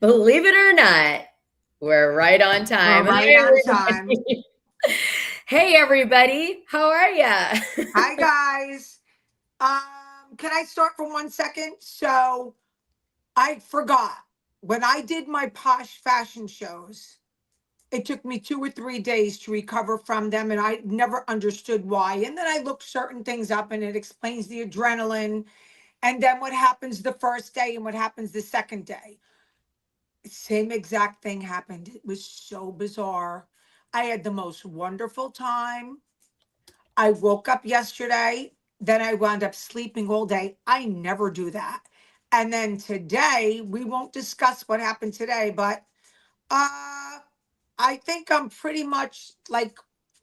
Believe it or not, we're right on time. We're right on time. Hey, everybody. How are ya? Hi, guys. Can I start for 1 second? So I forgot. When I did my posh fashion shows, it took me 2 or 3 days to recover from them, and I never understood why. And then I looked certain things up, and it explains the adrenaline, and then what happens the first day and what happens the second day. Same exact thing happened. It was so bizarre. I had the most wonderful time. I woke up yesterday, then I wound up sleeping all day. I never do that. And then today, we won't discuss what happened today, but I think I'm pretty much like,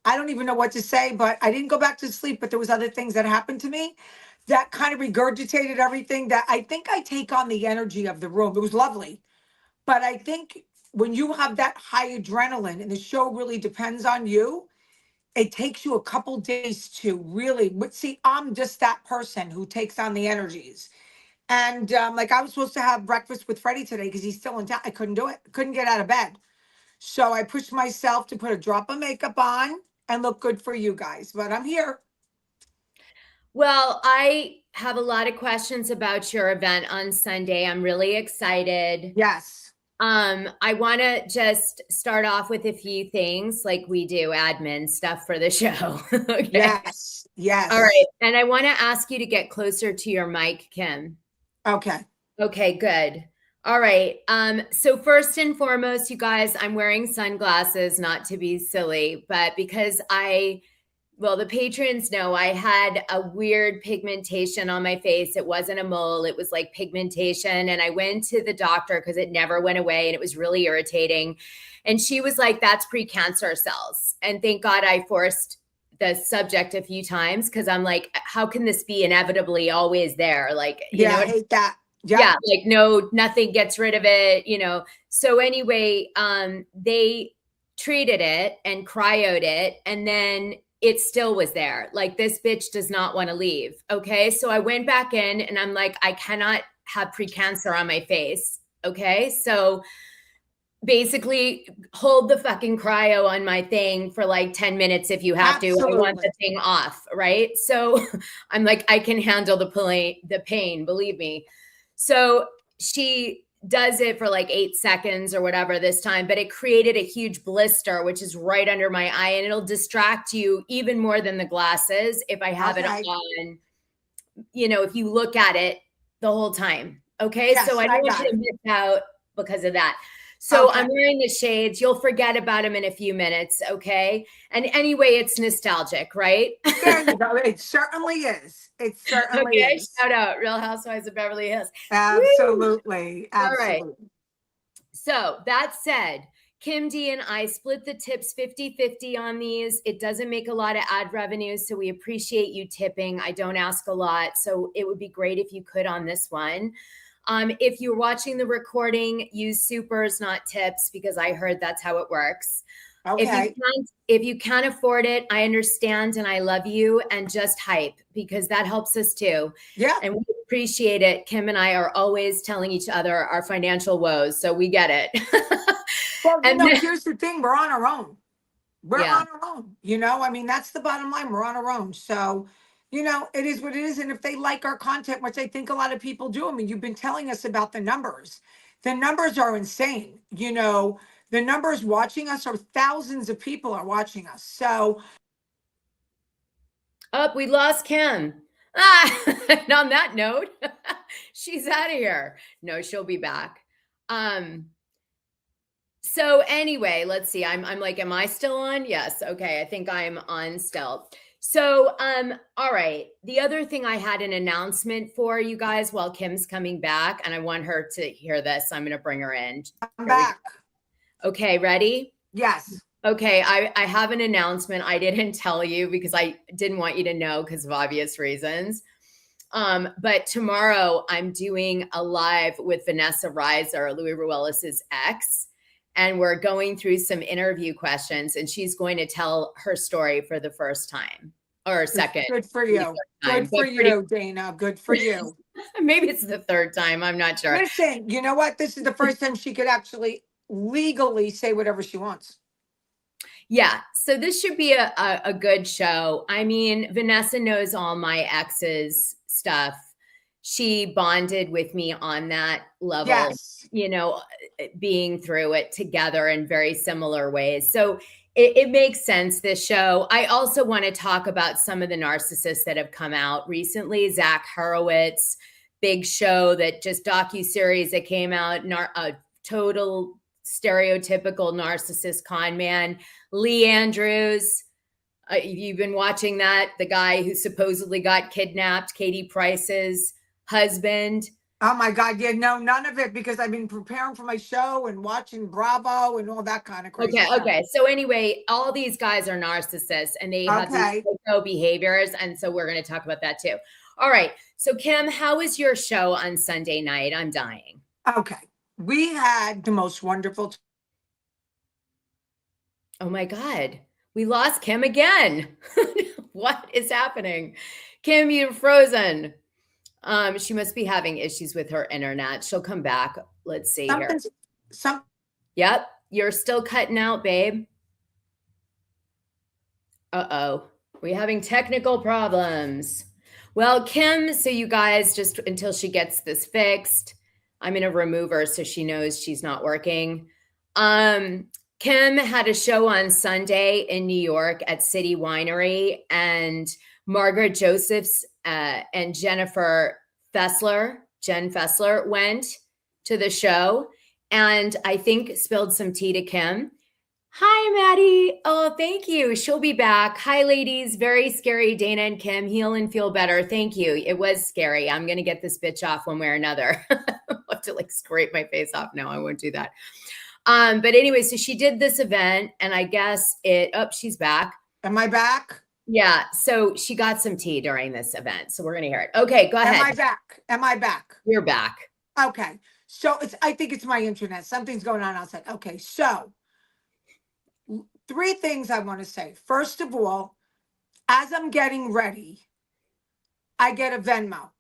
I don't even know what to say, but I didn't go back to sleep, but there was other things that happened to me that kind of regurgitated everything that I think I take on the energy of the room. It was lovely. But I think when you have that high adrenaline and the show really depends on you, it takes you a couple days to really, but see, I'm just that person who takes on the energies. And like I was supposed to have breakfast with Freddie today because he's still in town. I couldn't do it. Couldn't get out of bed. So I pushed myself to put a drop of makeup on and look good for you guys. But I'm here. Well, I have a lot of questions about your event on Sunday. I'm really excited. Yes. I want to just start off with a few things like we do admin stuff for the show. Okay. Yes. Yes. All right. And I want to ask you to get closer to your mic, Kim. Okay. Okay, good. All right. So first and foremost, you guys, I'm wearing sunglasses, not to be silly, but because well, the patrons know I had a weird pigmentation on my face. It wasn't a mole. It was like pigmentation. And I went to the doctor because it never went away and it was really irritating. And she was like, that's precancer cells. And thank God I forced the subject a few times because I'm like, how can this be inevitably always there? Like, you know, I hate that. Yeah, like no, nothing gets rid of it, you know. So anyway, they treated it and cryoed it, and then it still was there. Like, this bitch does not want to leave. Okay. So I went back in and I'm like, I cannot have precancer on my face. Okay. So basically hold the fucking cryo on my thing for like 10 minutes if you have Absolutely. to. I want the thing off. Right. So I'm like, I can handle the pain, believe me. So she does it for like 8 seconds or whatever this time, but it created a huge blister, which is right under my eye, and it'll distract you even more than the glasses if I have it on, you know, if you look at it the whole time. Okay. Yes, so I don't want you to miss out because of that. So I'm wearing the shades. You'll forget about them in a few minutes. Okay. And anyway, it's nostalgic, right? There you go. It certainly is. It certainly is. Shout out Real Housewives of Beverly Hills. Absolutely. Woo! All right. Absolutely. So that said, Kim D and I split the tips 50-50 on these. It doesn't make a lot of ad revenue, so we appreciate you tipping. I don't ask a lot, so it would be great if you could on this one. If you're watching the recording, use supers, not tips, because I heard that's how it works. Okay. If you can't afford it, I understand and I love you, and just hype, because that helps us too. Yeah. And we appreciate it. Kim and I are always telling each other our financial woes, so we get it. Well, here's the thing. We're on our own. We're on our own. You know, I mean, that's the bottom line. We're on our own. So, you know, it is what it is. And if they like our content, which I think a lot of people do, I mean, you've been telling us about the numbers. The numbers are insane. You know, the numbers watching us are thousands of people are watching us. So. Oh, we lost Kim. And on that note, she's out of here. No, she'll be back. So anyway, let's see. I'm like, am I still on? Yes. Okay. I think I'm on still. So, all right. The other thing I had an announcement for you guys while Kim's coming back, and I want her to hear this. I'm going to bring her in. I'm back. Okay. Ready? Yes. Okay. I have an announcement. I didn't tell you because I didn't want you to know because of obvious reasons. But tomorrow I'm doing a live with Vanessa Reiser, Louis Ruelas' ex. And we're going through some interview questions, and she's going to tell her story for the first time. or second. Good for you. Time, Good for you, Dana. Good for you. Maybe it's the third time. I'm not sure. Listen, you know what? This is the first time she could actually legally say whatever she wants. Yeah. So this should be a good show. I mean, Vanessa knows all my ex's stuff. She bonded with me on that level, Yes. Being through it together in very similar ways. So it makes sense, this show. I also want to talk about some of the narcissists that have come out recently. Zach Horowitz, big show, that just docuseries that came out, a total stereotypical narcissist con man. Lee Andrews, you've been watching that, the guy who supposedly got kidnapped, Katie Price's husband. Oh my God. Yeah, no, none of it, because I've been preparing for my show and watching Bravo and all that kind of crazy stuff. Okay. So anyway, all these guys are narcissists and they have these psycho behaviors. And so we're going to talk about that too. All right. So Kim, how was your show on Sunday night? I'm dying. Okay. We had the most wonderful. Oh my God. We lost Kim again. What is happening? Kim, you're frozen. She must be having issues with her internet. She'll come back. Let's see here. Yep. You're still cutting out, babe. Uh-oh. We're having technical problems. Well, Kim, so you guys, just until she gets this fixed, I'm going to remove her so she knows she's not working. Kim had a show on Sunday in New York at City Winery, and Margaret Josephs and Jen Fessler went to the show, and I think spilled some tea to Kim. Hi, Maddie. Oh, thank you. She'll be back. Hi, ladies. Very scary. Dana and Kim, heal and feel better. Thank you. It was scary. I'm going to get this bitch off one way or another. I'll have to scrape my face off. No, I won't do that. But anyway, so she did this event, and I guess she's back. Am I back? Yeah. So she got some tea during this event. So we're going to hear it. Okay, go ahead. Am I back? You're back. Okay. So I think it's my internet. Something's going on outside. Okay. So 3 things I want to say. First of all, as I'm getting ready, I get a Venmo.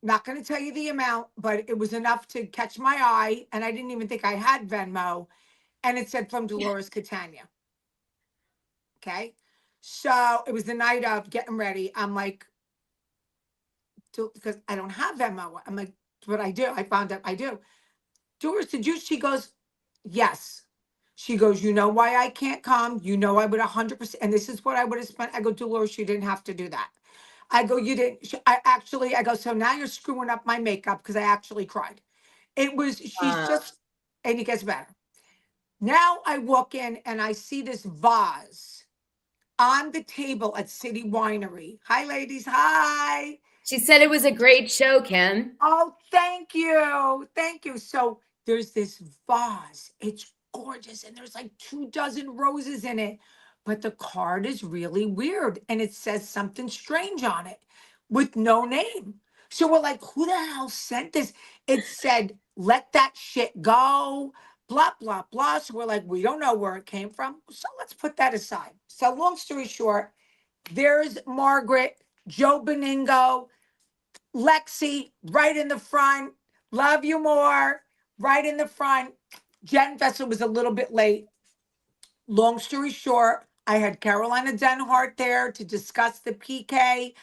Not going to tell you the amount, but it was enough to catch my eye. And I didn't even think I had Venmo. And it said from Dolores Catania. Okay. So it was the night of getting ready. I'm like, because I don't have Venmo. I'm like, what I do? I found out I do. Dolores Giudice, she goes, yes. She goes, you know why I can't come? You know I would 100%. And this is what I would have spent. I go, Dolores, you didn't have to do that. I go, you didn't. I go, so now you're screwing up my makeup, because I actually cried. She's just, and it gets better. Now I walk in and I see this vase on the table at City Winery. Hi, ladies. Hi. She said it was a great show, Kim. Oh, thank you. Thank you. So there's this vase. It's gorgeous. And there's 24 roses in it. But the card is really weird. And it says something strange on it with no name. So we're like, who the hell sent this? It said, let that shit go. Blah, blah, blah. So we're like, we don't know where it came from. So let's put that aside. So long story short, there's Margaret, Joe Beningo, Lexi right in the front. Love you more. Right in the front. Jen Fessler was a little bit late. Long story short, I had Carolina Denhart there to discuss the PK.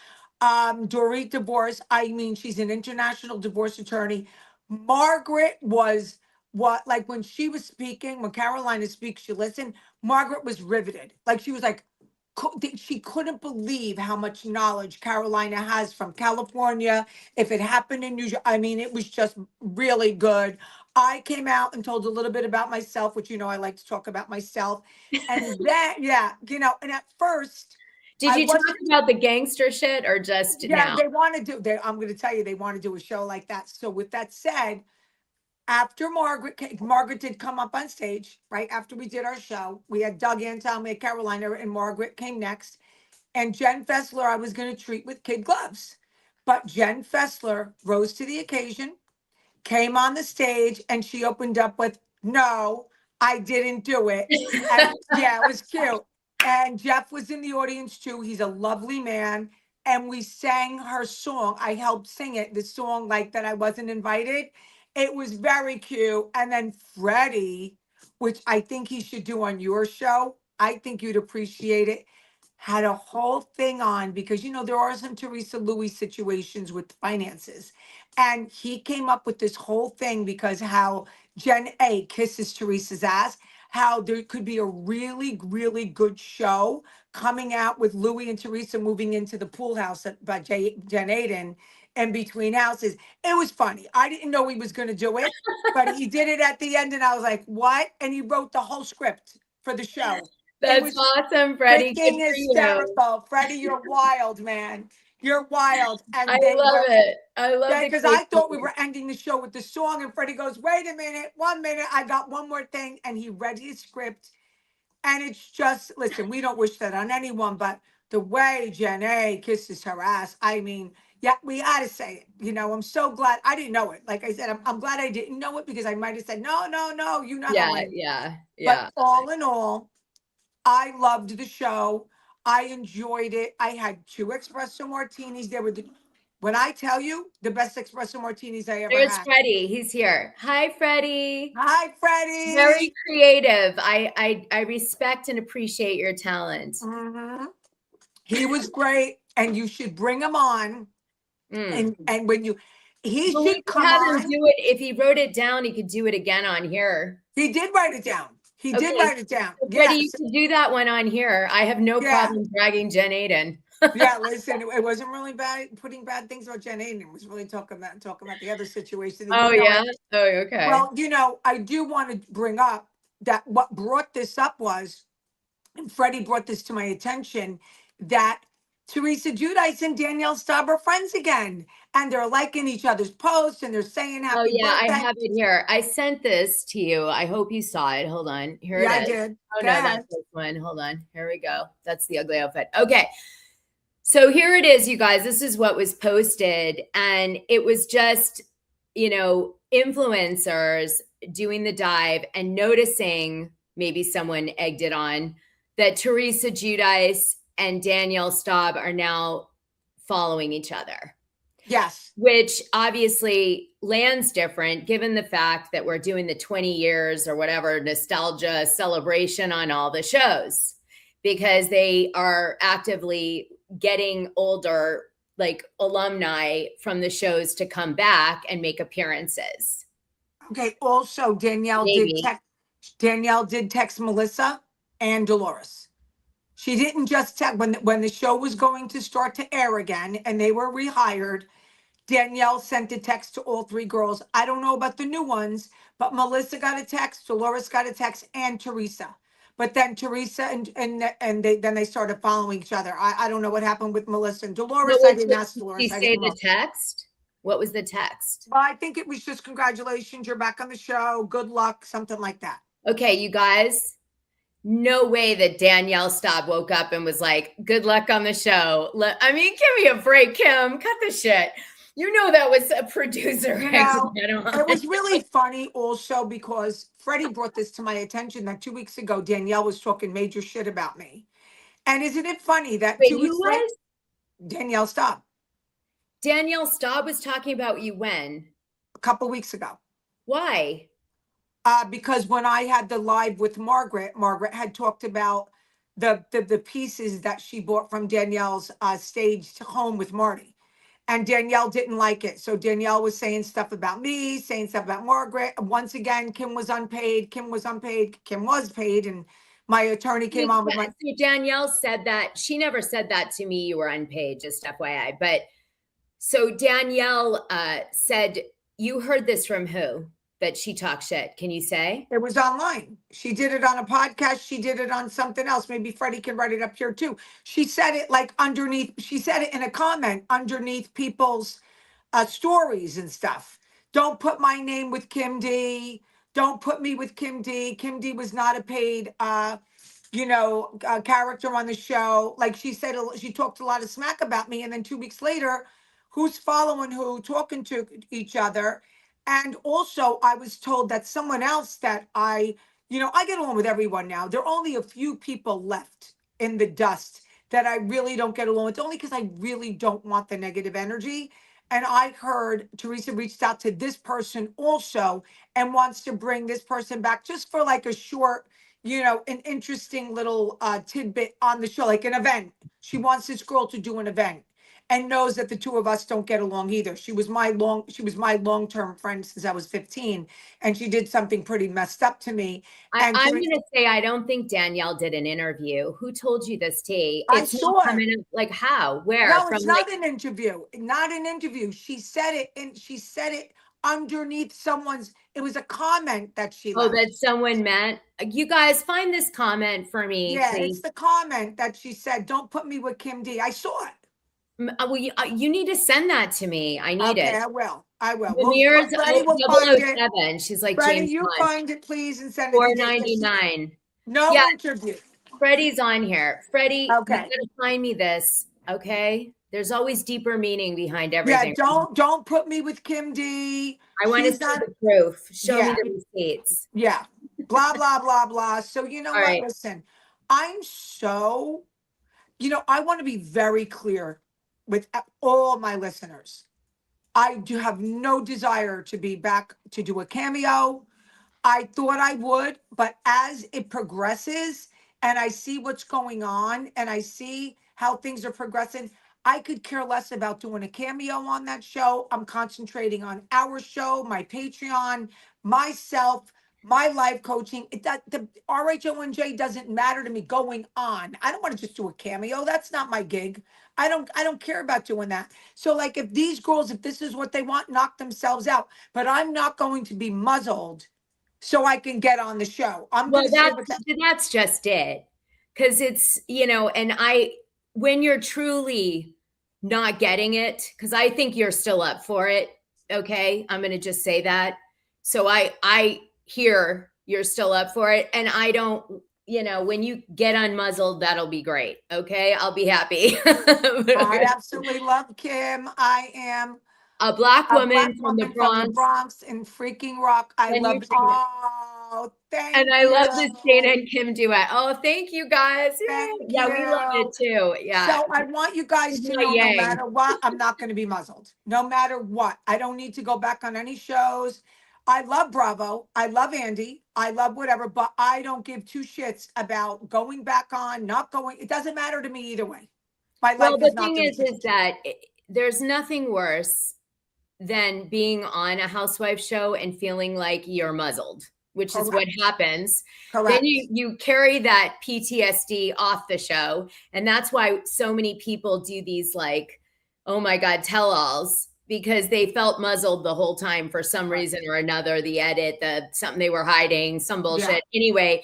Dorit divorce. I mean, she's an international divorce attorney. Margaret was when she was speaking, when Carolina speaks, she listened. Margaret was riveted. She was she couldn't believe how much knowledge Carolina has from California. If it happened in New York, I mean, it was just really good. I came out and told a little bit about myself, which, I like to talk about myself. And then, and at first. Did you talk about the gangster shit or just now? They want to do, I'm going to tell you, they want to do a show like that. So with that said, after Margaret did come up on stage, right after we did our show, we had Doug Antel, we had Carolina, and Margaret came next. And Jen Fessler, I was going to treat with kid gloves. But Jen Fessler rose to the occasion, came on the stage, and she opened up with, no, I didn't do it. And, it was cute. And Jeff was in the audience too. He's a lovely man. And we sang her song. I helped sing it, the song like that I wasn't invited. It was very cute. And then Freddie, which I think he should do on your show. I think you'd appreciate it. Had a whole thing on because there are some Teresa Louis situations with finances. And he came up with this whole thing because how Jen A kisses Teresa's ass, how there could be a really, really good show coming out with Louis and Teresa moving into the pool house by Jen Aiden in between houses. It was funny. I didn't know he was going to do it, but he did it at the end, and I was like, "What?" And he wrote the whole script for the show. It That's was awesome, Freddie. Good freaking for you. hysterical. Freddie, you're wild, man. You're wild. I And they love were, it. I love the because I thought we creativity. were ending the show with the song, and Freddie goes, "Wait a minute, 1 minute. I got one more thing." And he read his script. And it's just, listen, we don't wish that on anyone, but the way Jen A kisses her ass, I mean, yeah, we got to say it. I'm so glad I didn't know it. Like I said, I'm glad I didn't know it because I might have said, no, no, no, you know how Yeah, I, yeah, but yeah. all in all, I loved the show. I enjoyed it. I had 2 espresso martinis. When I tell you, the best espresso martinis I ever There's had. Freddie. He's here. Hi, Freddie. Hi, Very Freddie. creative. I respect and appreciate your talent. Mhm. He was great, and you should bring him on. Mm. And he Well, we should could come have him on. do it. If he wrote it down, he could do it again on here. He did write it down. He did Okay. write it down. So Freddie, you Yes. can do that one on here. I have no Yeah. problem dragging Jen Aiden. Yeah. Listen, it wasn't really bad putting bad things about Jen Aiden. It was really talking about the other situation that Oh, yeah? Oh, okay. well, I do want to bring up that what brought this up was, and Freddie brought this to my attention, that Teresa Giudice and Danielle Staub are friends again. And they're liking each other's posts and they're saying Oh, happy yeah, I birthday. have it here. I sent this to you. I hope you saw it. Hold on. Here it Yeah, I is. did. Oh, Go no, ahead. that's this one. Hold on. Here we go. That's the ugly outfit. Okay. So here it is, you guys. This is what was posted. And it was just, influencers doing the dive and noticing, maybe someone egged it on, that Teresa Giudice and Danielle Staub are now following each other. Yes. Which obviously lands different given the fact that we're doing the 20 years or whatever nostalgia celebration on all the shows, because they are actively getting older, like alumni from the shows, to come back and make appearances. Okay. Also, Danielle Maybe. did text Melissa and Dolores. She didn't just text when the show was going to start to air again and they were rehired. Danielle sent a text to all 3 girls. I don't know about the new ones, but Melissa got a text, Dolores got a text, and Teresa. But then Teresa and they started following each other. I don't know what happened with Melissa and Dolores. I didn't ask Did Dolores. she I say didn't the look. text? What was the text? Well, I think it was just congratulations, you're back on the show. Good luck, something like that. Okay, you guys. No way that Danielle Staub woke up and was like, good luck on the show. I mean, give me a break, Kim. Cut the shit. That was a producer. It was really funny also because Freddie brought this to my attention that 2 weeks ago, Danielle was talking major shit about me. And isn't it funny that Wait, 2 who weeks later, was? Danielle Staub, Danielle Staub was talking about you when? a couple weeks ago. Why? Because when I had the live with Margaret had talked about the pieces that she bought from Danielle's staged home with Marty. And Danielle didn't like it. So Danielle was saying stuff about me, saying stuff about Margaret. Once again, Kim was unpaid. Kim was paid. And my attorney came on with my. So Danielle said that. She never said that to me. You were unpaid, just FYI. But so Danielle said, you heard this from who? That she talked shit. Can you say? It was online. She did it on a podcast. She did it on something else. Maybe Freddie can write it up here too. She said it like underneath. She said it in a comment underneath people's stories and stuff. Don't put my name with Kim D. Don't put me with Kim D. Kim D was not a paid, character on the show. Like she said, she talked a lot of smack about me. And then 2 weeks later, who's following who, talking to each other. And also I was told that someone else that I get along with everyone now. There are only a few people left in the dust that I really don't get along. It's only because I really don't want the negative energy. And I heard Teresa reached out to this person also and wants to bring this person back just for like a short, an interesting little tidbit on the show, like an event. She wants this girl to do an event and knows that the two of us don't get along either. She was my long-term friend since I was 15, and she did something pretty messed up to me. I'm And going to say, I don't think Danielle did an interview. Who told you this, T? I It's not saw it. coming up. Like how? Where? No, From it's not an interview. Not an interview. She said it, and she said it underneath someone's. It was a comment that she oh, left. that someone meant. You guys find this comment for me, Yeah, please. it's the comment that she said, "Don't put me with Kim D." I saw it. Well, you need to send that to me. I need it. Okay, I will. Ramirez Freddie will find it. 007. She's like Freddie, James you Bond. find it, please, and send it to Jason. $4.99. No Yeah. interview. Freddie's on here. Freddie, Okay. you gotta find me this. Okay. There's always deeper meaning behind everything. Yeah, don't put me with Kim D. I want to She's see not. the proof. Show me Yeah. the receipts. Yeah. Blah, blah, blah, blah. So you know All what? right. Listen, I'm so, I want to be very clear with all my listeners. I do have no desire to be back to do a cameo. I thought I would, but as it progresses and I see what's going on and I see how things are progressing, I could care less about doing a cameo on that show. I'm concentrating on our show, my Patreon, myself, my life coaching. The RHONJ doesn't matter to me going on. I don't want to just do a cameo. That's not my gig. I don't care about doing that. So like if these girls, if this is what they want, knock themselves out. But I'm not going to be muzzled so I can get on the show. Well, that's just it. Because it's, when you're truly not getting it, because I think you're still up for it. Okay. I'm going to just say that. So I hear you're still up for it. And I don't, when you get unmuzzled, that'll be great. Okay. I'll be happy. I absolutely love Kim. I am a black woman from the Bronx in freaking rock. I love. Oh, thank you. And I love this Dana and Kim duet. Oh, thank you guys. Yeah, we love it too. Yeah. So I want you guys to know, no matter what, I'm not going to be muzzled. No matter what, I don't need to go back on any shows. I love Bravo. I love Andy. I love whatever, but I don't give two shits about going back on, not going. It doesn't matter to me either way. My life the thing is that there's nothing worse than being on a housewife show and feeling like you're muzzled, which is what happens. Correct. Then you carry that PTSD off the show. And that's why so many people do these like, oh my God, tell-alls, because they felt muzzled the whole time for some reason or another, the edit, something they were hiding, some bullshit. Yeah. Anyway.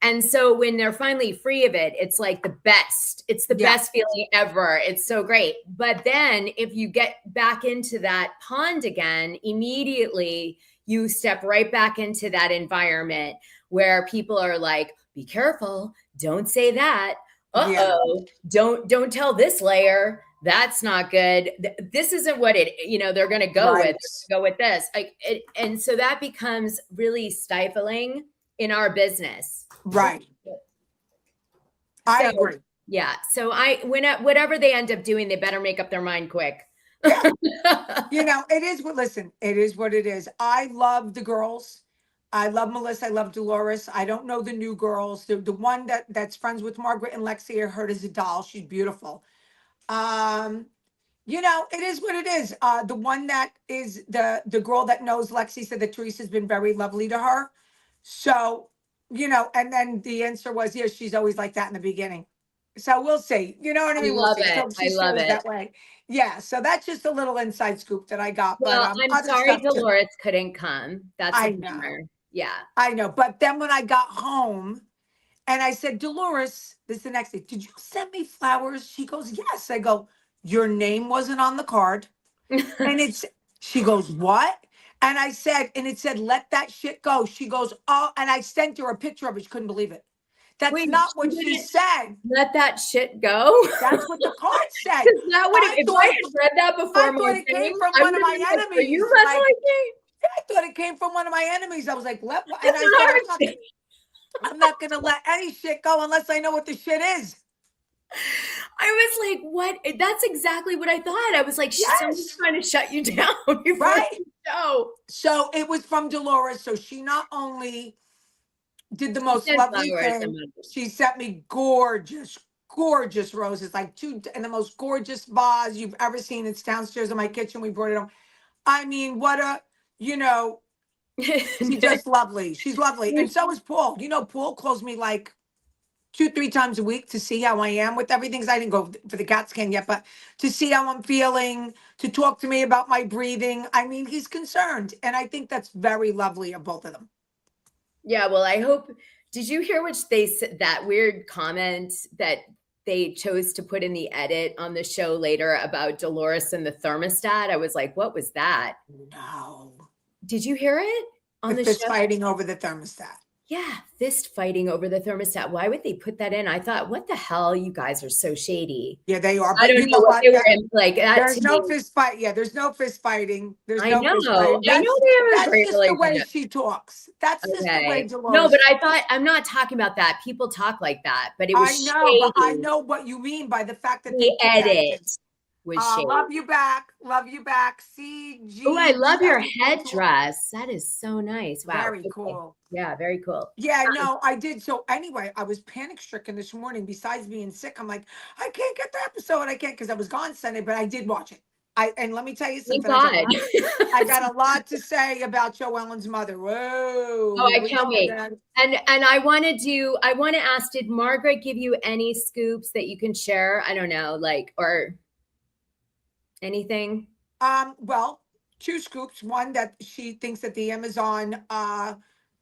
And so when they're finally free of it, it's like the best. It's the best feeling ever. It's so great. But then if you get back into that pond again, immediately you step right back into that environment where people are like, be careful. Don't say that. Uh-oh. Don't tell this layer. That's not good. This isn't what they're going to go with. Go with this. And so that becomes really stifling in our business. Right. I agree. Yeah. So whatever they end up doing, they better make up their mind quick. Yeah. It is what it is. I love the girls. I love Melissa. I love Dolores. I don't know the new girls. The one that's friends with Margaret and Lexi, I heard is a doll. She's beautiful. It is what it is. The one that is the girl that knows Lexi said that Teresa's been very lovely to her. So, and then the answer was, yeah, she's always like that in the beginning. So we'll see. You know what I mean? We'll see. So I love it that way. Yeah. So that's just a little inside scoop that I got. Well, but I'm sorry Dolores couldn't come. That's I know. Bummer. Yeah. I know. But then when I got home and I said, Dolores, this is the next day, did you send me flowers? She goes, yes. I go, your name wasn't on the card. And she goes, what? And I said, and it said, let that shit go. She goes, oh, and I sent her a picture of it. She couldn't believe it. That's not what she said. Let that shit go. That's what the card said. If I had read that before, I thought it came from one of my enemies. I thought it came from one of my enemies. I was like, I'm not going to let any shit go unless I know what the shit is. I was like, what? That's exactly what I thought. I was like, someone's Yes. trying to shut you down before Right. the show. So it was from Dolores. So she not only did the She most sent lovely flowers and thing, money. she sent me gorgeous, gorgeous roses, like two in the most gorgeous vase you've ever seen. It's downstairs in my kitchen. We brought it home. I mean, what a, you know, she's just lovely. She's lovely. And so is Paul. You know, Paul calls me like 2, 3 times a week to see how I am with everything. 'Cause I didn't go for the CAT scan yet, but to see how I'm feeling, to talk to me about my breathing. I mean, he's concerned. And I think that's very lovely of both of them. Yeah, well, I hope. Did you hear which they said that weird comment that they chose to put in the edit on the show later about Dolores and the thermostat? I was like, what was that? No. Did you hear it on The the fist show? fighting over the thermostat. Yeah, fist fighting over the thermostat. Why would they put that in? I thought, what the hell? You guys are so shady. Yeah, they are. I But don't you know know what what? they were in, like. That There's to no me, fist fight. Yeah, there's no fist fighting. There's I no know, fist fighting. I know they have a That's great just the way relationship. she talks. That's just the way Okay, no, Dolores but I talks. thought I'm not talking about that. People talk like that, but it was I know, but I shady. know what you mean by the fact that they The put that in. edit was shady. Love you back. Love you back. Oh, I love your CG74. headdress. That is so nice. Wow. Very Okay. cool. Yeah, very cool. Yeah, no, I did. So anyway, I was panic stricken this morning. Besides being sick, I'm like, I can't get the episode. I can't because I was gone Sunday, but I did watch it. And let me tell you Thank something. God. I got a lot to say about Joe Ellen's mother. Whoa, Oh, here I we can't go wait. again. And I want to ask, did Margaret give you any scoops that you can share? I don't know, like, or anything? Well, 2 scoops. One, that she thinks that the Amazon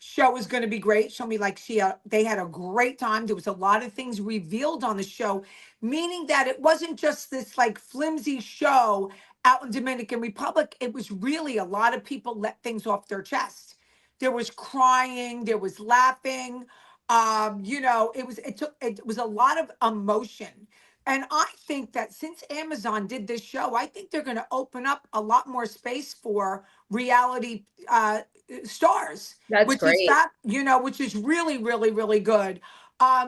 show is going to be great. Show me like they had a great time. There was a lot of things revealed on the show, meaning that it wasn't just this like flimsy show out in Dominican Republic. It was really a lot of people let things off their chest. There was crying, there was laughing. It was a lot of emotion. And I think that since Amazon did this show, I think they're going to open up a lot more space for reality stars, That's which is great. that, which is really, really, really good.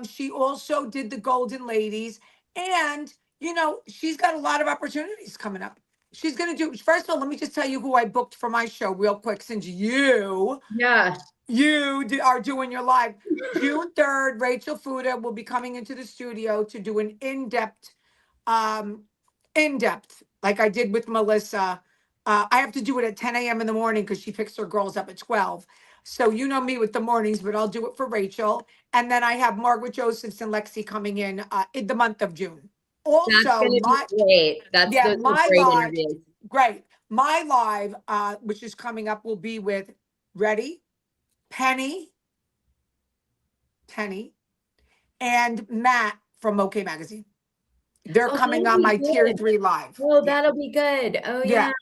She also did the Golden Ladies, and she's got a lot of opportunities coming up. She's going to do. First of all, let me just tell you who I booked for my show real quick, since Yeah. are doing your live. June 3rd, Rachel Fuda will be coming into the studio to do an um, in-depth, like I did with Melissa. I have to do it at 10 a.m. in the morning because she picks her girls up at 12. So you know me with the mornings, but I'll do it for Rachel. And then I have Margaret Josephs and Lexi coming in the month of June. That's Also, going to be great. Those are my great live, interviews. great. My live, which is coming up, will be with Ready, Penny, and Matt from OK Magazine. They're Oh, coming that'll on be my tier good. 3 live. Oh, Yeah. that'll be good. Oh, Yeah.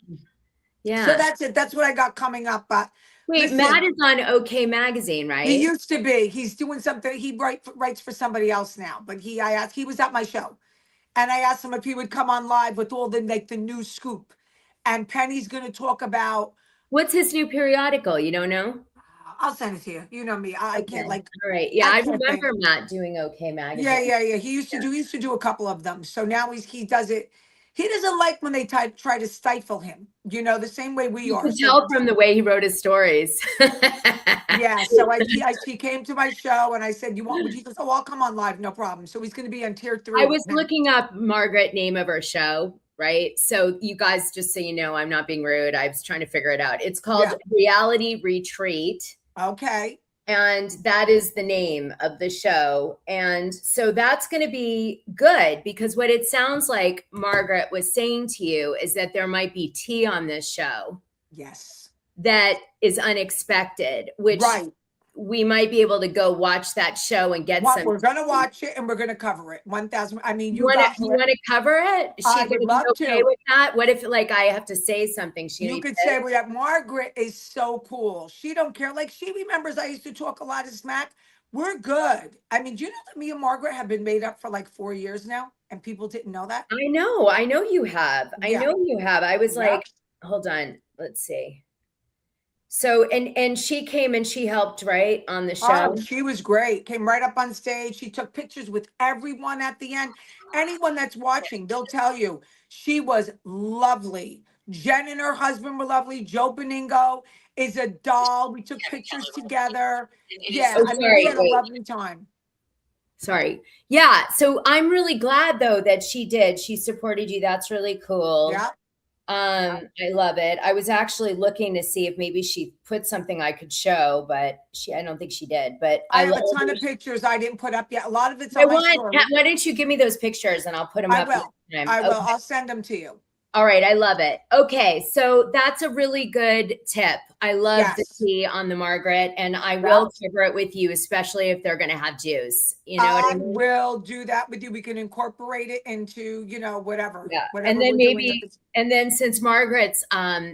yeah. So Yeah. that's it. That's what I got coming up. But Wait, listen, Matt is on OK Magazine, he right? used to be. He's doing something. He writes for somebody else now. But he was at my show, and I asked him if he would come on live with all the new scoop. And Penny's going to talk about. What's his new periodical? You don't know? I'll send it to you. You know me. I Okay. can't like. All right. Yeah, I I can't think. remember Matt doing OK Magazine. Yeah. He used to do a couple of them. So now he does it. He doesn't like when they try to stifle him. The same way we You are. could So tell from the way he wrote his stories. yeah. So he came to my show and I said, would you? He goes, oh, I'll come on live, no problem. So he's going to be on tier 3. I was looking up Margaret, name of her show, right? So you guys, just so you know, I'm not being rude. I was trying to figure it out. It's called Reality Retreat. Okay. And that is the name of the show. And so that's going to be good, because what it sounds like Margaret was saying to you is that there might be tea on this show. Yes. That is unexpected, which we might be able to go watch that show and get some. We're going to watch it and we're going to cover it. 1,000. I mean, you want to cover it? Is she going to be okay with that? What if like I have to say something? You could say that Margaret is so cool. She don't care. Like, she remembers I used to talk a lot of smack. We're good. I mean, do you know that me and Margaret have been made up for like 4 years now? And people didn't know that? I know you have. I know you have. I was like, hold on, let's see. So, and she came and she helped, right, on the Oh, show? she was great. Came right up on stage. She took pictures with everyone at the end. Anyone that's watching, they'll tell you she was lovely. Jen and her husband were lovely. Joe Beningo is a doll. We took pictures together. Yeah, Oh, I mean, we sorry, had a wait. lovely time. Sorry. Yeah. So I'm really glad though that she did. She supported you. That's really cool. Yeah. I love it. I was actually looking to see if maybe she put something I could show, but I don't think she did. But I I have love a ton of pictures I didn't put up yet. A lot of it's I on my want, story. why don't you give me those pictures and I'll put them I up will. next time. I will. Okay. I'll send them to you. All right, I love it. Okay, so that's a really good tip. I love the Yes. tea on the Margaret, and I Yeah. will cover it with you, especially if they're going to have juice. You know what I I mean? will do that with you. We can incorporate it into, whatever. Yeah. Whatever And then we're doing. maybe, and then since Margaret's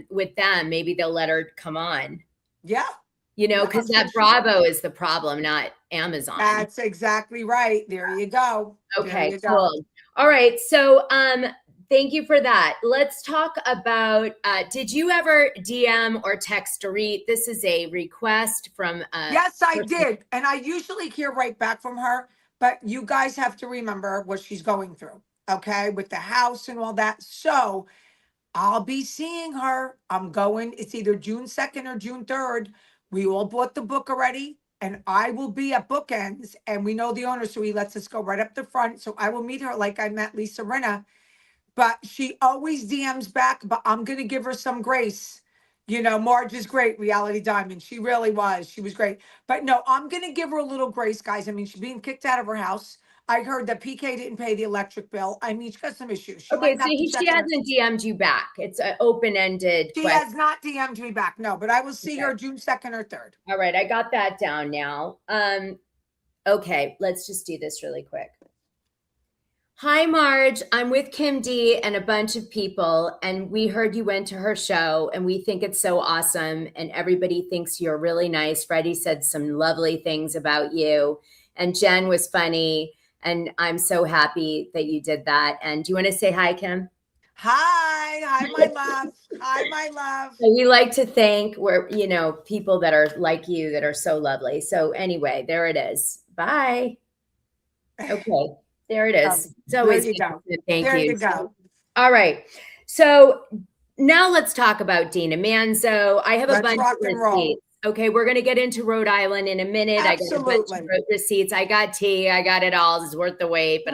with them, maybe they'll let her come on. Yeah. You know, Yeah, because I'm that sure she will. Bravo is the problem, not Amazon. That's exactly right. There you go. There Okay, you go. cool. All right. So thank you for that. Let's talk about did you ever DM or text Dorit? This is a request from Yes, I did. And I usually hear right back from her, but you guys have to remember what she's going through, okay, with the house and all that. So I'll be seeing her. I'm going, it's either June 2nd or June 3rd. We all bought the book already, and I will be at Bookends, and we know the owner, so he lets us go right up the front. So I will meet her like I met Lisa Rinna, but she always DMs back, but I'm going to give her some grace. Marge is great, Reality Diamond. She really was. She was great. But no, I'm going to give her a little grace, guys. I mean, she's being kicked out of her house. I heard that PK didn't pay the electric bill. I mean, she's got some issues. She Okay, might so have to check she in her. hasn't DM'd you back. It's an open-ended She question. has not DM'd me back, no, but I will see her June 2nd or 3rd. All right, I got that down now. Okay, let's just do this really quick. Hi, Marge. I'm with Kim D and a bunch of people, and we heard you went to her show, and we think it's so awesome, and everybody thinks you're really nice. Freddie said some lovely things about you, and Jen was funny, and I'm so happy that you did that. And do you want to say hi, Kim? Hi, my love. Hi, my love. So we like to thank people that are like you that are so lovely. So anyway, there it is. Bye. Okay. There it is. It's always there you go. Thank there you. you go. All right. So now let's talk about Dina Manzo. I have a bunch rock of and roll. receipts. Okay, we're going to get into Rhode Island in a minute. Absolutely. I got a bunch of receipts. I got tea. I got it all. It's worth the wait. But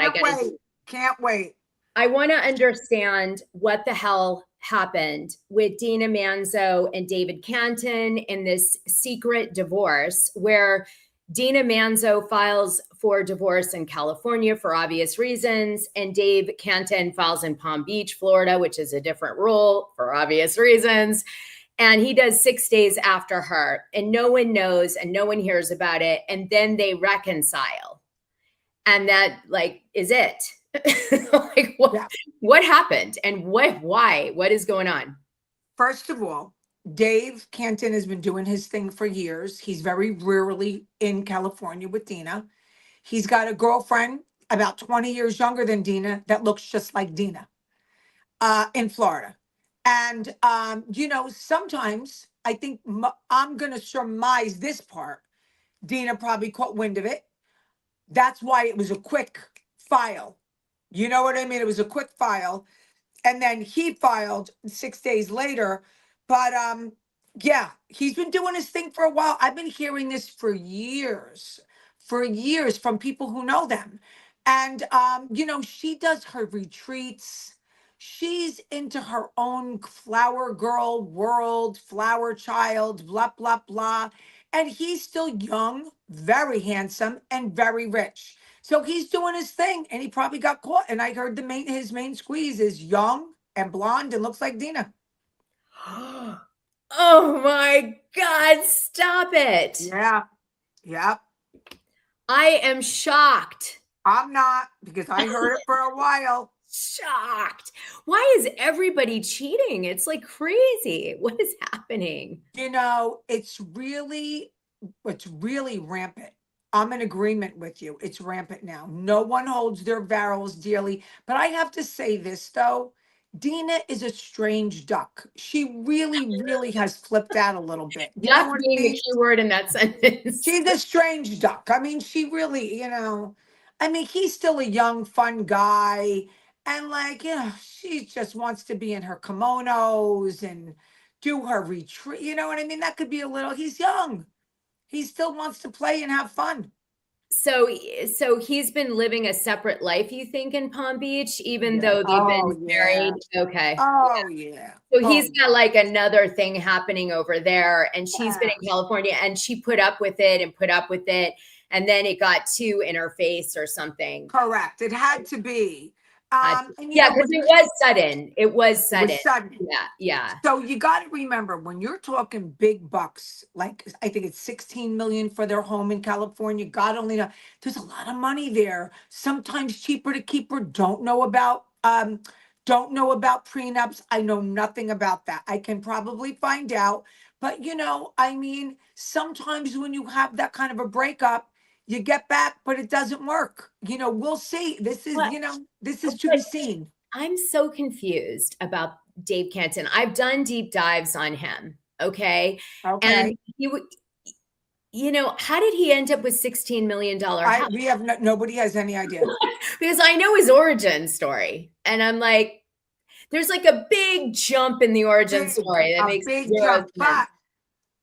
Can't wait. I want to understand what the hell happened with Dina Manzo and David Cantin in this secret divorce where Dina Manzo files for divorce in California for obvious reasons, and Dave Cantin files in Palm Beach, Florida, which is a different rule for obvious reasons. And he does 6 days after her, and no one knows and no one hears about it. And then they reconcile. And that is it. What happened and why? What is going on? First of all, Dave Cantin has been doing his thing for years. He's very rarely in California with Dina. He's got a girlfriend about 20 years younger than Dina that looks just like Dina in Florida. And, sometimes I think I'm going to surmise this part. Dina probably caught wind of it. That's why it was a quick file. You know what I mean? It was a quick file. And then he filed 6 days later. But he's been doing his thing for a while. I've been hearing this for years from people who know them. And, she does her retreats. She's into her own flower girl world, flower child, blah, blah, blah. And he's still young, very handsome, and very rich. So he's doing his thing, and he probably got caught. And I heard his main squeeze is young and blonde and looks like Dina. Oh my God, stop it. Yeah. I am shocked. I'm not, because I heard it for a while. Shocked. Why is everybody cheating? It's like crazy. What is happening? It's really rampant. I'm in agreement with you. It's rampant now. No one holds their barrels dearly. But I have to say this, though. Dina is a strange duck. She really, really has flipped out a little bit. You know Duck what I being the mean? key word in that sentence. She's a strange duck. I mean, she really, I mean, he's still a young, fun guy. And like, she just wants to be in her kimonos and do her retreat. You know what I mean? That could be a little, he's young. He still wants to play and have fun. So he's been living a separate life, you think, in Palm Beach, even Yeah. though they've Oh, been yeah. married? Okay. Oh, yeah. So Oh, he's got like another thing happening over there, and she's been yeah. in California, and she put up with it and put up with it, and then it got too in her face or something. Correct. It had to be. And Yeah, because it was sudden. It was it sudden. was sudden. Yeah. So you got to remember when you're talking big bucks, like I think it's 16 million for their home in California. God only knows. There's a lot of money there. Sometimes cheaper to keep her. Don't know about prenups. I know nothing about that. I can probably find out. But I mean, sometimes when you have that kind of a breakup, you get back, but it doesn't work. We'll see. This is, What? this is to be seen. I'm so confused about Dave Cantin. I've done deep dives on him. Okay. Okay. And he would, how did he end up with $16 million house? We have nobody has any idea. Because I know his origin story. And I'm like, there's like a big jump in the origin story that makes big zero jump. sense.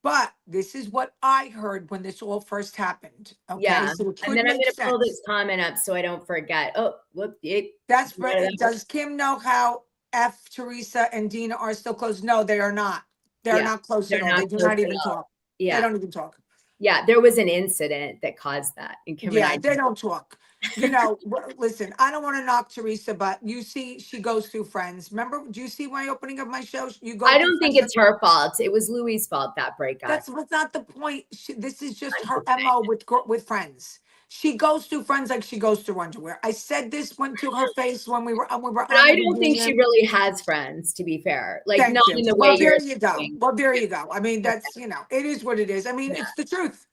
But this is what I heard when this all first happened. Okay. Yeah. So it And then I'm make going to pull sense. this comment up so I don't forget. Oh, whoop. That's right. Does Kim know how Teresa and Dina are still close? No, they are not. They're not close at all. They do not even talk. Yeah. They don't even talk. Yeah, there was an incident that caused that. And Kim and I they don't talk. Listen, I don't want to knock Teresa, but you see, she goes through friends. Remember, do you see my opening of my show? You go. I don't think it's her fault. It was Louis' fault, that breakup. That's not the point. This is just her MO with friends. She goes through friends like she goes through underwear. I said this went to her face when we were But I don't think she really has friends, to be fair. Like, Thank not you. in the way there you're you go. saying. Well, there you go. I mean, that's, it is what it is. I mean, it's the truth.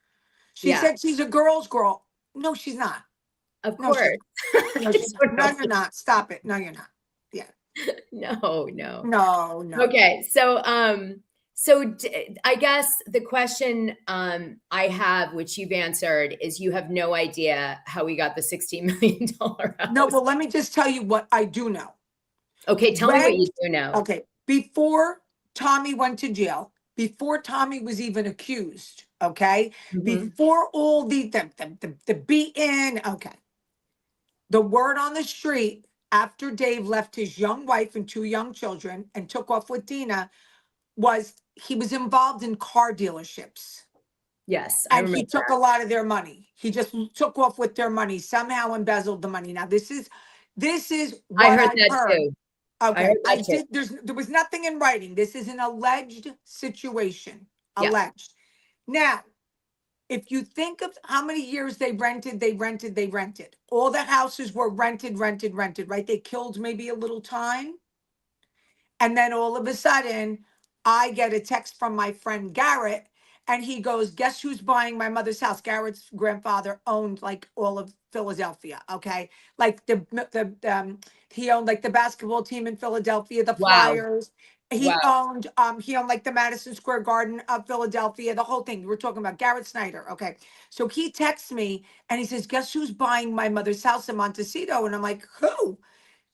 She Yeah. said she's a girl's girl. No, she's not. Of No, course. No, you're not. Stop it. No, you're not. Yeah. No. No. Okay. So I guess the question I have, which you've answered, is you have no idea how we got the $16 million house. No, well, let me just tell you what I do know. Okay, tell me what you do know. Okay, before Tommy went to jail, before Tommy was even accused, okay, before all the beating, okay, the word on the street after Dave left his young wife and 2 young children and took off with Dina was he was involved in car dealerships. Yes, and he took a lot of their money. He just took off with their money, somehow embezzled the money. Now this is what I heard. Too. Okay, there was nothing in writing. This is an alleged situation. Alleged. Now, if you think of how many years they rented. All the houses were rented, right? They killed maybe a little time. And then all of a sudden, I get a text from my friend Garrett, and he goes, guess who's buying my mother's house? Garrett's grandfather owned like all of Philadelphia. Okay. Like he owned like the basketball team in Philadelphia, the Flyers. He owned like the Madison Square Garden of Philadelphia, the whole thing. We're talking about Garrett Snyder. Okay. So he texts me and he says, guess who's buying my mother's house in Montecito? And I'm like, who?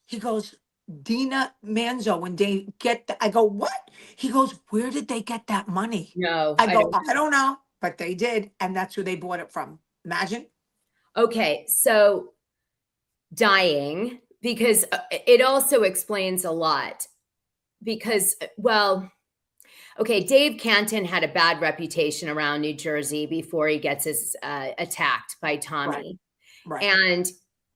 He goes, Dina Manzo. When they I go, what? He goes, where did they get that money? No, I go, I don't know, but they did. And that's who they bought it from. Imagine. Okay. So dying, because it also explains a lot because, okay, Dave Cantin had a bad reputation around New Jersey before he gets attacked by Tommy. Right. And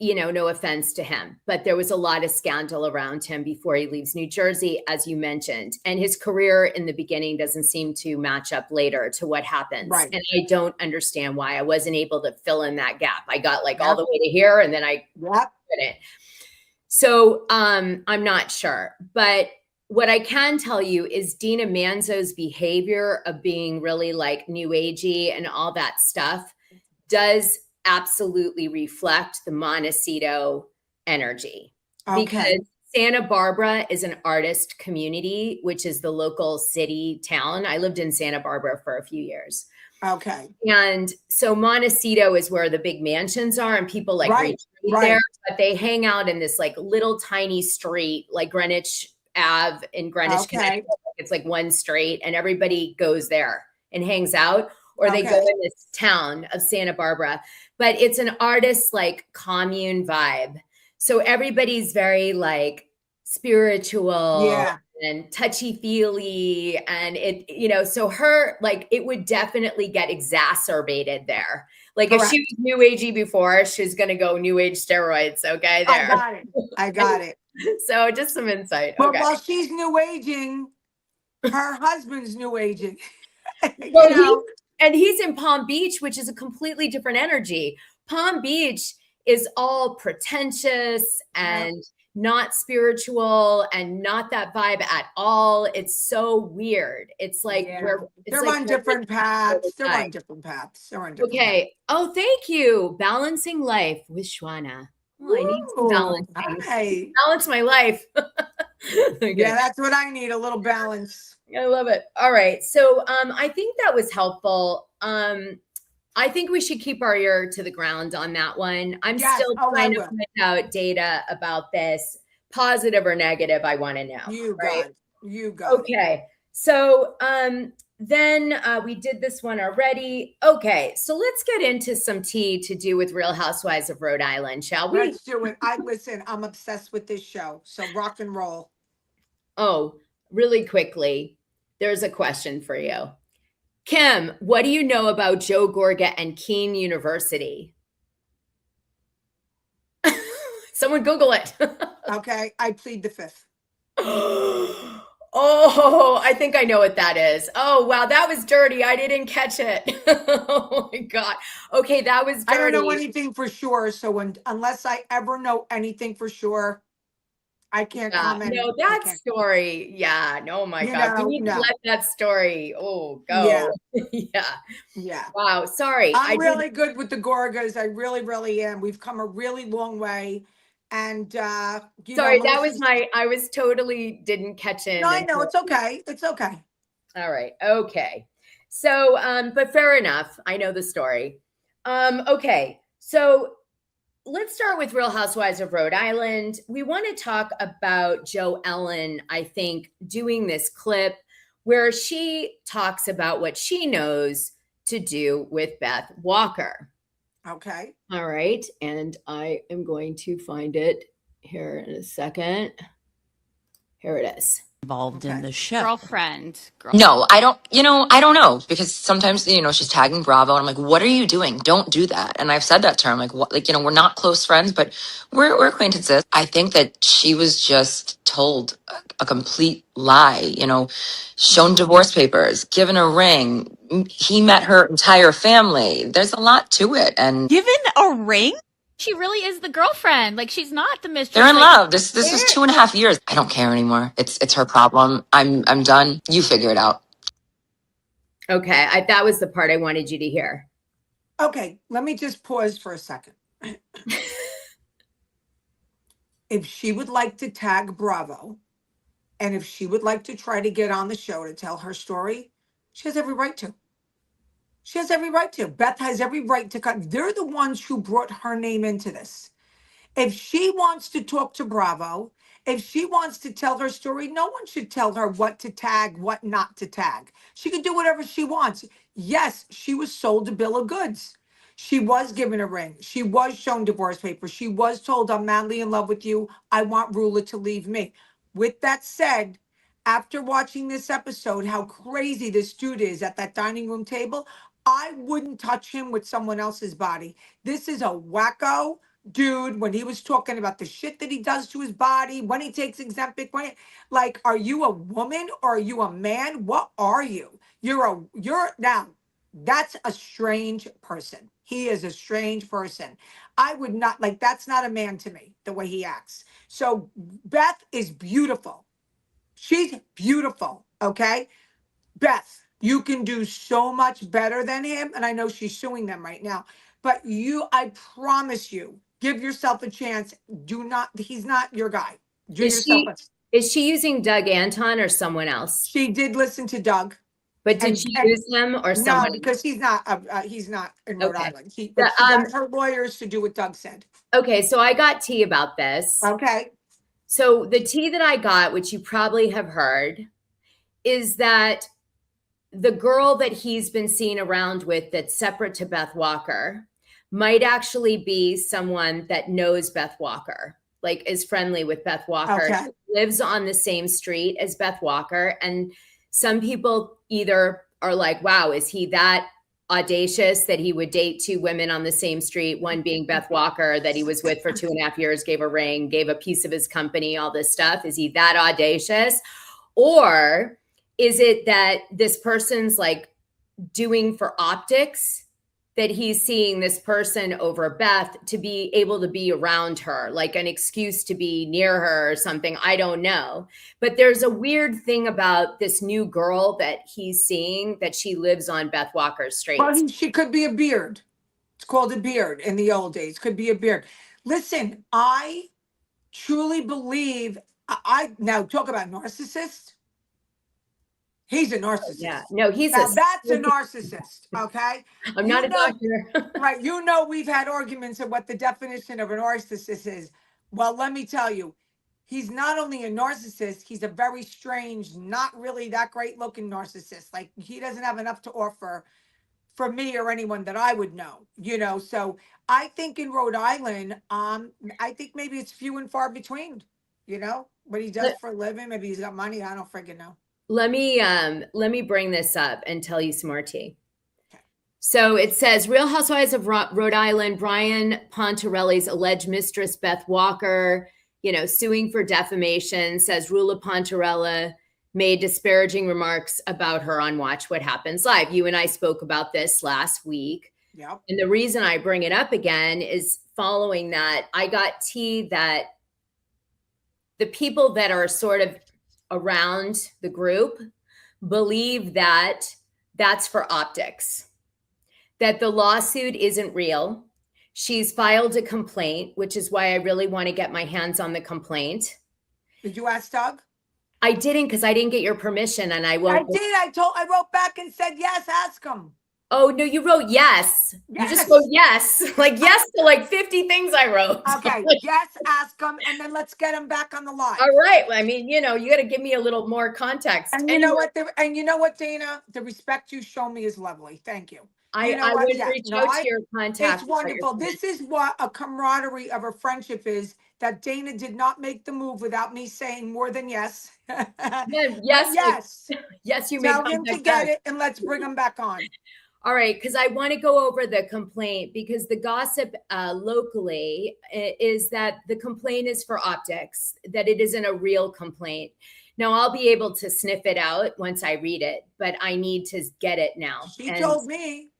no offense to him, but there was a lot of scandal around him before he leaves New Jersey, as you mentioned. And his career in the beginning doesn't seem to match up later to what happens. Right. And I don't understand why I wasn't able to fill in that gap. I got all the way to here and then I couldn't. So I'm not sure. But what I can tell you is Dina Manzo's behavior of being really like new agey and all that stuff does absolutely reflect the Montecito energy. Okay. Because Santa Barbara is an artist community, which is the local city town. I lived in Santa Barbara for a few years. Okay. And so Montecito is where the big mansions are, and people like retreat there, but they hang out in this like little tiny street, like Greenwich Ave in Greenwich, Connecticut. It's like one street, and everybody goes there and hangs out, or they go in this town of Santa Barbara. But it's an artist like commune vibe. So everybody's very like spiritual and touchy-feely, and it, you know, so her, like, it would definitely get exacerbated there. Like if she was new agey before, she's gonna go new age steroids. Okay, there. I got it. So just some insight. But while she's new aging, her husband's new aging. And he's in Palm Beach, which is a completely different energy. Palm Beach is all pretentious and not spiritual and not that vibe at all. It's so weird. It's like they're on different paths. They're on different paths. Okay. Oh, thank you. Balancing life with Shwana. Oh, I need some balancing. Balance my life. Yeah, that's what I need, a little balance. I love it. All right. So I think that was helpful. I think we should keep our ear to the ground on that one. I'm still trying to find out data about this, positive or negative. I want to know. You got it. Okay. So then we did this one already. Okay. So let's get into some tea to do with Real Housewives of Rhode Island, shall we? Let's do it. Listen, I'm obsessed with this show. So rock and roll. Oh, really quickly, there's a question for you. Kim, what do you know about Joe Gorga and Keene University? Someone Google it. Okay, I plead the fifth. Oh, I think I know what that is. Oh, wow, that was dirty. I didn't catch it. Oh my God. Okay, that was dirty. I don't know anything for sure, so unless I ever know anything for sure, I can't comment. No, that story. Yeah. No, my God. We need to let that story. Oh, go. Yeah. Wow. Sorry. I'm really good with the Gorgas. I really, really am. We've come a really long way. And sorry, that was I was totally didn't catch it. No, I know. It's okay. It's okay. All right. Okay. So, but fair enough. I know the story. Okay. So let's start with Real Housewives of Rhode Island. We want to talk about Jo Ellen, I think, doing this clip where she talks about what she knows to do with Beth Walker. Okay. All right. And I am going to find it here in a second. Here it is. Involved in the show. Girlfriend. No, I don't, I don't know, because sometimes, she's tagging Bravo and I'm like, what are you doing? Don't do that. And I've said that to her. I'm like, what, we're not close friends, but we're acquaintances. I think that she was just told a complete lie, shown divorce papers, given a ring. He met her entire family. There's a lot to it. And given a ring? She really is the girlfriend. Like, she's not the mistress. They're in love. This is 2.5 years. I don't care anymore. It's her problem. I'm done. You figure it out. Okay. That was the part I wanted you to hear. Okay. Let me just pause for a second. If she would like to tag Bravo, and if she would like to try to get on the show to tell her story, she has every right to. She has every right to. Beth has every right to cut. They're the ones who brought her name into this. If she wants to talk to Bravo, if she wants to tell her story, no one should tell her what to tag, what not to tag. She can do whatever she wants. Yes, she was sold a bill of goods. She was given a ring. She was shown divorce papers. She was told, I'm madly in love with you. I want Rulla to leave me. With that said, after watching this episode, how crazy this dude is at that dining room table, I wouldn't touch him with someone else's body. This is a wacko dude. When he was talking about the shit that he does to his body, when he takes Ozempic, like, are you a woman or are you a man? What are you? Now, that's a strange person. He is a strange person. I would not, like, that's not a man to me, the way he acts. So Beth is beautiful. She's beautiful, okay? Beth, you can do so much better than him. And I know she's suing them right now. But I promise you, give yourself a chance. He's not your guy. Do yourself Is she using Doug Anton or someone else? She did listen to Doug. But did she use him or someone? No, because he's not in Rhode Okay. Island. But she got her lawyers to do what Doug said. Okay, so I got tea about this. Okay. So the tea that I got, which you probably have heard, is that the girl that he's been seen around with that's separate to Beth Walker might actually be someone that knows Beth Walker, like is friendly with Beth Walker, Okay. lives on the same street as Beth Walker. And some people either are like, wow, is he that audacious that he would date two women on the same street, one being Beth Walker that he was with for 2.5 years, gave a ring, gave a piece of his company, all this stuff. Is he that audacious? Or is it that this person's like doing for optics, that he's seeing this person over Beth to be able to be around her, like an excuse to be near her or something? I don't know. But there's a weird thing about this new girl that he's seeing, that she lives on Beth Walker's street. Well, she could be a beard. It's called a beard in the old days. Could be a beard. Listen, I truly believe, now talk about narcissist. He's a narcissist. Yeah, no, that's a narcissist. Okay. I'm not a doctor. Right. We've had arguments of what the definition of a narcissist is. Well, let me tell you, he's not only a narcissist, he's a very strange, not really that great looking narcissist. Like, he doesn't have enough to offer for me or anyone that I would know, So I think in Rhode Island, I think maybe it's few and far between, what he does for a living. Maybe he's got money. I don't friggin' know. Let me bring this up and tell you some more tea. Okay. So it says, Real Housewives of Rhode Island, Brian Pontarelli's alleged mistress, Beth Walker, suing for defamation, says Rulla Pontarelli made disparaging remarks about her on Watch What Happens Live. You and I spoke about this last week. Yep. And the reason I bring it up again is following that, I got tea that the people that are sort of around the group believe that that's for optics, that the lawsuit isn't real. She's filed a complaint, which is why I really want to get my hands on the complaint. Did you ask Doug? I didn't, because I didn't get your permission, and I won't. I did. I wrote back and said, yes, ask him. Oh, no, you wrote yes. You just wrote yes. Like yes to like 50 things I wrote. Okay, yes, ask him, and then let's get him back on the line. All right. I mean, you got to give me a little more context. And you know what? Dana? The respect you show me is lovely. Thank you. I would reach out to your contact. It's wonderful. This is what a camaraderie of a friendship is, that Dana did not make the move without me saying more than yes. Yes. Yes, you tell him to get it, and let's bring him back on. All right, because I want to go over the complaint, because the gossip locally is that the complaint is for optics, that it isn't a real complaint. Now, I'll be able to sniff it out once I read it, but I need to get it now. She told me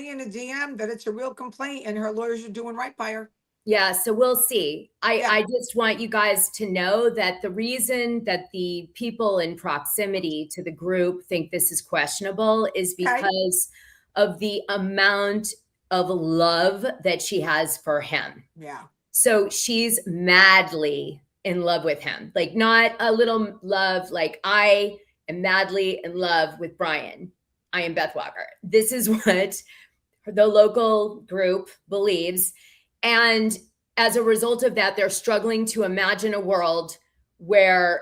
in a DM that it's a real complaint, and her lawyers are doing right by her. Yeah, so we'll see. I just want you guys to know that the reason that the people in proximity to the group think this is questionable is because of the amount of love that she has for him. Yeah. So she's madly in love with him. Like, not a little love, like, I am madly in love with Brian. I am Beth Walker. This is what the local group believes. And as a result of that, they're struggling to imagine a world where,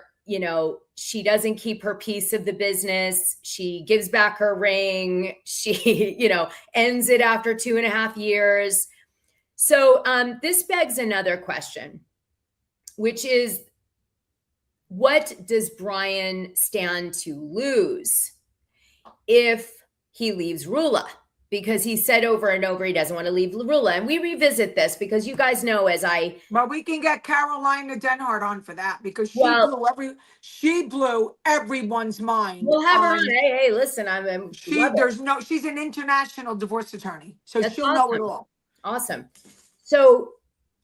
she doesn't keep her piece of the business. She gives back her ring. She, ends it after 2.5 years. So this begs another question, which is, what does Brian stand to lose if he leaves Rulla? Because he said over and over he doesn't want to leave Rulla. And we revisit this because you guys know But we can get Carolina Denhart on for that, because she blew everyone's mind. We'll have her on. Hey, listen, she's an international divorce attorney, so she'll know it all. Awesome. So,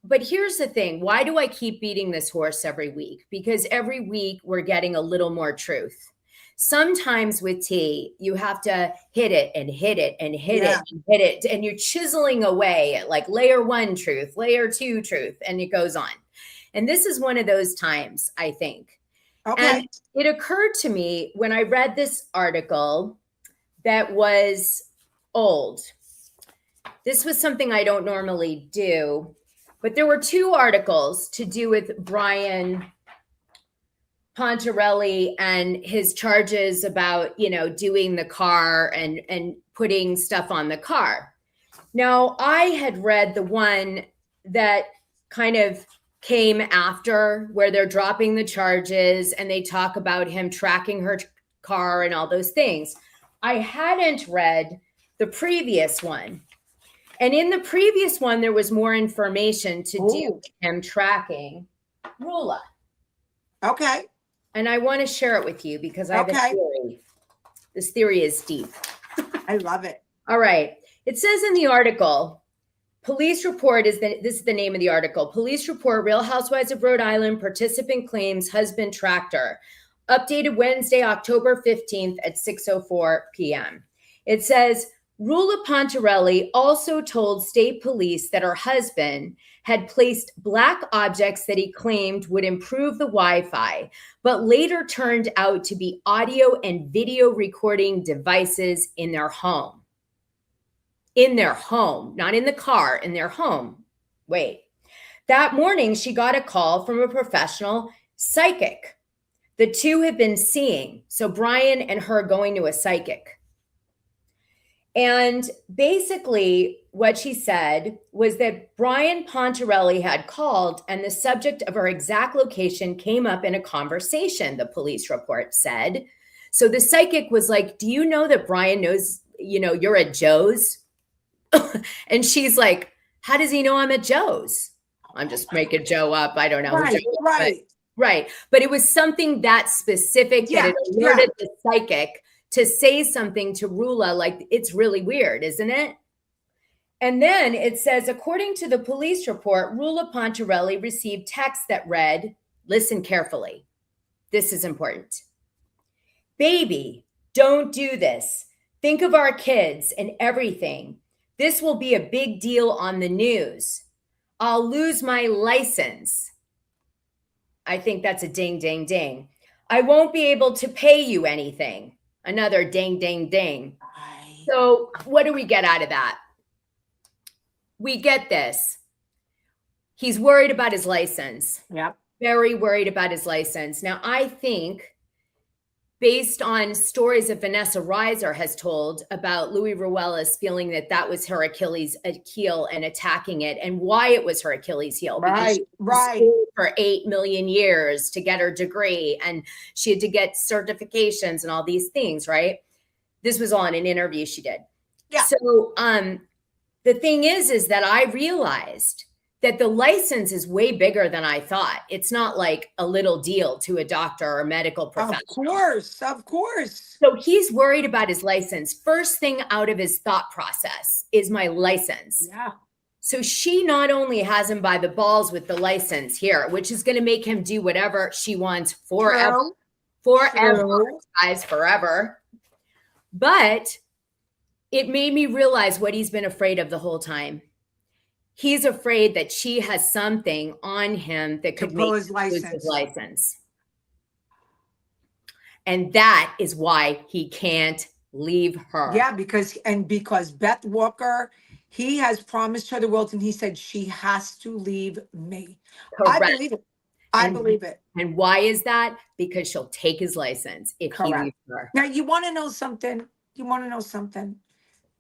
but here's the thing. Why do I keep beating this horse every week? Because every week we're getting a little more truth. Sometimes with tea, you have to hit it and hit it and hit it and hit it. And you're chiseling away at like layer 1 truth, layer 2 truth, and it goes on. And this is one of those times, I think. Okay. And it occurred to me when I read this article that was old. This was something I don't normally do, but there were 2 articles to do with Brian Pontarelli and his charges about, doing the car and putting stuff on the car. Now, I had read the one that kind of came after, where they're dropping the charges and they talk about him tracking her car and all those things. I hadn't read the previous one. And in the previous one, there was more information to do with him tracking Rulla. Okay. And I want to share it with you because I have a theory. This theory is deep. I love it. All right. It says in the article, police report this is the name of the article. Police report Real Housewives of Rhode Island participant claims husband tracked her. Updated Wednesday, October 15th at 6:04 p.m. It says, Rulla Pontarelli also told state police that her husband had placed black objects that he claimed would improve the Wi-Fi, but later turned out to be audio and video recording devices in their home. In their home, not in the car, in their home. Wait. That morning, she got a call from a professional psychic. The 2 have been seeing. So Brian and her going to a psychic. And basically what she said was that Brian Pontarelli had called and the subject of her exact location came up in a conversation, the police report said. So the psychic was like, do you know that Brian knows, you're at Joe's? And she's like, how does he know I'm at Joe's? I'm just making Joe up. I don't know. Right. But it was something that specific that it alerted the psychic to say something to Rulla, like, it's really weird, isn't it? And then it says, according to the police report, Rulla Pontarelli received texts that read, listen carefully. This is important. Baby, don't do this. Think of our kids and everything. This will be a big deal on the news. I'll lose my license. I think that's a ding, ding, ding. I won't be able to pay you anything. Another ding, ding, ding. So what do we get out of that? We get this. He's worried about his license. Yep. Very worried about his license. Now, I think based on stories that Vanessa Reiser has told about Louis Ruelas feeling that was her Achilles heel and attacking it, and why it was her Achilles heel. Right. For 8 million years to get her degree, and she had to get certifications and all these things, right? This was all in an interview she did. Yeah. So the thing is that I realized that the license is way bigger than I thought. It's not like a little deal to a doctor or a medical professional. Of course. So he's worried about his license. First thing out of his thought process is my license. Yeah. So she not only has him by the balls with the license here, which is going to make him do whatever she wants forever, guys, forever. But it made me realize what he's been afraid of the whole time. He's afraid that she has something on him that could make him lose his license. And that is why he can't leave her. Yeah, because Beth Walker, he has promised her the world, and he said she has to leave me. Correct. I believe it. I believe it. And why is that? Because she'll take his license if he leaves her. Now, you want to know something?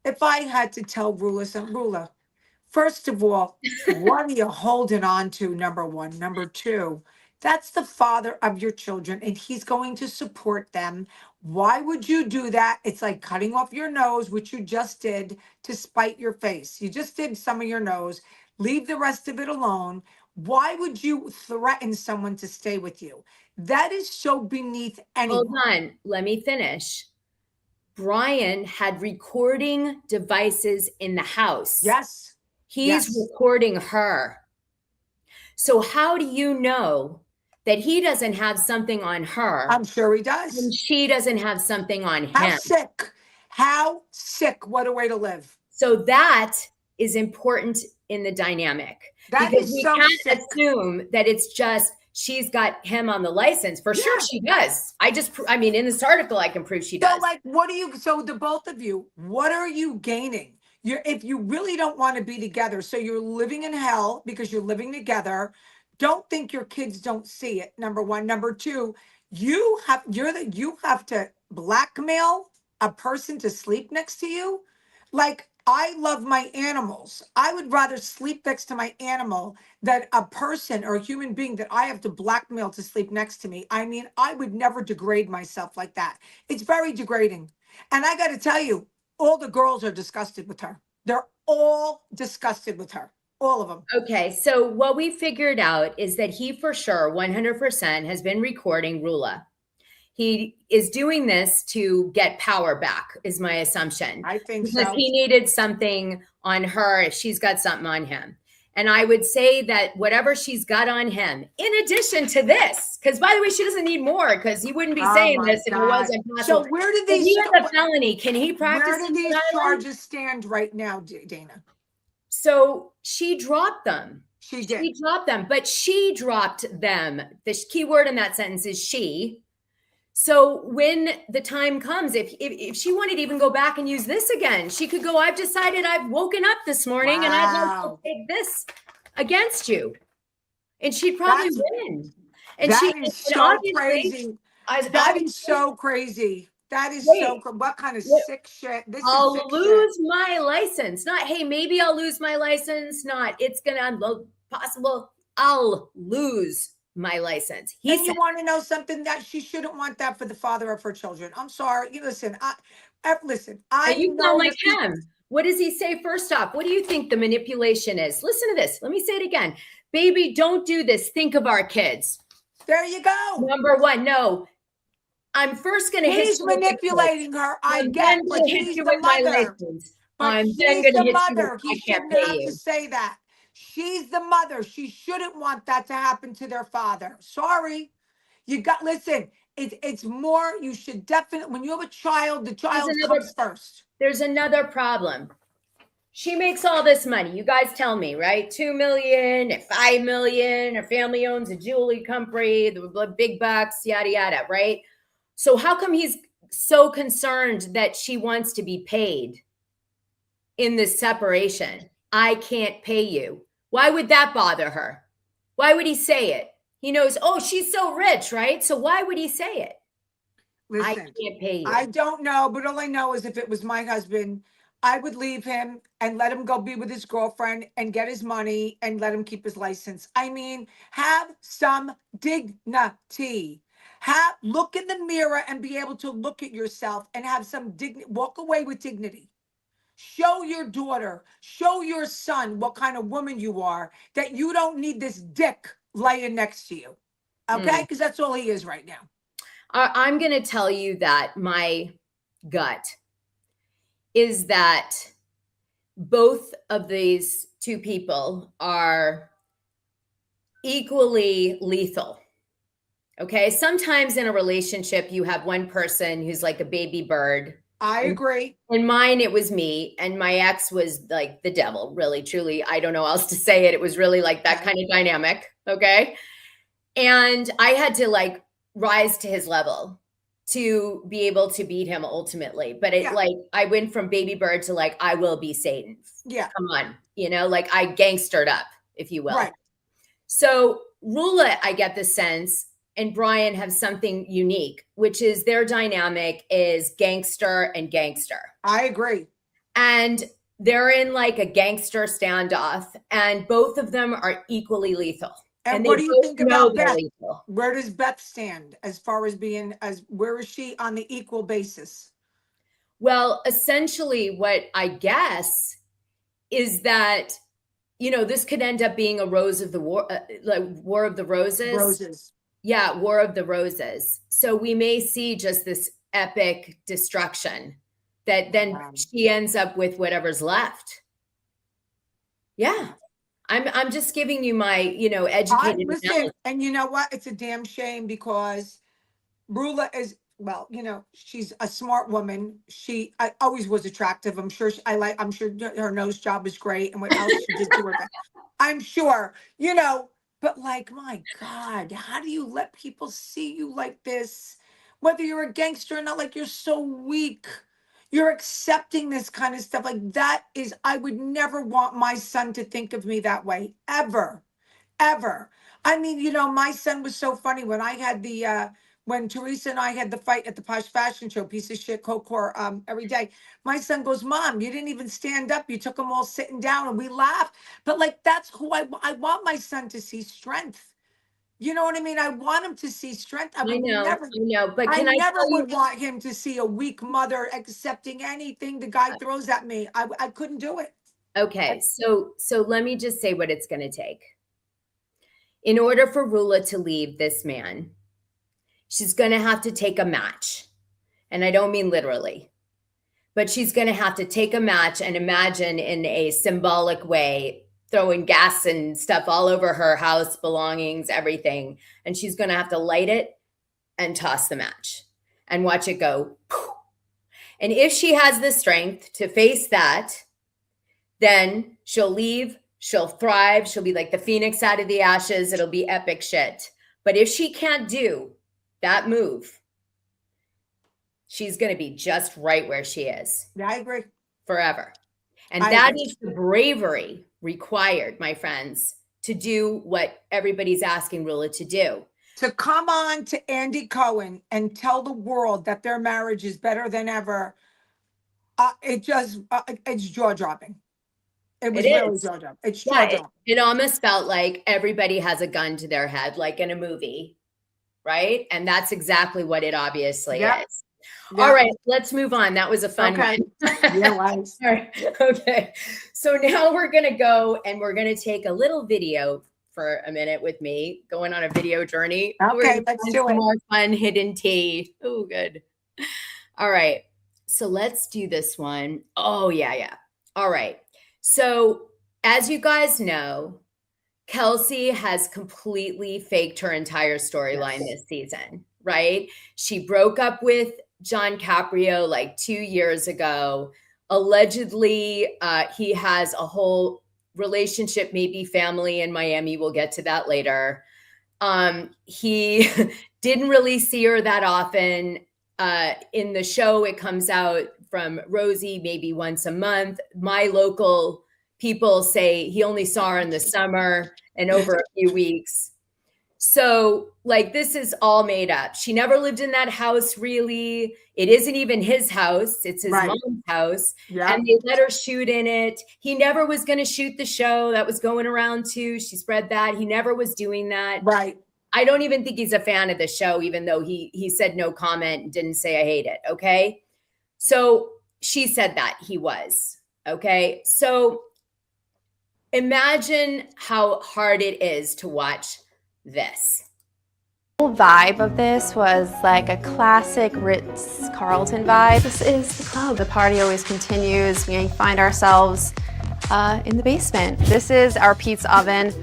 If I had to tell Rulla something, Rulla, first of all, what are you holding on to, number one? Number two, that's the father of your children, and he's going to support them. Why would you do that? It's like cutting off your nose, which you just did, to spite your face. You just did some of your nose. Leave the rest of it alone. Why would you threaten someone to stay with you? That is so beneath anyone. Hold on. Let me finish. Brian had recording devices in the house. Yes. He's recording her. So how do you know that he doesn't have something on her? I'm sure he does. And she doesn't have something on him. How sick. How sick. What a way to live. So that is important in the dynamic. That because is we so can't sick. assume that it's just she's got him on the license. For sure she does. I mean, in this article, I can prove she does. So like, so the both of you, what are you gaining? If you really don't want to be together, so you're living in hell because you're living together, don't think your kids don't see it. Number one. Number two, you have to blackmail a person to sleep next to you. Like, I love my animals. I would rather sleep next to my animal than a person or a human being that I have to blackmail to sleep next to me. I mean, I would never degrade myself like that. It's very degrading. And I got to tell you, all the girls are disgusted with her. They're all disgusted with her. All of them. Okay, so what we figured out is that he for sure 100% has been recording Rulla. He is doing this to get power back, is my assumption. I think because so. he needed something on her if she's got something on him. And I would say that whatever she's got on him, in addition to this, because by the way, she doesn't need more because he wouldn't be saying this if it wasn't possible. So where did If these he has a felony, can he practice? where do in these Rhode Island? charges stand right now, Dana? So she dropped them. She did. She dropped them, but she dropped them. The key word in that sentence is she. So when the time comes, if she wanted to even go back and use this again, she could go, I've decided I've woken up this morning and I'd like to take this against you. And she'd probably win. And that is so crazy. That is so crazy. That is so what kind of sick shit? This I'll is sick lose shit. my license. Not, hey, maybe I'll lose my license. Not, it's gonna possible. I'll lose my license. And you want to know something? That she shouldn't want that for the father of her children. I'm sorry. You listen. You sound like him. What does he say first off? What do you think the manipulation is? Listen to this. Let me say it again. Baby, don't do this. Think of our kids. There you go. Number one, no. I'm first going to hit you. He's manipulating her. I get, but she's the mother. But she's the mother. He shouldn't have to say that. She's the mother. She shouldn't want that to happen to their father. Sorry. Listen, it's more, you should definitely, when you have a child, the child comes first. There's another problem. She makes all this money. You guys tell me, right? 2 million, 5 million, her family owns a jewelry company, the big bucks, yada, yada, right? So how come he's so concerned that she wants to be paid in this separation? I can't pay you. Why would that bother her? Why would he say it? He knows, oh, she's so rich, right? So why would he say it? Listen, I can't pay you. I don't know, but all I know is if it was my husband, I would leave him and let him go be with his girlfriend and get his money and let him keep his license. I mean, have some dignity. Look in the mirror and be able to look at yourself and have some dignity. Walk away with dignity. Show your daughter, show your son what kind of woman you are, that you don't need this dick laying next to you. Okay? Because that's all he is right now. I'm going to tell you that my gut is that both of these two people are equally lethal. Okay? Sometimes in a relationship, you have one person who's like a baby bird. I agree. In mine, it was me, and my ex was like the devil, really, truly. I don't know how else to say it. It was really like that kind of dynamic, okay? And I had to like rise to his level to be able to beat him ultimately. But I went from baby bird to like, I will be Satan. Yeah. Come on. Like I gangstered up, if you will. Right. So Rulla, I get the sense, and Brian have something unique, which is their dynamic is gangster and gangster. I agree. And they're in like a gangster standoff, and both of them are equally lethal. And what do you think about Beth? Where does Beth stand as far as where is she on the equal basis? Well, essentially what I guess is that, this could end up being a Rose of the War, like War of the Roses. Roses. Yeah, War of the Roses. So we may see just this epic destruction that then she ends up with whatever's left. Yeah. I'm just giving you my, educated listen, and you know what? It's a damn shame because Rulla is well, she's a smart woman. I always was attractive. I'm sure I'm sure her nose job is great and what else she did to her. I'm sure, but like, my God, how do you let people see you like this? Whether you're a gangster or not, like, you're so weak. You're accepting this kind of stuff. Like, I would never want my son to think of me that way, ever, ever. I mean, my son was so funny when I had when Teresa and I had the fight at the Posh Fashion Show, piece of shit, Cocor, every day. My son goes, Mom, you didn't even stand up. You took them all sitting down, and we laughed. But like, that's who I want my son to see strength. You know what I mean? I want him to see strength. I know, but I can I never tell you? would want him to see a weak mother accepting anything the guy throws at me. I couldn't do it. Okay, so let me just say what it's going to take. In order for Rulla to leave this man, she's going to have to take a match. And I don't mean literally, but she's going to have to take a match and imagine in a symbolic way, throwing gas and stuff all over her house, belongings, everything. And she's going to have to light it and toss the match and watch it go. And if she has the strength to face that, then she'll leave. She'll thrive. She'll be like the phoenix out of the ashes. It'll be epic shit. But if she can't do that move, she's going to be just right where she is. Yeah, I agree. Forever. And that is the bravery required, my friends, to do what everybody's asking Rulla to do. To come on to Andy Cohen and tell the world that their marriage is better than ever, it's jaw-dropping. It was really jaw-dropping. It's jaw-dropping. It almost felt like everybody has a gun to their head, like in a movie, right? And that's exactly what it obviously is. Yeah. All right, let's move on. That was a fun one. Yeah, right. All right. Okay. So now we're going to go and we're going to take a little video for a minute with me, going on a video journey. Okay, let's do it. More fun hidden tea. Oh, good. All right. So let's do this one. Oh, yeah. All right. So as you guys know, Kelsey has completely faked her entire storyline this season, right? She broke up with John Caprio like 2 years ago. Allegedly, he has a whole relationship, maybe family in Miami. We'll get to that later. He didn't really see her that often. In the show, it comes out from Rosie maybe once a month. My local people say he only saw her in the summer and over a few weeks. So like, this is all made up. She never lived in that house, really. It isn't even his house. It's his mom's house. Yeah. And they let her shoot in it. He never was going to shoot the show that was going around too. She spread that. He never was doing that. Right. I don't even think he's a fan of the show, even though he said no comment and didn't say I hate it. Okay. So she said that he was. Okay. So imagine how hard it is to watch this. The whole vibe of this was like a classic Ritz-Carlton vibe. This is the club. The party always continues. We find ourselves in the basement. This is our pizza oven.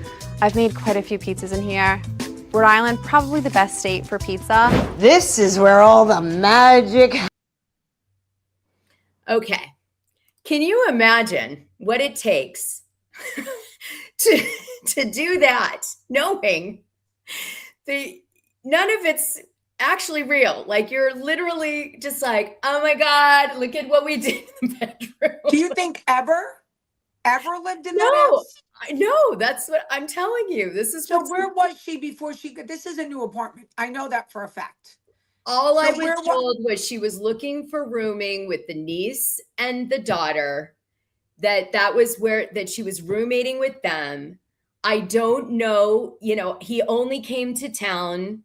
I've made quite a few pizzas in here. Rhode Island, probably the best state for pizza. This is where all the magic. Okay. Can you imagine what it takes to do that, knowing none of it's actually real? Like, you're literally just like, oh my God, look at what we did in the bedroom. Do you think ever lived in that house? No, that's what I'm telling you. This is so. Where was she before she got? This is a new apartment. I know that for a fact. All I was told was she was looking for rooming with the niece and the daughter. That was that she was roommating with them. I don't know. He only came to town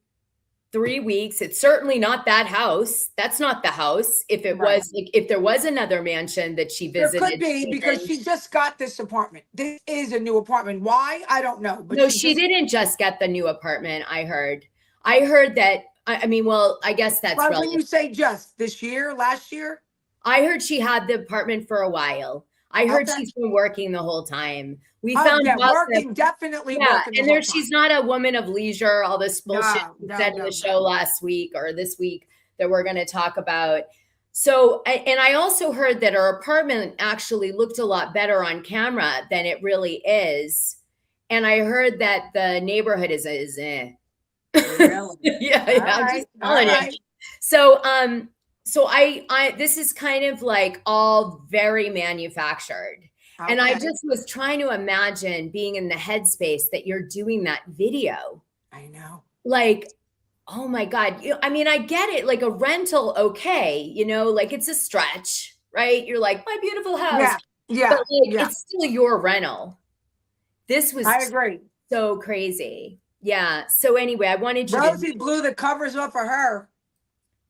3 weeks. It's certainly not that house. That's not the house. If it was, like, if there was another mansion that she visited. There could be, because she just got this apartment. This is a new apartment. Why? I don't know. But no, she didn't just get the new apartment. I heard that. I mean, well, I guess that's relative. When you say just this year, last year? I heard she had the apartment for a while. I heard she's been working the whole time. We found working, definitely working. And she's not a woman of leisure. All this bullshit said in the show last week or this week that we're going to talk about. So, and I also heard that her apartment actually looked a lot better on camera than it really is. And I heard that the neighborhood is Really? yeah, I'm just All telling right. you. So, so I this is kind of like all very manufactured. Okay. And I just was trying to imagine being in the headspace that you're doing that video. I know. Like, oh my God. I mean, I get it. Like a rental, okay. You know, like it's a stretch, right? You're like, my beautiful house. Yeah. But like, it's still your rental. This was I agree. So crazy. Yeah. So anyway, I wanted you Rosie blew the covers off of her.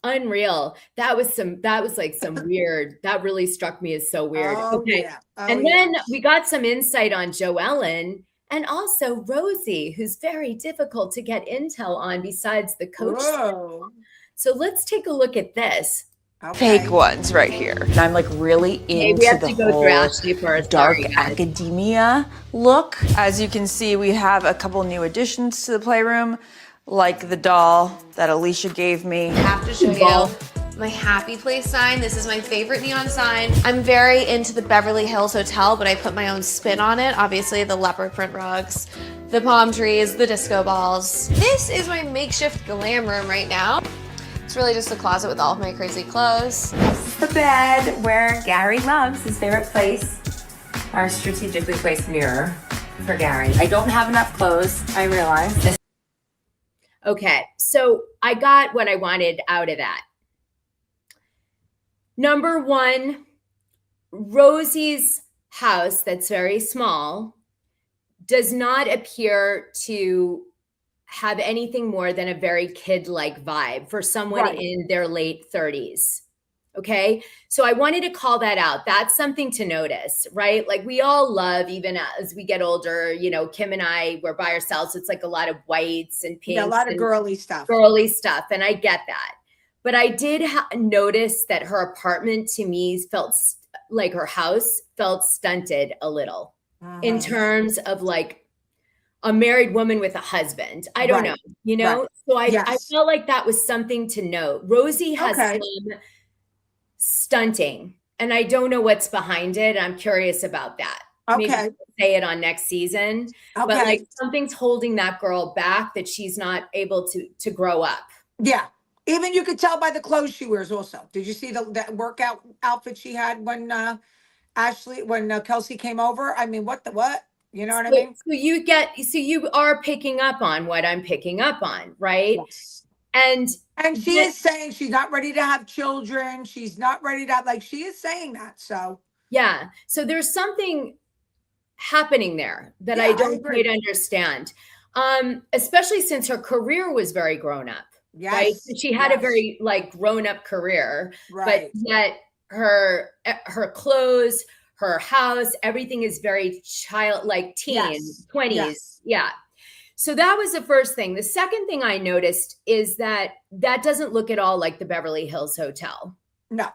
Unreal. That was like some weird, that really struck me as so weird. Oh, okay. yeah. Oh, And then we got some insight on Joellen and also Rosie, who's very difficult to get intel on besides the coach. Whoa. So let's take a look at this. Okay. Fake ones right here. And I'm like really into we have the to go through Ashley first. dark Sorry, guys. academia look. As you can see, we have a couple new additions to the playroom, like the doll that Alicia gave me. I have to show you my happy place sign. This is my favorite neon sign. I'm very into the Beverly Hills Hotel, but I put my own spin on it. Obviously the leopard print rugs, the palm trees, the disco balls. This is my makeshift glam room right now. It's really just a closet with all of my crazy clothes. The bed where Gary loves, his favorite place, our strategically placed mirror for Gary. I don't have enough clothes, I realize. Okay, so I got what I wanted out of that. Number one, Rosie's house, that's very small, does not appear to have anything more than a very kid-like vibe for someone in their late 30s. Okay. So I wanted to call that out. That's something to notice, right? Like we all love, even as we get older, you know, Kim and I were by ourselves. So it's like a lot of whites and pinks. Yeah, a lot of girly stuff. And I get that. But I did notice that her apartment to me felt like her house felt stunted a little in terms of like a married woman with a husband. I don't know, you know? So I felt like that was something to note. Rosie has some stunting and I don't know what's behind it. I'm curious about that. Maybe we'll say it on next season, but like something's holding that girl back that she's not able to grow up. Yeah. Even you could tell by the clothes she wears also. Did you see that workout outfit she had when Kelsey came over? I mean, what? You know what I mean? So you are picking up on what I'm picking up on, right? Yes. And she is saying she's not ready to have children. She's not ready to like, she is saying that. So yeah. So there's something happening there that I don't quite understand. Especially since her career was very grown up. Yes. Right. So she had a very like grown up career, but yet her clothes, her house, everything is very like teen, 20s. Yes. Yeah. So that was the first thing. The second thing I noticed is that doesn't look at all like the Beverly Hills Hotel. No.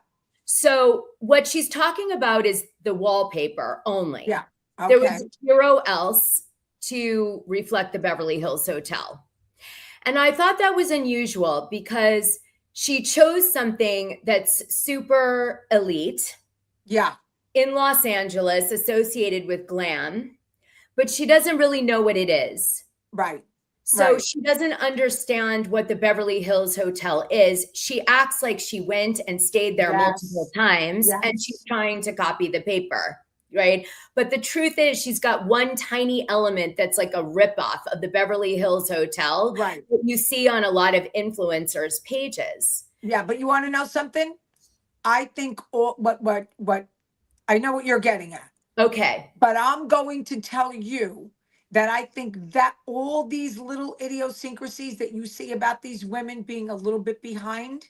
So what she's talking about is the wallpaper only. Yeah. Okay. There was zero else to reflect the Beverly Hills Hotel. And I thought that was unusual because she chose something that's super elite. Yeah. In Los Angeles, associated with glam, but she doesn't really know what it is. Right. So she doesn't understand what the Beverly Hills Hotel is. She acts like she went and stayed there multiple times and she's trying to copy the paper, right? But the truth is she's got one tiny element that's like a ripoff of the Beverly Hills Hotel that you see on a lot of influencers' pages. Yeah, but you want to know something? I think what I know what you're getting at. Okay. But I'm going to tell you that I think that all these little idiosyncrasies that you see about these women being a little bit behind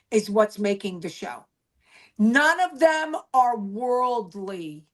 is what's making the show. None of them are worldly.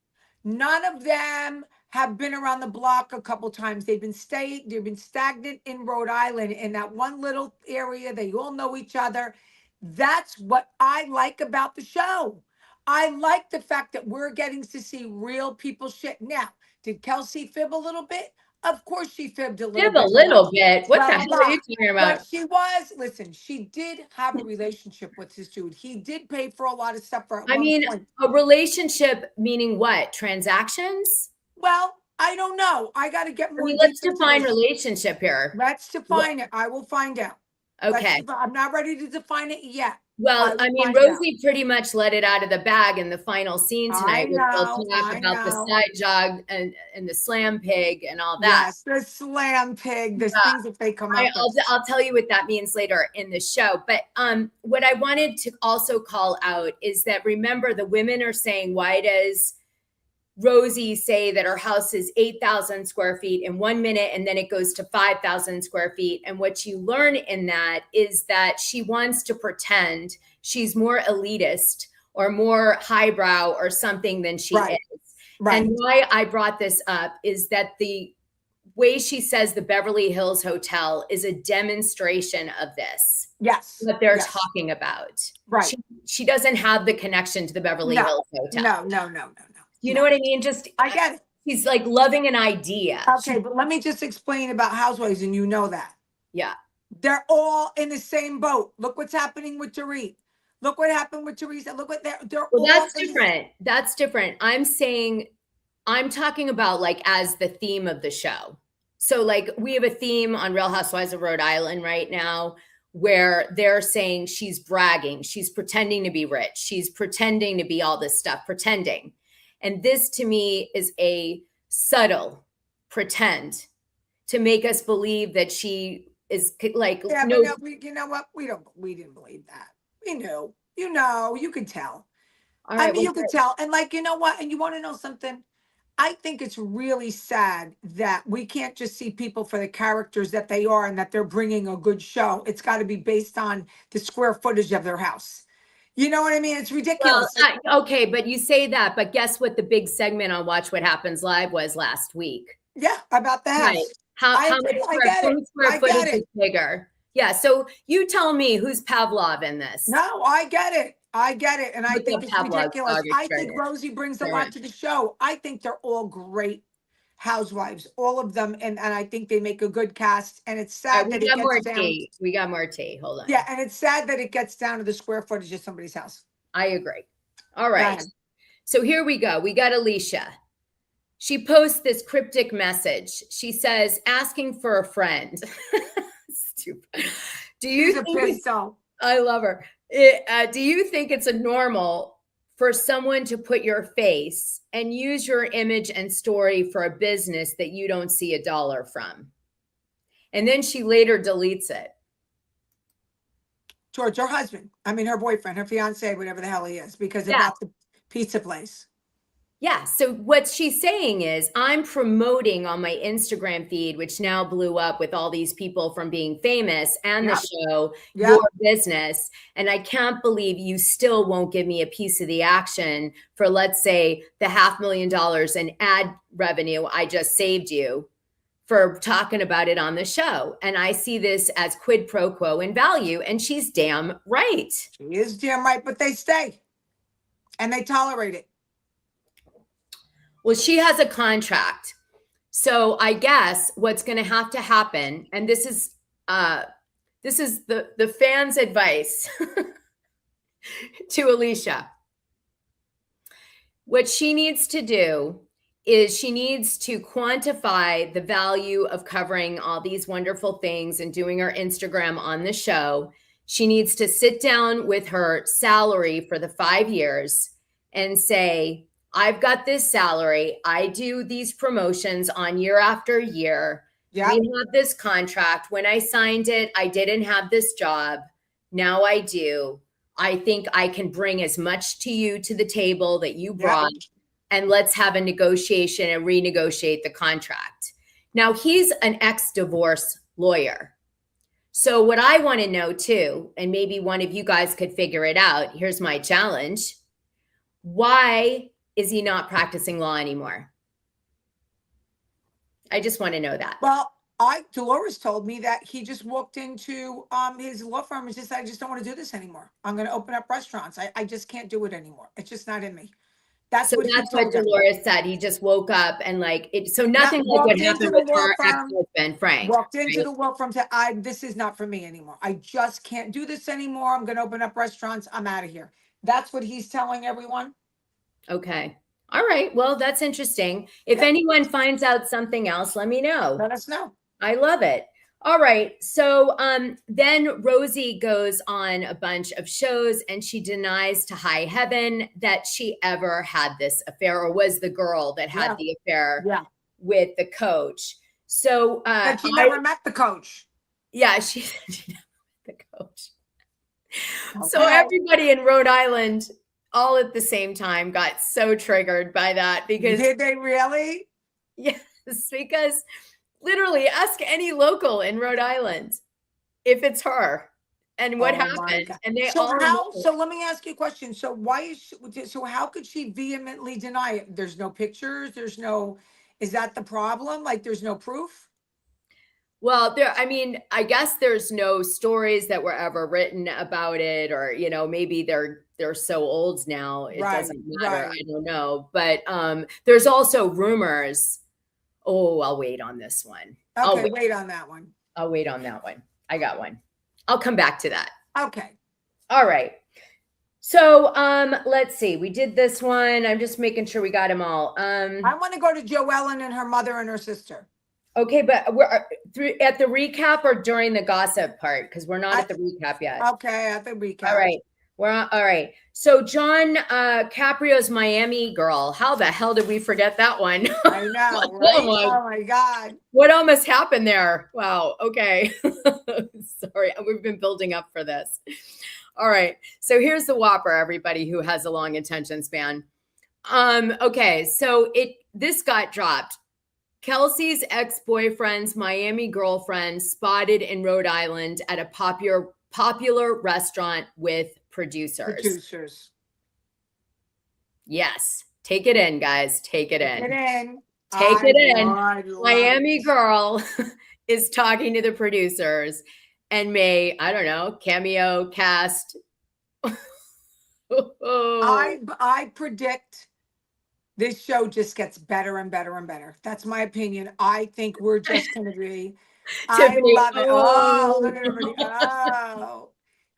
None of them have been around the block a couple times. They've been stagnant in Rhode Island in that one little area. They all know each other. That's what I like about the show. I like the fact that we're getting to see real people shit. Now, did Kelsey fib a little bit? of course she fibbed a little Fib bit. a little bit. What the Well, a hell are you lot. talking about? But she was, listen, she did have a relationship with this dude. He did pay for a lot of stuff for at I one mean, point. a relationship meaning what? Transactions? Well, I don't know. I got to get I more mean, deep let's into define this. relationship here. Let's define it. I will find out. Okay. I'm not ready to define it yet. Well, I mean, Rosie pretty much let it out of the bag in the final scene tonight. Which we'll talk about the side jog and the slam pig and all that. Yes, the slam pig, the things that they come up with. I'll tell you what that means later in the show. But what I wanted to also call out is that, remember, the women are saying, why does Rosie say that her house is 8,000 square feet in 1 minute and then it goes to 5,000 square feet? And what you learn in that is that she wants to pretend she's more elitist or more highbrow or something than she is. Right. And why I brought this up is that the way she says the Beverly Hills Hotel is a demonstration of this. Yes. What they're talking about. Right. She doesn't have the connection to the Beverly Hills Hotel. No. You know what I mean? Just, I get it. He's like loving an idea. Okay, but let me just explain about Housewives, and you know that. Yeah. They're all in the same boat. Look what's happening with Dorit. Look what happened with Teresa. Look what they're well, all that's different. That's different. I'm talking about like as the theme of the show. So like we have a theme on Real Housewives of Rhode Island right now where they're saying she's bragging. She's pretending to be rich. She's pretending to be all this stuff, pretending. And this to me is a subtle pretend to make us believe that she is like, yeah, no, you know what? We didn't believe that. We knew, you could tell. I mean, you could tell. And like, you know what? And you want to know something? I think it's really sad that we can't just see people for the characters that they are and that they're bringing a good show. It's got to be based on the square footage of their house. You know what I mean? It's ridiculous. Well, okay, but you say that, but guess what the big segment on Watch What Happens Live was last week? Yeah, about the house. Right. How much square footage is bigger? Yeah, so you tell me who's Pavlov in this. No, I get it. And I think it's ridiculous. I think Rosie brings a lot to the show. I think they're all great housewives, all of them. And I think they make a good cast. And it's sad that it gets down. We got more tea. Hold on. Yeah, and it's sad that it gets down to the square footage of somebody's house. I agree. All right. So here we go. We got Alicia. She posts this cryptic message. She says, asking for a friend. Stupid. Do you think I love her. Do you think it's normal for someone to put your face and use your image and story for a business that you don't see $1 from? And then she later deletes it. Towards her husband. I mean, her boyfriend, her fiance, whatever the hell he is, because about the pizza place. Yeah. So what she's saying is I'm promoting on my Instagram feed, which now blew up with all these people from being famous and the show, your business. And I can't believe you still won't give me a piece of the action for, let's say, the $500,000 in ad revenue I just saved you for talking about it on the show. And I see this as quid pro quo in value. And she's damn right. She is damn right, but they stay and they tolerate it. Well, she has a contract. So I guess what's going to have to happen, and this is the fans' advice to Alicia. What she needs to do is she needs to quantify the value of covering all these wonderful things and doing her Instagram on the show. She needs to sit down with her salary for the 5 years and say, I've got this salary. I do these promotions on year after year. We have this contract. When I signed it, I didn't have this job. Now I do. I think I can bring as much to you to the table that you brought, and let's have a negotiation and renegotiate the contract. Now, he's an ex-divorce lawyer. So what I want to know too, and maybe one of you guys could figure it out. Here's my challenge. Why is he not practicing law anymore? I just want to know that. Well, Dolores told me that he just walked into his law firm and just said, I just don't want to do this anymore. I'm going to open up restaurants. I just can't do it anymore. It's just not in me. That's So what he that's what told them. Dolores said. He just woke up and like it. So nothing like walked what into happened the with law her firm, ex-husband, Frank. Walked into right? the law firm, said, this is not for me anymore. I just can't do this anymore. I'm going to open up restaurants. I'm out of here. That's what he's telling everyone. Okay. All right. Well, that's interesting. If Yep. anyone finds out something else, let me know. Let us know. I love it. All right. So then Rosie goes on a bunch of shows and she denies to high heaven that she ever had this affair or was the girl that had the affair with the coach. So and she never met the coach. Yeah, she said she never met the coach. Okay. So everybody in Rhode Island all at the same time got so triggered by that because did they really? Yes, because literally ask any local in Rhode Island if it's her and what happened. And they so let me ask you a question. So how could she vehemently deny it? There's no pictures, is that the problem? Like there's no proof? Well, I guess there's no stories that were ever written about it, or maybe they're so old now it doesn't matter. I don't know, but there's also rumors. Oh, I'll wait on this one. Okay, wait on that one. I'll wait on that one. I got one. I'll come back to that. Okay. All right. So let's see. We did this one. I'm just making sure we got them all. I want to go to Joellen and her mother and her sister. Okay, but we're at the recap or during the gossip part? Because we're not at the recap yet. Okay, at the recap. All right. All right. So John Caprio's Miami girl. How the hell did we forget that one? I know, right? Oh my God. What almost happened there? Wow. Okay. Sorry. We've been building up for this. All right. So here's the whopper, everybody who has a long attention span. Okay. So this got dropped. Kelsey's ex-boyfriend's Miami girlfriend spotted in Rhode Island at a popular restaurant with producers. Yes. Take it in, guys. Take it in. Take it in. Miami girl is talking to the producers and may, I don't know, cameo cast. I predict this show just gets better and better and better. That's my opinion. I think we're just going to be. I love it. Oh, look at everybody. Oh,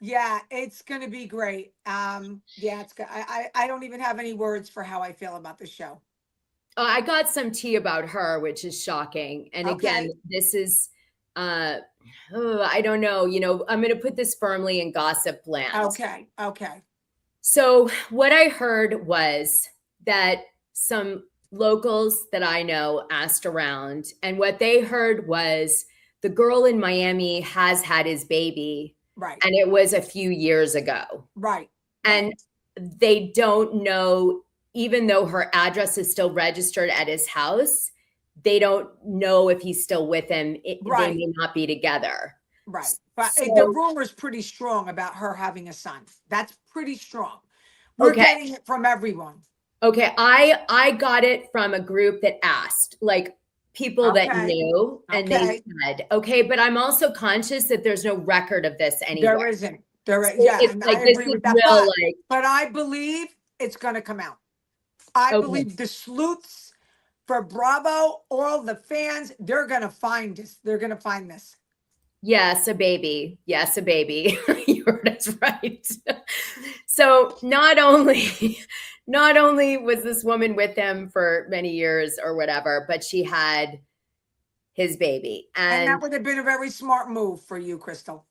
yeah, it's going to be great. It's good. I don't even have any words for how I feel about the show. I got some tea about her, which is shocking. And again, this is, I don't know. I'm going to put this firmly in gossip land. Okay. So what I heard was that some locals that I know asked around, and what they heard was the girl in Miami has had his baby. Right. And it was a few years ago. Right. And they don't know, even though her address is still registered at his house, they don't know if he's still with him. They may not be together. Right. But the rumor's pretty strong about her having a son. That's pretty strong. We're getting it from everyone. Okay. I got it from a group that asked, like people that knew, and they said, but I'm also conscious that there's no record of this anywhere. There isn't. There is. It's like, this is real, but I believe it's going to come out. I believe the sleuths for Bravo, all the fans, they're going to find this. They're going to find this. Yes, a baby. Yes, a baby. You heard us right. So not only was this woman with him for many years or whatever, but she had his baby. And that would have been a very smart move for you, Crystal.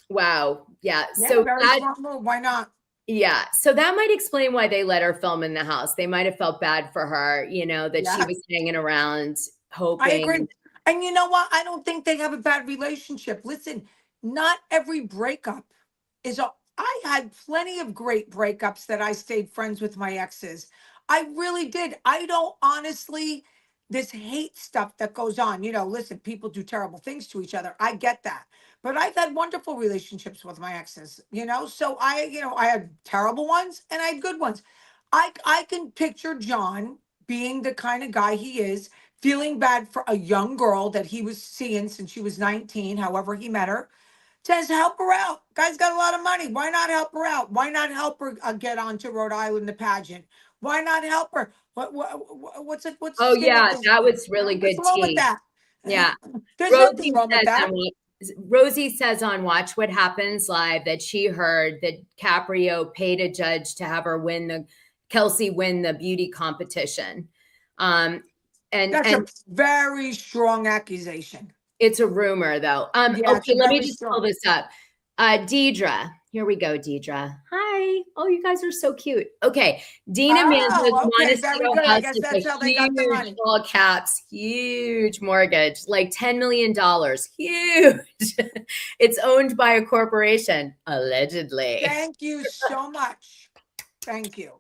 Wow. Yeah. So very smart move. Why not? Yeah. So that might explain why they let her film in the house. They might have felt bad for her, that she was hanging around hoping. I agree. And you know what? I don't think they have a bad relationship. Listen, not every breakup is I had plenty of great breakups that I stayed friends with my exes. I really did. I don't honestly, this hate stuff that goes on, listen, people do terrible things to each other. I get that. But I've had wonderful relationships with my exes, so I had terrible ones and I had good ones. I can picture John being the kind of guy he is, feeling bad for a young girl that he was seeing since she was 19, however he met her, says help her out. Guy's got a lot of money. Why not help her out? Why not help her get onto Rhode Island, the pageant? Why not help her? What's Oh skin yeah, of the- that was really what's good wrong with tea. that? Yeah. There's nothing wrong with says that. Rosie says on Watch What Happens Live that she heard that Caprio paid a judge to have her Kelsey win the beauty competition. And That's a very strong accusation. it's a rumor though. Yeah, Okay, let me just pull this up. Deidre, here we go, Deidre. Hi. Oh, you guys are so cute. Okay, Dina Manzo, okay, very good. I guess that's how they got the money. All caps, huge mortgage, like $10 million. Huge. It's owned by a corporation, allegedly. Thank you so much. Thank you.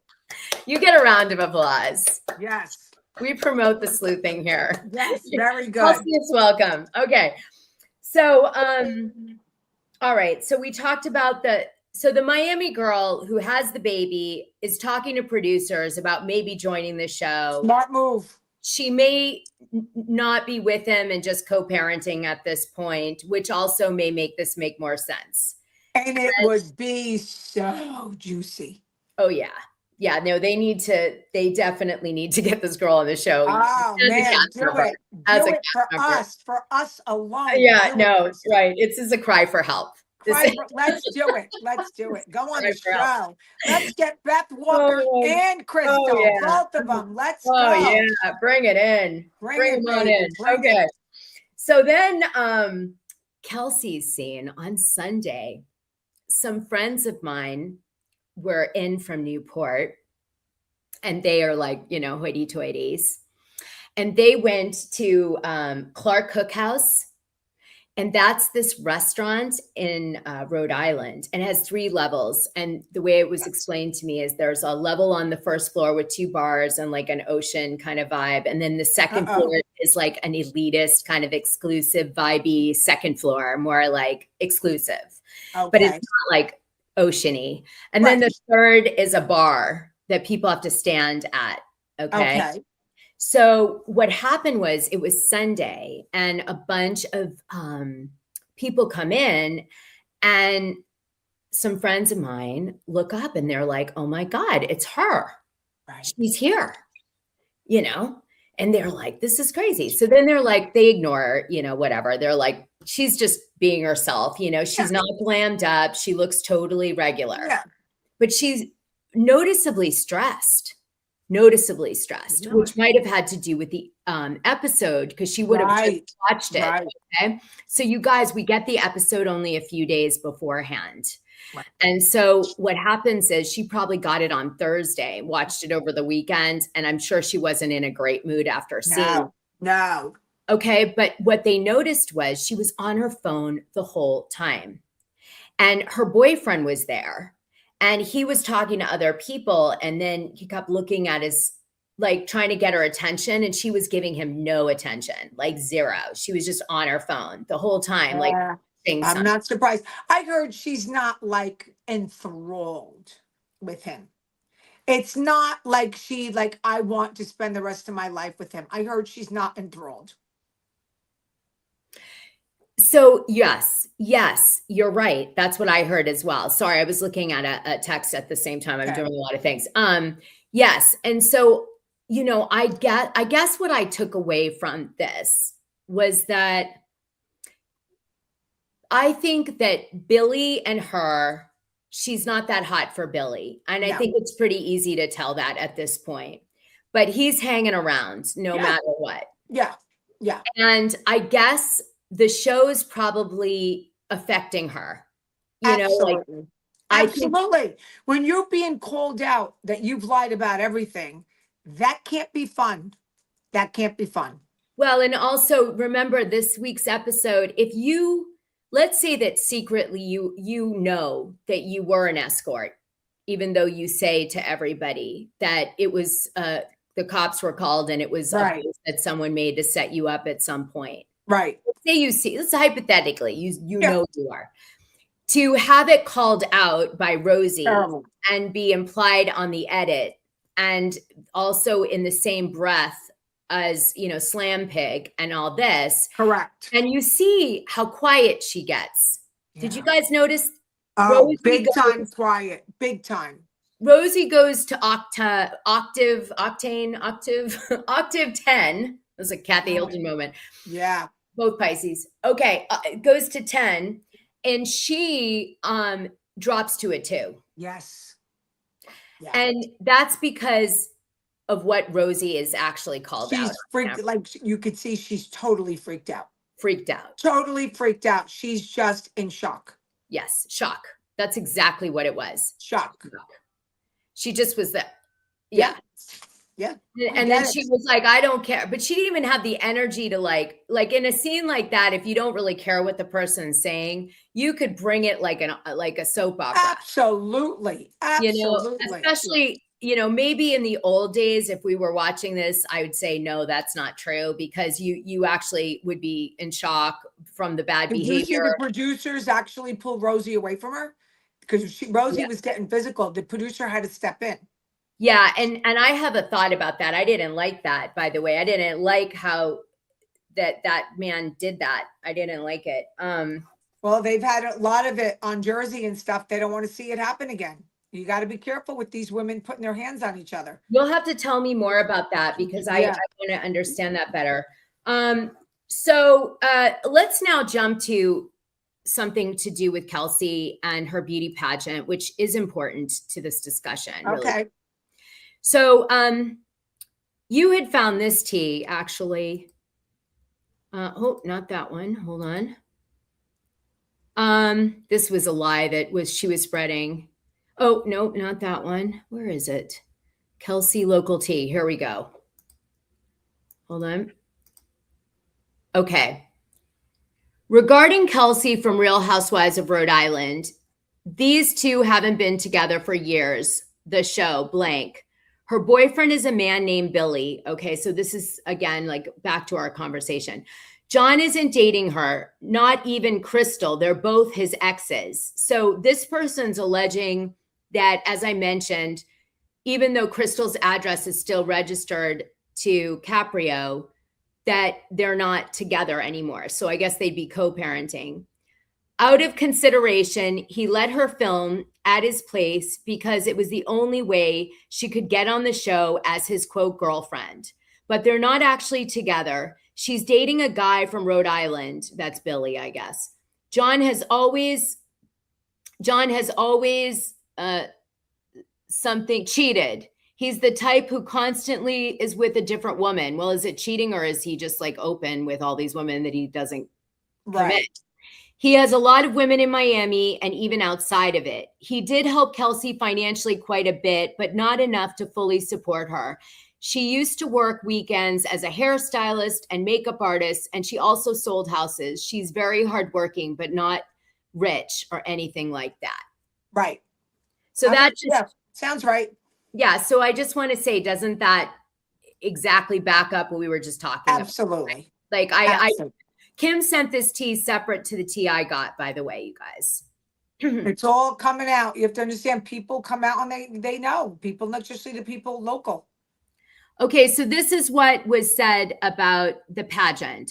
You get a round of applause. Yes. We promote the sleuthing here. Yes, very good. Kelsey is welcome. Okay. So, all right. So we talked about the Miami girl who has the baby is talking to producers about maybe joining the show. Smart move. She may not be with him and just co-parenting at this point, which also may make this make more sense. And it would be so juicy. Oh yeah. Yeah, no, they definitely need to get this girl on the show. Oh man, do it. Do it for us alone. Yeah, no, right. This is a cry for help. Let's do it. Let's do it. Go on the show. Let's get Beth Walker and Crystal, both of them. Let's go. Oh yeah, bring it in. Bring them on in. Okay. So then Kelsey's scene on Sunday. Some friends of mine were in from Newport, and they are like, hoity-toities. And they went to Clark Cookhouse, and that's this restaurant in Rhode Island, and it has 3 levels. And the way it was explained to me is there's a level on the first floor with 2 bars and like an ocean kind of vibe. And then the second floor is like an elitist kind of exclusive vibey second floor, more like exclusive. Okay. But it's not like oceany. And then the third is a bar that people have to stand at. Okay. So what happened was it was Sunday and a bunch of people come in, and some friends of mine look up and they're like, oh my God, it's her. Right. She's here, and they're like, this is crazy. So then they're like, they ignore her, whatever. They're like, she's just being herself, she's not glammed up. She looks totally regular, but she's noticeably stressed, which might have had to do with the episode, because she would have just watched it. Right. Okay. So you guys, we get the episode only a few days beforehand. Right. And so what happens is she probably got it on Thursday, watched it over the weekend, and I'm sure she wasn't in a great mood after seeing. No. Okay. But what they noticed was she was on her phone the whole time, and her boyfriend was there, and he was talking to other people, and then he kept looking at like trying to get her attention, and she was giving him no attention, like zero. She was just on her phone the whole time. Like, I'm not surprised. I heard she's not like enthralled with him. It's not like I want to spend the rest of my life with him. I heard she's not enthralled. So yes, you're right. That's what I heard as well. Sorry, I was looking at a text at the same time. I'm doing a lot of things. Yes. And so, I guess what I took away from this was that I think that Billy and her, she's not that hot for Billy. And I think it's pretty easy to tell that at this point. But he's hanging around no matter what. Yeah. Yeah. And I guess the show is probably affecting her. Absolutely. Absolutely. When you're being called out that you've lied about everything, that can't be fun. That can't be fun. Well, and also remember this week's episode, let's say that secretly you know that you were an escort, even though you say to everybody that it was the cops were called and it was a voice that someone made to set you up at some point. Right. Say you see, let's hypothetically, you know you are. To have it called out by Rosie and be implied on the edit, and also in the same breath as, Slam Pig and all this. Correct. And you see how quiet she gets. Yeah. Did you guys notice? Oh, big time quiet. Big time. Rosie goes to octave 10. It was a Kathy Hilton moment. Yeah. Both Pisces. Okay. Goes to 10 and she drops to a 2. Yes. Yeah. And that's because of what Rosie is actually called out. She's freaked, like you could see she's totally freaked out. Freaked out. Totally freaked out. She's just in shock. Yes, shock. That's exactly what it was. Shock. She just was that. Yeah. Yeah. And then she was like, I don't care. But she didn't even have the energy to like in a scene like that, if you don't really care what the person's saying, you could bring it like a soap opera. Absolutely. Absolutely. You know, especially, you know, maybe in the old days, if we were watching this, I would say, no, that's not true, because you actually would be in shock from the bad behavior. The producers actually pulled Rosie away from her because Rosie was getting physical. The producer had to step in. Yeah. And I have a thought about that. I didn't like that, by the way. I didn't like how that man did that. I didn't like it. Well, they've had a lot of it on Jersey and stuff. They don't want to see it happen again. You got to be careful with these women putting their hands on each other. You'll have to tell me more about that, because I want to understand that better. So let's now jump to something to do with Kelsey and her beauty pageant, which is important to this discussion. Really. Okay. So you had found this tea, actually. Oh, not that one. Hold on. This was a lie that she was spreading. Oh, no, not that one. Where is it? Kelsey local tea. Here we go. Hold on. Okay. Regarding Kelsey from Real Housewives of Rhode Island, these two haven't been together for years. The show, blank. Her boyfriend is a man named Billy. Okay, so this is, again, like back to our conversation. John isn't dating her, not even Crystal. They're both his exes. So this person's alleging that, as I mentioned, even though Crystal's address is still registered to Caprio, that they're not together anymore. So I guess they'd be co-parenting. Out of consideration, he let her film at his place because it was the only way she could get on the show as his quote girlfriend. But they're not actually together. She's dating a guy from Rhode Island. That's Billy, I guess. John has always something cheated. He's the type who constantly is with a different woman. Well, is it cheating, or is he just like open with all these women that he doesn't commit? He has a lot of women in Miami and even outside of it. He did help Kelsey financially quite a bit, but not enough to fully support her. She used to work weekends as a hairstylist and makeup artist, and she also sold houses. She's very hardworking, but not rich or anything like that. Right. So that just sounds right. Yeah. So I just want to say, doesn't that exactly back up what we were just talking about? Absolutely. Like Kim sent this tea separate to the tea I got, by the way, you guys. It's all coming out. You have to understand, people come out and they know. People, not just the people local. Okay, so this is what was said about the pageant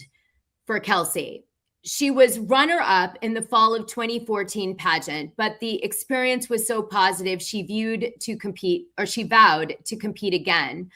for Kelsey. She was runner-up in the fall of 2014 pageant, but the experience was so positive she vowed to compete again.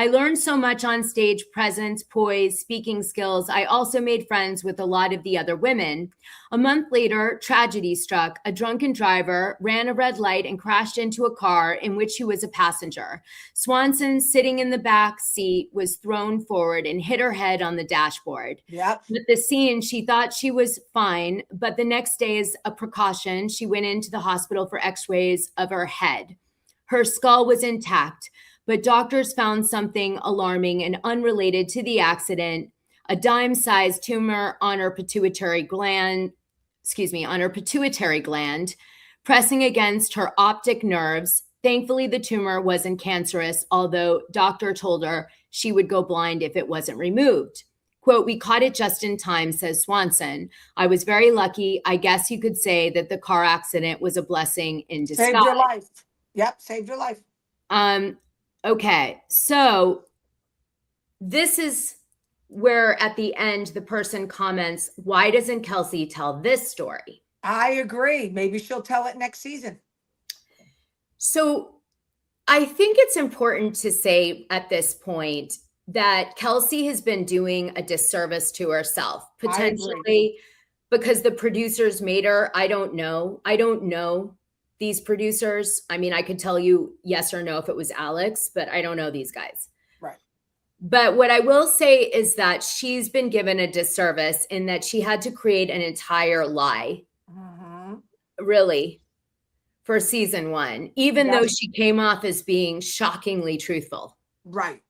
I learned so much on stage: presence, poise, speaking skills. I also made friends with a lot of the other women. A month later, tragedy struck. A drunken driver ran a red light and crashed into a car in which he was a passenger. Swanson, sitting in the back seat, was thrown forward and hit her head on the dashboard. Yep. At the scene, she thought she was fine, but the next day, as a precaution, she went into the hospital for x-rays of her head. Her skull was intact, but doctors found something alarming and unrelated to the accident: a dime-sized tumor on her pituitary gland, pressing against her optic nerves. Thankfully, the tumor wasn't cancerous, although doctor told her she would go blind if it wasn't removed. Quote, "We caught it just in time," says Swanson. "I was very lucky. I guess you could say that the car accident was a blessing in disguise." Saved your life. Yep, saved your life. Okay, so this is where at the end the person comments, why doesn't Kelsey tell this story? I agree. Maybe she'll tell it next season. So I think it's important to say at this point that Kelsey has been doing a disservice to herself, potentially because the producers made her. I don't know. I don't know these producers. I mean, I could tell you yes or no if it was Alex, but I don't know these guys. Right. But what I will say is that she's been given a disservice in that she had to create an entire lie, really, for season 1, even though she came off as being shockingly truthful. Right.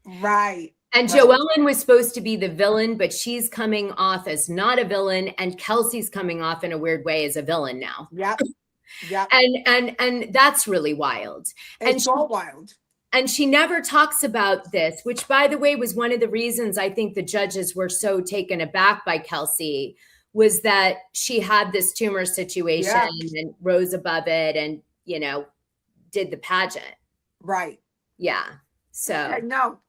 And Joellen was supposed to be the villain, but she's coming off as not a villain, and Kelsey's coming off in a weird way as a villain now. Yep. And that's really wild. It's all wild. And she never talks about this, which, by the way, was one of the reasons I think the judges were so taken aback by Kelsey, was that she had this tumor situation and rose above it and, you know, did the pageant. Right. Yeah. So. Okay, no,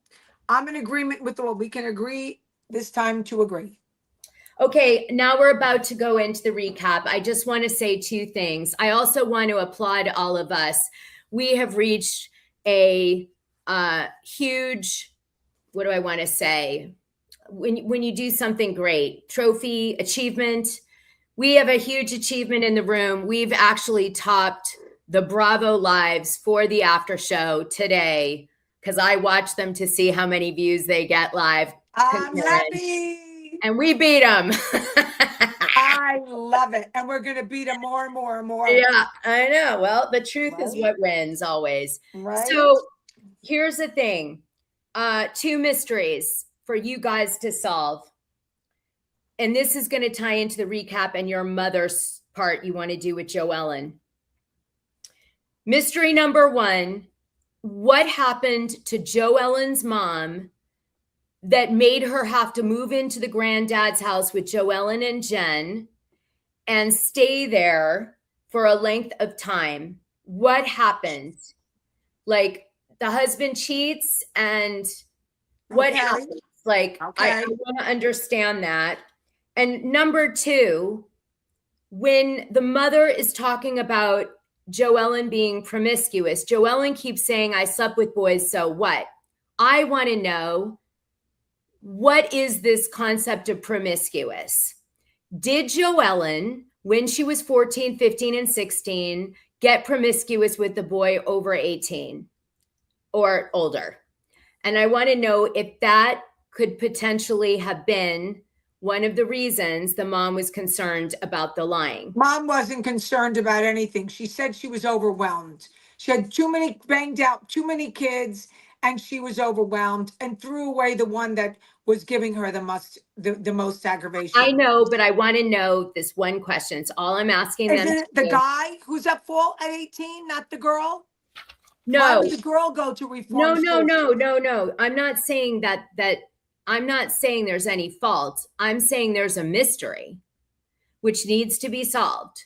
I'm in agreement with all. We can agree this time to agree. Okay, now we're about to go into the recap. I just want to say 2 things. I also want to applaud all of us. We have reached a huge, what do I want to say? When you do something great, trophy, achievement, we have a huge achievement in the room. We've actually topped the Bravo Lives for the after show today, because I watch them to see how many views they get live. I'm happy. And we beat them. I love it. And we're going to beat them more and more and more. Yeah, I know. Well, the truth is what wins always. Right. So here's the thing. 2 mysteries for you guys to solve. And this is going to tie into the recap and your mother's part you want to do with Joellen. Mystery number 1, what happened to Joellen's mom that made her have to move into the granddad's house with Joellen and Jen and stay there for a length of time? What happened? Like, the husband cheats, and what happens? Like, I want to understand that. And number 2, when the mother is talking about Joellen being promiscuous, Joellen keeps saying, I slept with boys, so what? I want to know, what is this concept of promiscuous? Did Joellen, when she was 14, 15, and 16, get promiscuous with the boy over 18 or older? And I want to know if that could potentially have been one of the reasons the mom was concerned about the lying. Mom wasn't concerned about anything. She said she was overwhelmed. She had too many kids, and she was overwhelmed and threw away the one that was giving her the most aggravation. I know, but I want to know this one question. It's all I'm asking them. Isn't it the guy who's at fault at 18, not the girl? No. Why would the girl go to reform school? No. I'm not saying that I'm not saying there's any fault. I'm saying there's a mystery which needs to be solved,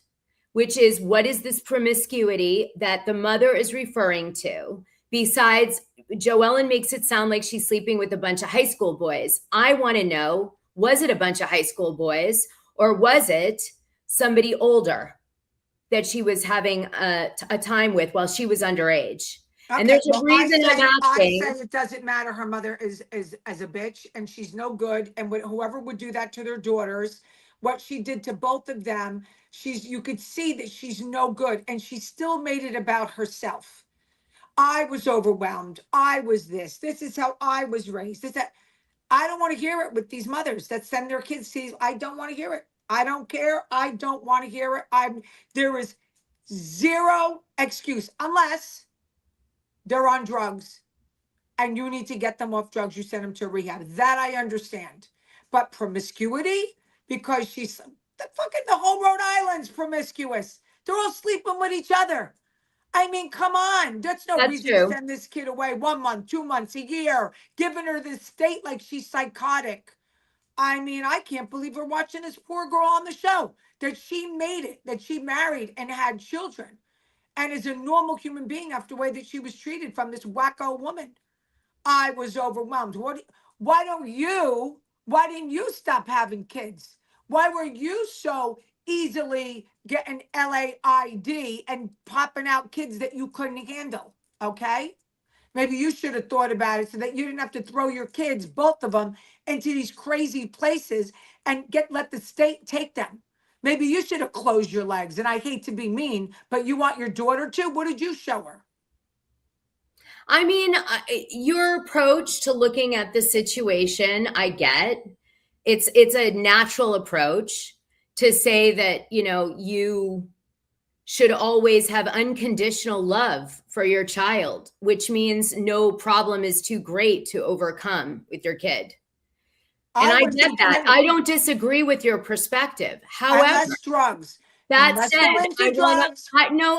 which is, what is this promiscuity that the mother is referring to? Besides, Joellen makes it sound like she's sleeping with a bunch of high school boys. I want to know, was it a bunch of high school boys, or was it somebody older that she was having a time with while she was underage? Okay, and there's a reason I'm asking. I say it doesn't matter. Her mother is as a bitch, and she's no good. And whoever would do that to their daughters, what she did to both of them, you could see that she's no good, and she still made it about herself. I was overwhelmed. I was this. This is how I was raised. I don't want to hear it with these mothers that send their kids to. I don't want to hear it. I don't care. I don't want to hear it. There is zero excuse unless they're on drugs and you need to get them off drugs. You send them to rehab. That I understand. But promiscuity, because the whole Rhode Island's promiscuous. They're all sleeping with each other. I mean, come on. That's no reason to send this kid away 1 month, 2 months, a year, giving her this state like she's psychotic. I mean, I can't believe we're watching this poor girl on the show, that she made it, that she married and had children, and is a normal human being after the way that she was treated from this wacko woman. I was overwhelmed. Why didn't you stop having kids? Why were you so easily getting LAID and popping out kids that you couldn't handle? Okay? Maybe you should have thought about it so that you didn't have to throw your kids, both of them, into these crazy places and let the state take them. Maybe you should have closed your legs. And I hate to be mean, but you want your daughter to? What did you show her? I mean, your approach to looking at the situation, I get. It's a natural approach to say that, you should always have unconditional love for your child, which means no problem is too great to overcome with your kid. And I get that. I don't disagree with your perspective. However, less drugs. That said,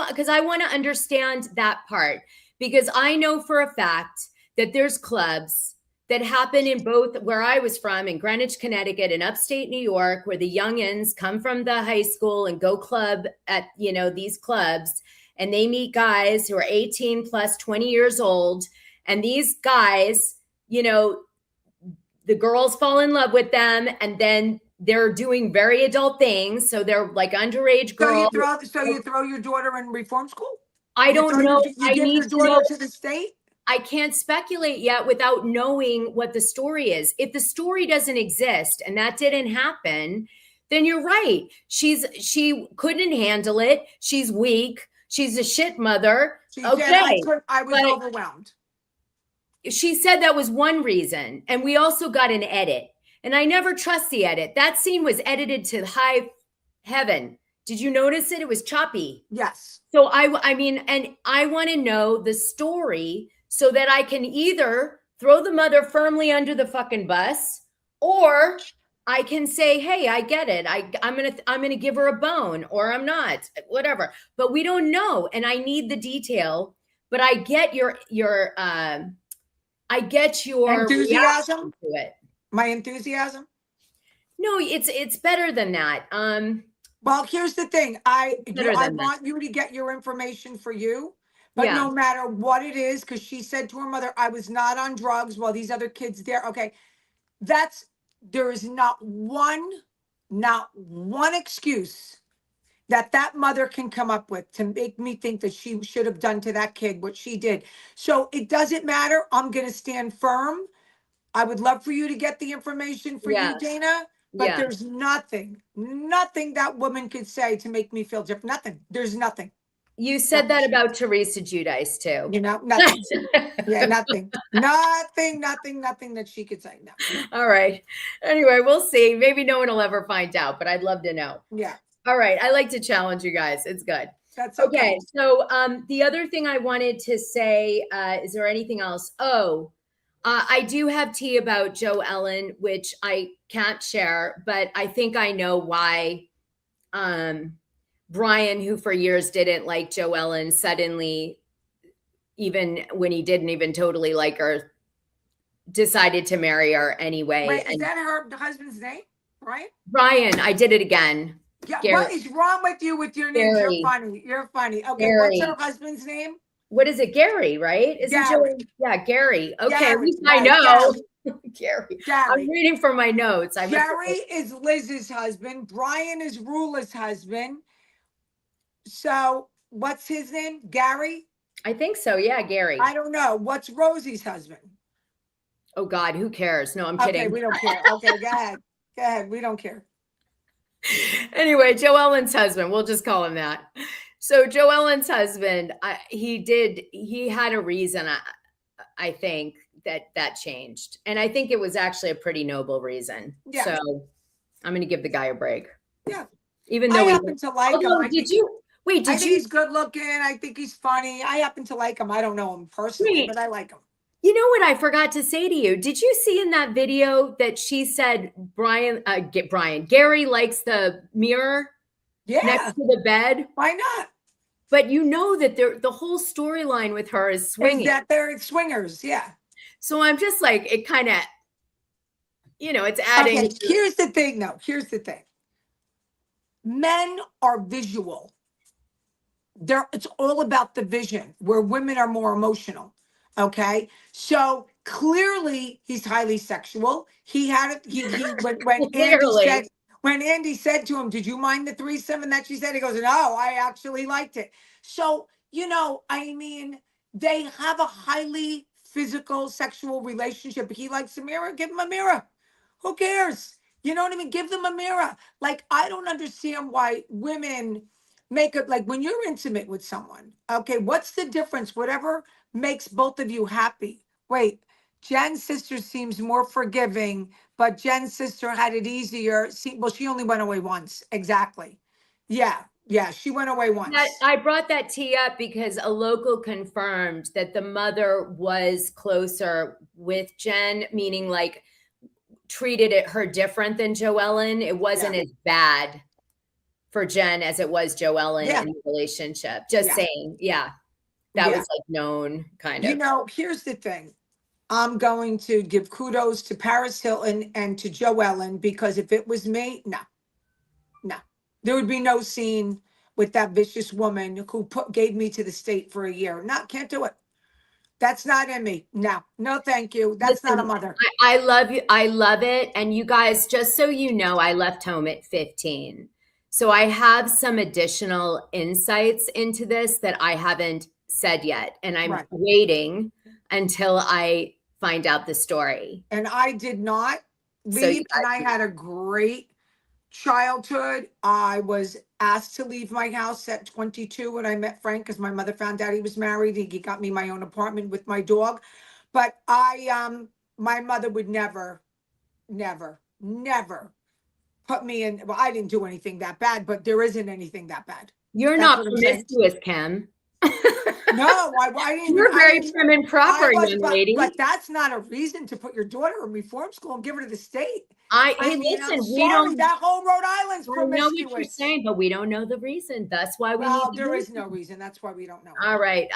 because I want to understand that part, because I know for a fact that there's clubs that happen in both where I was from, in Greenwich, Connecticut, and upstate New York, where the youngins come from the high school and go club at, these clubs, and they meet guys who are 18 plus 20 years old. And these guys, the girls fall in love with them, and then they're doing very adult things. So they're like underage girls. So you throw your daughter in reform school? I don't know. You give your daughter to the state? I can't speculate yet without knowing what the story is. If the story doesn't exist and that didn't happen, then you're right. She couldn't handle it. She's weak. She's a shit mother. Okay. I was overwhelmed. She said that was one reason. And we also got an edit. And I never trust the edit. That scene was edited to high heaven. Did you notice it? It was choppy. Yes. So I mean, and I want to know the story so that I can either throw the mother firmly under the fucking bus, or I can say, hey, I get it. I'm gonna give her a bone, or I'm not, whatever. But we don't know, and I need the detail. But I get your enthusiasm to it. My enthusiasm? No, it's better than that. Well, here's the thing. I want you to get your information for you. But no matter what it is, because she said to her mother, I was not on drugs while these other kids there. Okay. There is not one excuse that mother can come up with to make me think that she should have done to that kid what she did. So it doesn't matter. I'm going to stand firm. I would love for you to get the information for you, Dana. But there's nothing that woman could say to make me feel different. Nothing. There's nothing. You said that about Teresa Giudice too. Nothing. Yeah, nothing. Nothing that she could say. No. All right. Anyway, we'll see. Maybe no one will ever find out, but I'd love to know. Yeah. All right. I like to challenge you guys. It's good. That's okay. So the other thing I wanted to say, is there anything else? I do have tea about Joe Ellen, which I can't share, but I think I know why Brian, who for years didn't like Joe Ellen, suddenly, even when he didn't even totally like her, decided to marry her anyway. Wait, is that her husband's name? Right? Brian, I did it again. Yeah, Gary. What is wrong with you with your names? Gary. You're funny. Okay, Gary. What's her husband's name? What is it? Gary, right? Isn't Gary. Gary. Okay, Gary, at least I know. Gary. I'm reading from my notes. Gary is Liz's husband. Brian is Rulla's husband. So what's his name? Gary? I think so. Yeah, Gary. I don't know. What's Rosie's husband? Oh God, who cares? No, I'm kidding. Okay, we don't care. Okay, go ahead. Go ahead. We don't care. Anyway, Joe Ellen's husband. We'll just call him that. So Joe Ellen's husband, he had a reason, I think, that changed. And I think it was actually a pretty noble reason. Yeah. So I'm going to give the guy a break. Yeah. Even though I happen to like him. I think he's good looking. I think he's funny. I happen to like him. I don't know him personally, but I like him. You know what I forgot to say to you? Did you see in that video that she said Gary likes the mirror next to the bed? Why not? But you know that the whole storyline with her is swinging. Is that they're swingers, yeah. So I'm just like, it kind of, it's adding. Okay, here's the thing, though. Here's the thing. Men are visual. It's all about the vision, where women are more emotional. Okay, so clearly he's highly sexual. He had it. When Andy said to him, "Did you mind the threesome?" and that she said, he goes, "No, I actually liked it." So I mean, they have a highly physical, sexual relationship. He likes a mirror, give him a mirror. Who cares? You know what I mean? Give them a mirror. Like, I don't understand why women make it, like, when you're intimate with someone, okay, what's the difference? Whatever makes both of you happy. Wait, Jen's sister seems more forgiving, but Jen's sister had it easier. See, well, she only went away once. Exactly. Yeah, she went away once. I brought that tea up because a local confirmed that the mother was closer with Jen, meaning like treated her different than Joellen. It wasn't as bad for Jen as it was Joellen in the relationship. Just saying. Yeah. That was like known kind of. You know, here's the thing. I'm going to give kudos to Paris Hilton and to Joellen, because if it was me, no. There would be no scene with that vicious woman who gave me to the state for a year. No, can't do it. That's not in me. No, thank you. That's not a mother. I love you. I love it. And you guys, just so you know, I left home at 15. So I have some additional insights into this that I haven't said yet. And I'm waiting until I find out the story. And I did not leave. And I had a great childhood. I was asked to leave my house at 22 when I met Frank, because my mother found out he was married. He got me my own apartment with my dog. But my mother would never put me in. Well, I didn't do anything that bad, but there isn't anything that bad. You're not promiscuous, Kim. No, I didn't. You're very prim and proper, young lady. But that's not a reason to put your daughter in reform school and give her to the state. Listen, we don't. That whole Rhode Island's promiscuous. I know what you're saying, but we don't know the reason. That's why we need. There is no reason. That's why we don't know. All right,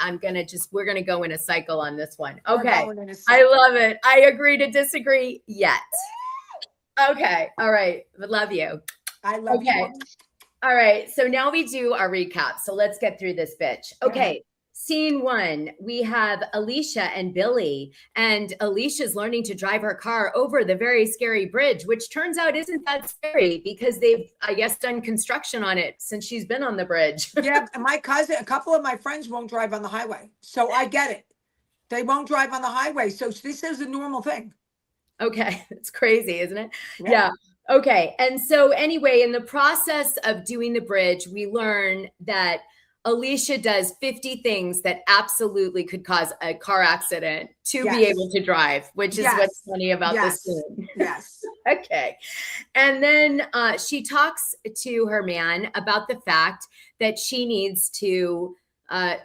we're gonna go in a cycle on this one. Okay, I love it. I agree to disagree yet. Okay, all right, love you. I love you. All right, so now we do our recap. So let's get through this bitch. Okay. Scene 1, we have Alicia and Billy, and Alicia's learning to drive her car over the very scary bridge, which turns out isn't that scary because they've, I guess, done construction on it since she's been on the bridge. Yeah, my cousin, a couple of my friends won't drive on the highway. So I get it. They won't drive on the highway. So this is a normal thing. Okay, it's crazy, isn't it? Yeah. Okay, and so anyway, in the process of doing the bridge, we learn that Alicia does 50 things that absolutely could cause a car accident to be able to drive, which is what's funny about this scene. Yes. Okay. And then she talks to her man about the fact that she needs to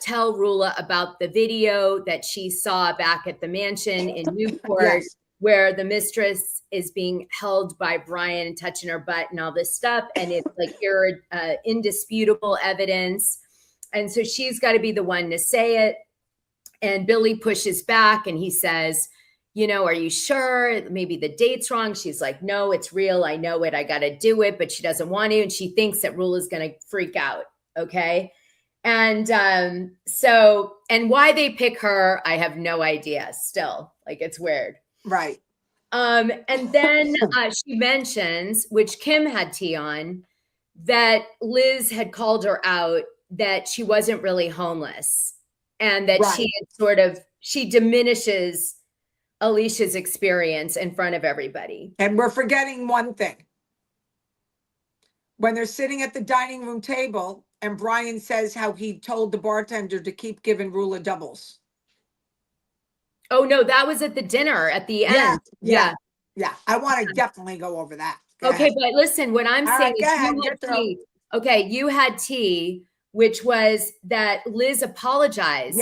tell Rulla about the video that she saw back at the mansion in Newport, where the mistress is being held by Brian and touching her butt and all this stuff. And it's like indisputable evidence. And so she's got to be the one to say it. And Billy pushes back and he says, you know, are you sure? Maybe the date's wrong. She's like, no, it's real. I know it. I got to do it. But she doesn't want to. And she thinks that Rulla's going to freak out. Okay. And and why they pick her, I have no idea still. Like, it's weird. Right. And then she mentions, which Kim had tea on, that Liz had called her out that she wasn't really homeless, and that she diminishes Alicia's experience in front of everybody. And we're forgetting one thing. When they're sitting at the dining room table and Brian says how he told the bartender to keep giving Rulla doubles. Oh no, that was at the dinner at the end. Yeah. I want to definitely go over that. Okay, but listen, what I'm saying is you had tea. Okay, you had tea, which was that Liz apologized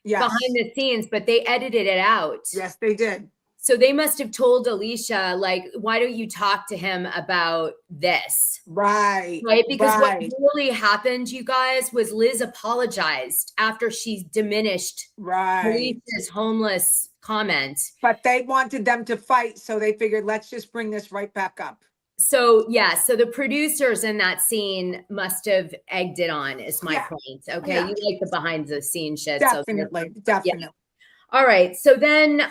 behind the scenes, but they edited it out. Yes, they did. So they must have told Alicia, like, why don't you talk to him about this? Right. Because what really happened, you guys, was Liz apologized after she diminished Alicia's homeless comment. But they wanted them to fight, so they figured, let's just bring this right back up. So, so the producers in that scene must have egged it on, is my point. Okay. Yeah. You like the behind the scenes shit. Definitely. Yeah. All right. So then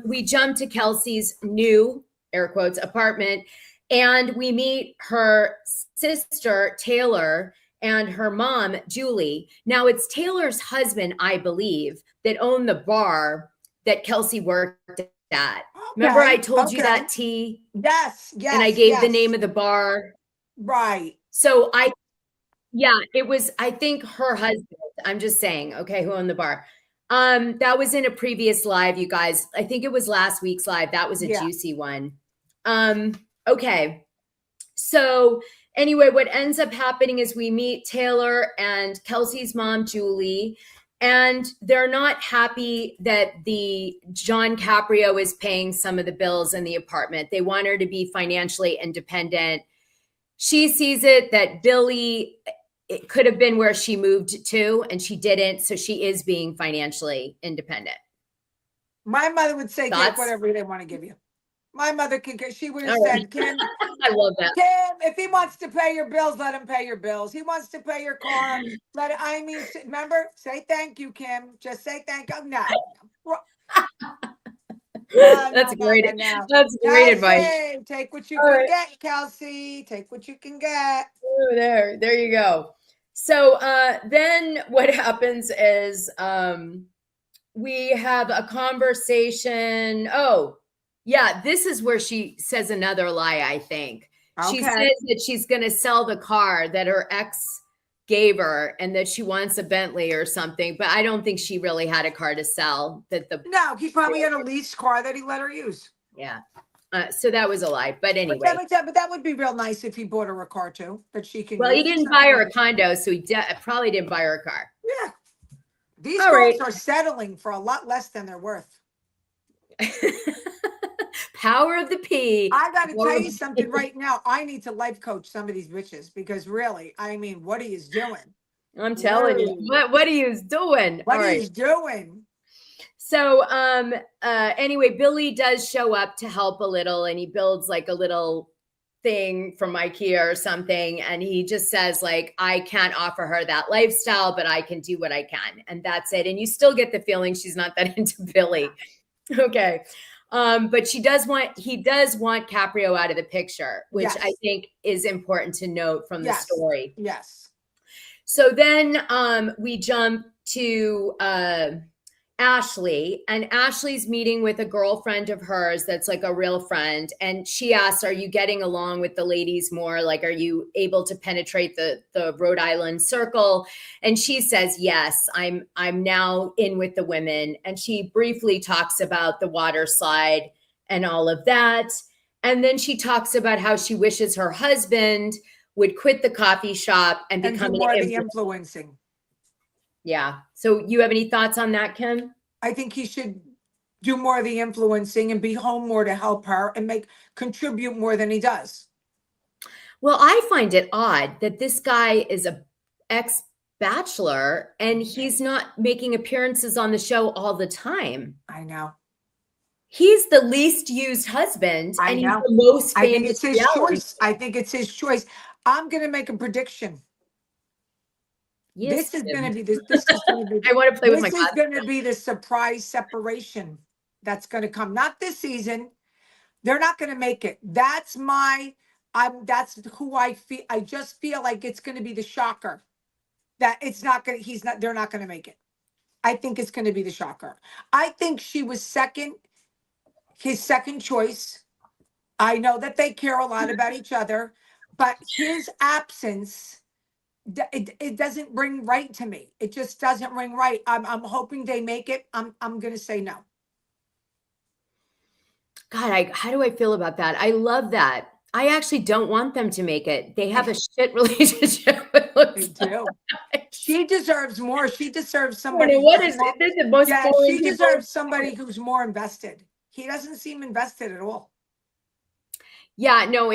we jump to Kelsey's new, air quotes, apartment, and we meet her sister, Taylor, and her mom, Julie. Now it's Taylor's husband, I believe, that owned the bar that Kelsey worked at. Remember I told you that, T? Yes, yes. And I gave the name of the bar. Right. So it was, I think, her husband. I'm just saying, okay, who owned the bar. That was in a previous live, you guys. I think it was last week's live. That was a juicy one. Okay. So anyway, what ends up happening is we meet Taylor and Kelsey's mom, Julie, and they're not happy that the John Caprio is paying some of the bills in the apartment. They want her to be financially independent. She sees it that Billy, it could have been where she moved to, and she didn't. So she is being financially independent. My mother would say, take whatever they want to give you. My mother she would have said, Kim, I love that. Kim, if he wants to pay your bills, let him pay your bills. He wants to pay your car. Remember, say thank you, Kim. Just say thank you. No. That's great. That's great advice. Take what you can get, Kelsey. Take what you can get. Oh, there you go. So then what happens is we have a conversation. Oh, yeah, this is where she says another lie, I think. Okay. She says that she's going to sell the car that her ex gave her and that she wants a Bentley or something. But I don't think she really had a car to sell. No, he probably had a leased car that he let her use. Yeah. So that was a lie. But anyway. But that would be real nice if he bought her a car too, that she can. Well, he didn't buy her a condo, so he probably didn't buy her a car. Yeah. These girls are settling for a lot less than they're worth. Power of the P. I got to tell you something right now. I need to life coach some of these bitches because really, I mean, what are you doing? I'm telling you. What are you doing? What are you doing? So anyway, Billy does show up to help a little, and he builds like a little thing from IKEA or something. And he just says like, I can't offer her that lifestyle, but I can do what I can. And that's it. And you still get the feeling she's not that into Billy. Okay. But he does want Caprio out of the picture, which I think is important to note from the story. Yes. So then we jump to Ashley, and Ashley's meeting with a girlfriend of hers that's like a real friend. And she asks, are you getting along with the ladies more? Like, are you able to penetrate the Rhode Island circle? And she says, yes, I'm now in with the women. And she briefly talks about the water slide and all of that. And then she talks about how she wishes her husband would quit the coffee shop and become more the influencing. Yeah. So you have any thoughts on that, Kim? I think he should do more of the influencing and be home more to help her and contribute more than he does. Well, I find it odd that this guy is a ex-bachelor and he's not making appearances on the show all the time. I know. He's the least used husband and he's the most famous. I think it's his choice. I think it's his choice. I'm going to make a prediction. Yes, this is going to be this is going to be I want to play with my This is going to be the surprise separation that's going to come. Not this season. They're not going to make it. That's who I feel. I just feel like it's going to be the shocker. That it's not going to, they're not going to make it. I think it's going to be the shocker. I think she was his second choice. I know that they care a lot about each other, but his absence, it doesn't ring right to me. It just doesn't ring right. I'm hoping they make it. I'm going to say no. God, how do I feel about that? I love that. I actually don't want them to make it. They have a shit relationship. They do. She deserves more. She deserves somebody. What is it? This is the most she deserves somebody who's more invested. He doesn't seem invested at all. Yeah, no,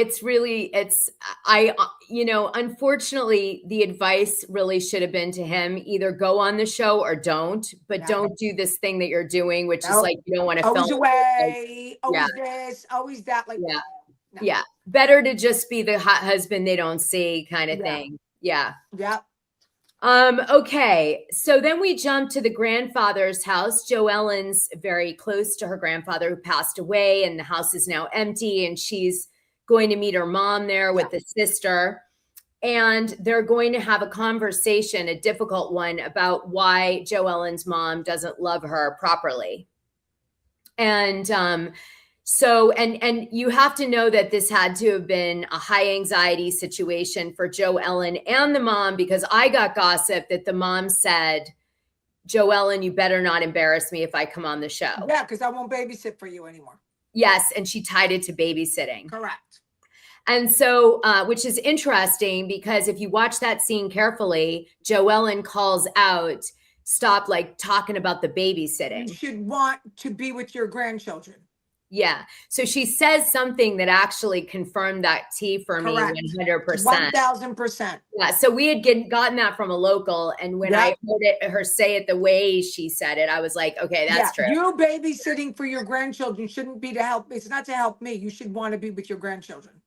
unfortunately, the advice really should have been to him, either go on the show or don't, but don't do this thing that you're doing, which is like, you don't want to always film. Away, always this, always that. Like, no. Yeah. Better to just be the hot husband they don't see kind of thing. Yeah. Yeah. Okay. So then we jump to the grandfather's house. Jo Ellen's very close to her grandfather who passed away, and the house is now empty, and she's going to meet her mom there with the sister. and they're going to have a conversation, a difficult one, about why Joe Ellen's mom doesn't love her properly. And so you have to know that this had to have been a high anxiety situation for Joe Ellen and the mom, because I got gossip that the mom said, Joe Ellen, you better not embarrass me if I come on the show. Yeah, because I won't babysit for you anymore. Yes, and she tied it to babysitting. Correct. And so, which is interesting, because if you watch that scene carefully, Joe Ellen calls out, stop like talking about the babysitting. You should want to be with your grandchildren. Yeah. So she says something that actually confirmed that tea for Correct. me 100%. 1000%. Yeah. So we had gotten that from a local. And when I heard her say it the way she said it, I was like, okay, that's true. You babysitting for your grandchildren shouldn't be to help. It's not to help me. You should want to be with your grandchildren.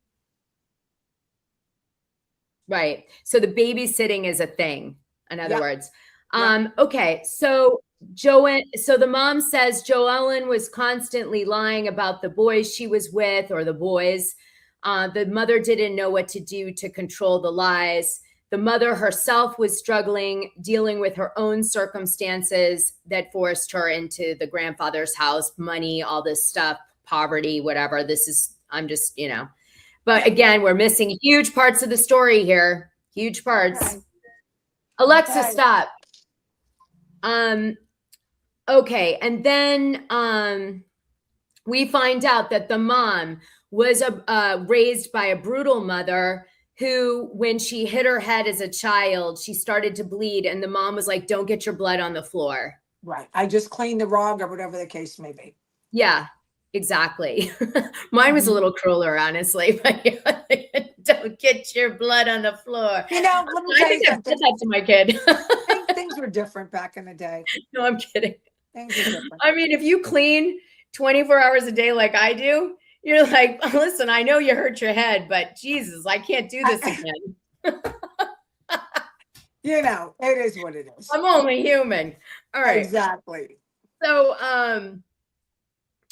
Right. So the babysitting is a thing, in other words. Okay. So the mom says Joe Ellen was constantly lying about the boys she was with, or the boys. The mother didn't know what to do to control the lies. The mother herself was struggling, dealing with her own circumstances that forced her into the grandfather's house, money, all this stuff, poverty, whatever. I'm just, but again, we're missing huge parts of the story here. Huge parts. Okay. Alexa, stop. Okay. And then we find out that the mom was raised by a brutal mother who, when she hit her head as a child, she started to bleed. And the mom was like, don't get your blood on the floor. Right. I just cleaned the rug, or whatever the case may be. Yeah, exactly. Mine was a little crueler, honestly. But don't get your blood on the floor. Let me tell you something. I said that to my kid. Things were different back in the day. No, I'm kidding. Things were different. I mean, if you clean 24 hours a day like I do, you're like, listen, I know you hurt your head, but Jesus, I can't do this again. It is what it is. I'm only human. All right. Exactly. So,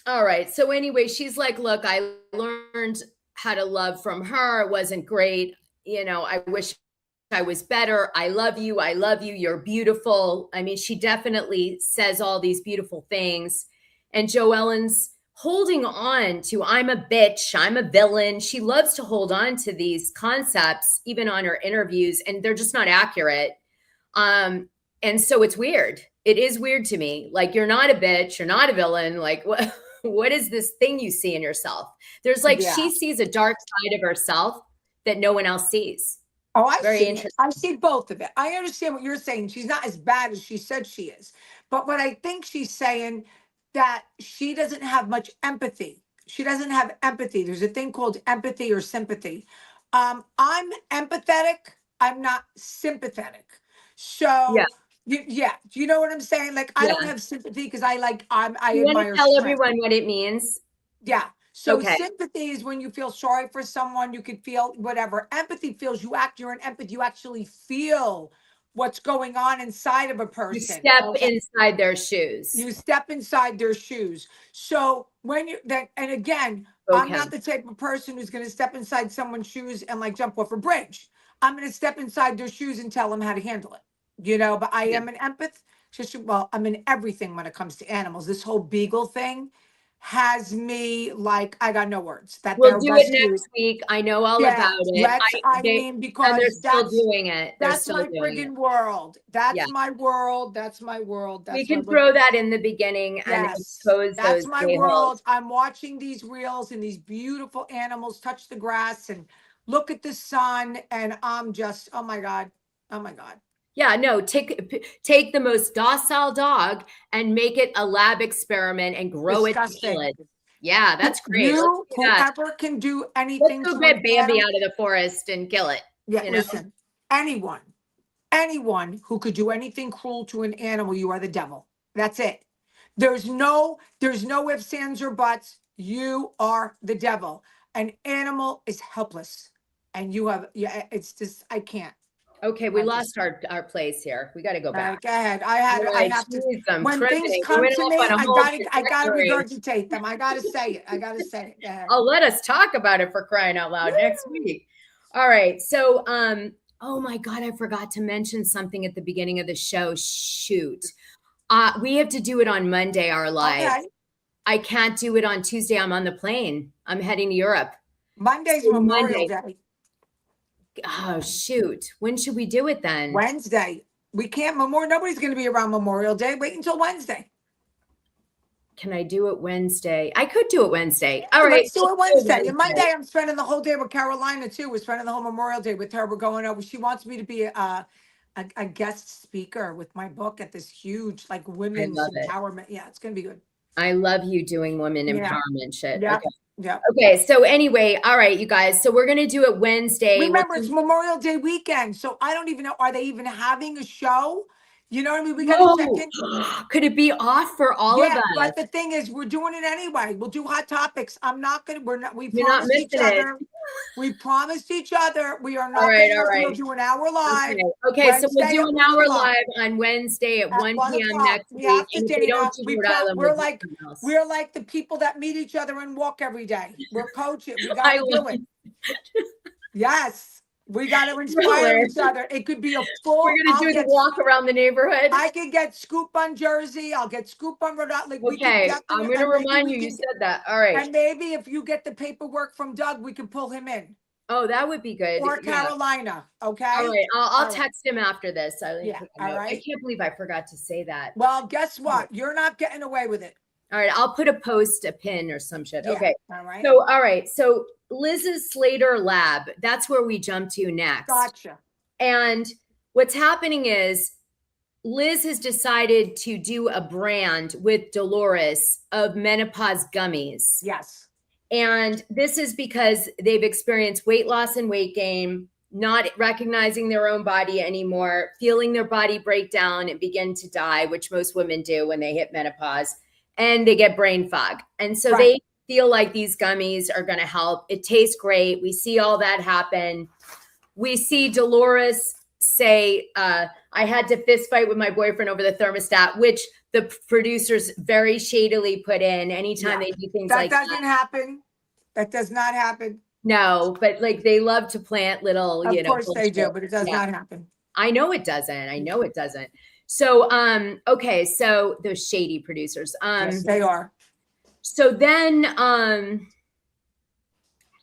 all right. So anyway, she's like, look, I learned how to love from her. It wasn't great. I wish I was better. I love you. I love you. You're beautiful. I mean, she definitely says all these beautiful things. And Joe Ellen's holding on to, I'm a bitch, I'm a villain. She loves to hold on to these concepts, even on her interviews, and they're just not accurate. And so it's weird. It is weird to me. Like, you're not a bitch, you're not a villain. Like, what is this thing you see in yourself? There's she sees a dark side of herself that no one else sees. Oh, I see both of it. I understand what you're saying. She's not as bad as she said she is. But what I think she's saying, that she doesn't have much empathy. She doesn't have empathy. There's a thing called empathy or sympathy. I'm empathetic. I'm not sympathetic. So yeah. Do you know what I'm saying? Like, I don't have sympathy because I admire. Tell everyone what it means. Yeah. So sympathy is when you feel sorry for someone, you could feel whatever. Empathy feels you're an empath. You actually feel what's going on inside of a person. You step inside their shoes. You step inside their shoes. So when and again, I'm not the type of person who's going to step inside someone's shoes and like jump off a bridge. I'm going to step inside their shoes and tell them how to handle it. But I am an empath. I'm in everything when it comes to animals. This whole beagle thing has me like, I got no words. We'll do it next week. I know all about it. Because they're still doing it. That's my friggin' world. That's my world. That's my world. We can throw that in the beginning and expose those. That's my world. I'm watching these reels and these beautiful animals touch the grass and look at the sun, and I'm just, oh my God. Yeah, no, take the most docile dog and make it a lab experiment and grow it. Yeah, that's great. Whoever can do anything. Let's go get Bambi out of the forest and kill it. Yeah, listen, anyone who could do anything cruel to an animal, you are the devil. That's it. There's no ifs, ands, or buts. You are the devil. An animal is helpless. And it's just, I can't. Okay, we lost our place here. We got to go back. Go ahead. I have to. When things come to me, I gotta regurgitate them. I gotta say it. Go ahead. Oh, let us talk about it, for crying out loud, next week. All right. So, oh my God, I forgot to mention something at the beginning of the show. Shoot. We have to do it on Monday, our live. Okay. I can't do it on Tuesday. I'm on the plane. I'm heading to Europe. Monday's So Memorial Monday. Day. Oh, shoot. When should we do it then? Wednesday. We can't nobody's going to be around Memorial Day. Wait until Wednesday. Can I do it Wednesday? I could do it Wednesday. All right. Let's do it Wednesday. And Monday, I'm spending the whole day with Carolina too. We're spending the whole Memorial Day with her. We're going over. She wants me to be a guest speaker with my book at this huge like women's empowerment. Yeah, it's going to be good. I love you doing women empowerment shit. Yeah. Okay. Yeah. Okay. So anyway, all right, you guys. So we're going to do it Wednesday. Remember, it's Memorial Day weekend. So I don't even know. Are they even having a show? You know what I mean? We got to check in. Could it be off for all of us? But the thing is, we're doing it anyway. We'll do hot topics. We You're not promised each missing it. other. We promised each other. We are not going to do an hour live. Okay, so we'll Wednesday do at an 1 hour o'clock. live on Wednesday at 1 p.m. o'clock. next We week. have to And if date we don't up. do Rhode Island, we'll do something else. We're like the people that meet each other and walk every day. We're coaching. We got I to do love it. Yes. We got to inspire each other. It could be a full. We're going to do the walk around the neighborhood. I could get Scoop on Jersey. I'll get Scoop on Rhode Island. Okay, I'm going to remind you said that. All right. And maybe if you get the paperwork from Doug, we can pull him in. Oh, that would be good. Or Carolina. Okay. All right. I'll text him after this. All right. I can't believe I forgot to say that. Well, guess what? You're not getting away with it. All right. I'll put a pin or some shit. Yeah. Okay. All right. So, all right. So Liz's Slater Lab, that's where we jump to next. Gotcha. And what's happening is Liz has decided to do a brand with Dolores of menopause gummies. Yes. And this is because they've experienced weight loss and weight gain, not recognizing their own body anymore, feeling their body break down and begin to die, which most women do when they hit menopause, and they get brain fog. And so they feel like these gummies are going to help. It tastes great. We see all that happen. We see Dolores say, I had to fist fight with my boyfriend over the thermostat, which the producers very shadily put in anytime they do things like that. That doesn't happen. That does not happen. No, but like they love to plant little, Of course they do, but it does not happen. I know it doesn't. So, okay. So those shady producers, Yes, they are. So then,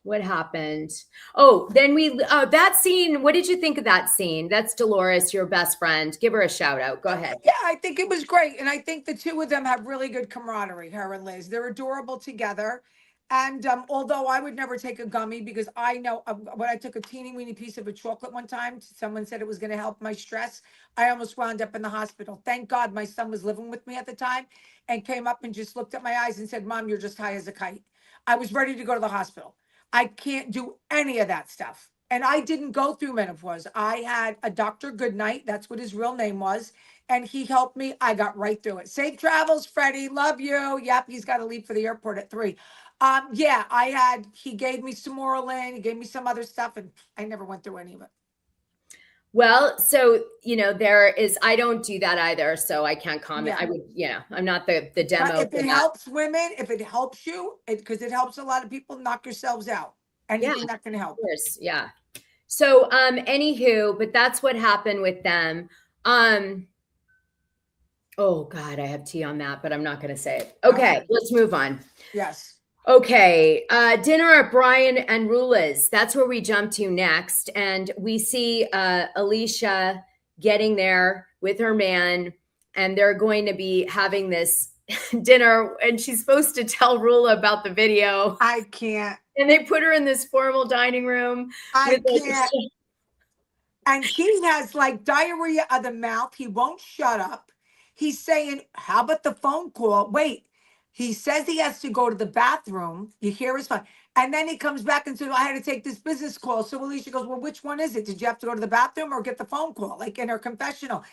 what happened? Oh, then that scene, what did you think of that scene? That's Dolores, your best friend. Give her a shout out. Go ahead. Yeah, I think it was great. And I think the two of them have really good camaraderie, her and Liz. They're adorable together. And although I would never take a gummy because I know when I took a teeny weeny piece of a chocolate one time, someone said it was going to help my stress. I almost wound up in the hospital. Thank God my son was living with me at the time and came up and just looked at my eyes and said, Mom, you're just high as a kite. I was ready to go to the hospital. I can't do any of that stuff. And I didn't go through menopause. I had a Dr. Goodnight. That's what his real name was. And he helped me. I got right through it. Safe travels, Freddie. Love you. Yep, he's got to leave for the airport at 3. He gave me some Moralin, he gave me some other stuff, and I never went through any of it. Well, so, I don't do that either, so I can't comment. Yeah. I would, I'm not the demo. But if it helps women, if it helps you, because it helps a lot of people, knock yourselves out. Anything that can help. Of course, yeah. So, anywho, but that's what happened with them. Oh God, I have tea on that, but I'm not going to say it. Okay, let's move on. Yes. Okay, dinner at Brian and Rulla's. That's where we jump to next. And we see Alicia getting there with her man, and they're going to be having this dinner, and she's supposed to tell Rulla about the video. I can't. And they put her in this formal dining room. I can't. And he has like diarrhea of the mouth. He won't shut up. He's saying, how about the phone call? Wait. He says he has to go to the bathroom. You hear his phone. And then he comes back and says, I had to take this business call. So Alicia goes, well, which one is it? Did you have to go to the bathroom or get the phone call? Like in her confessional.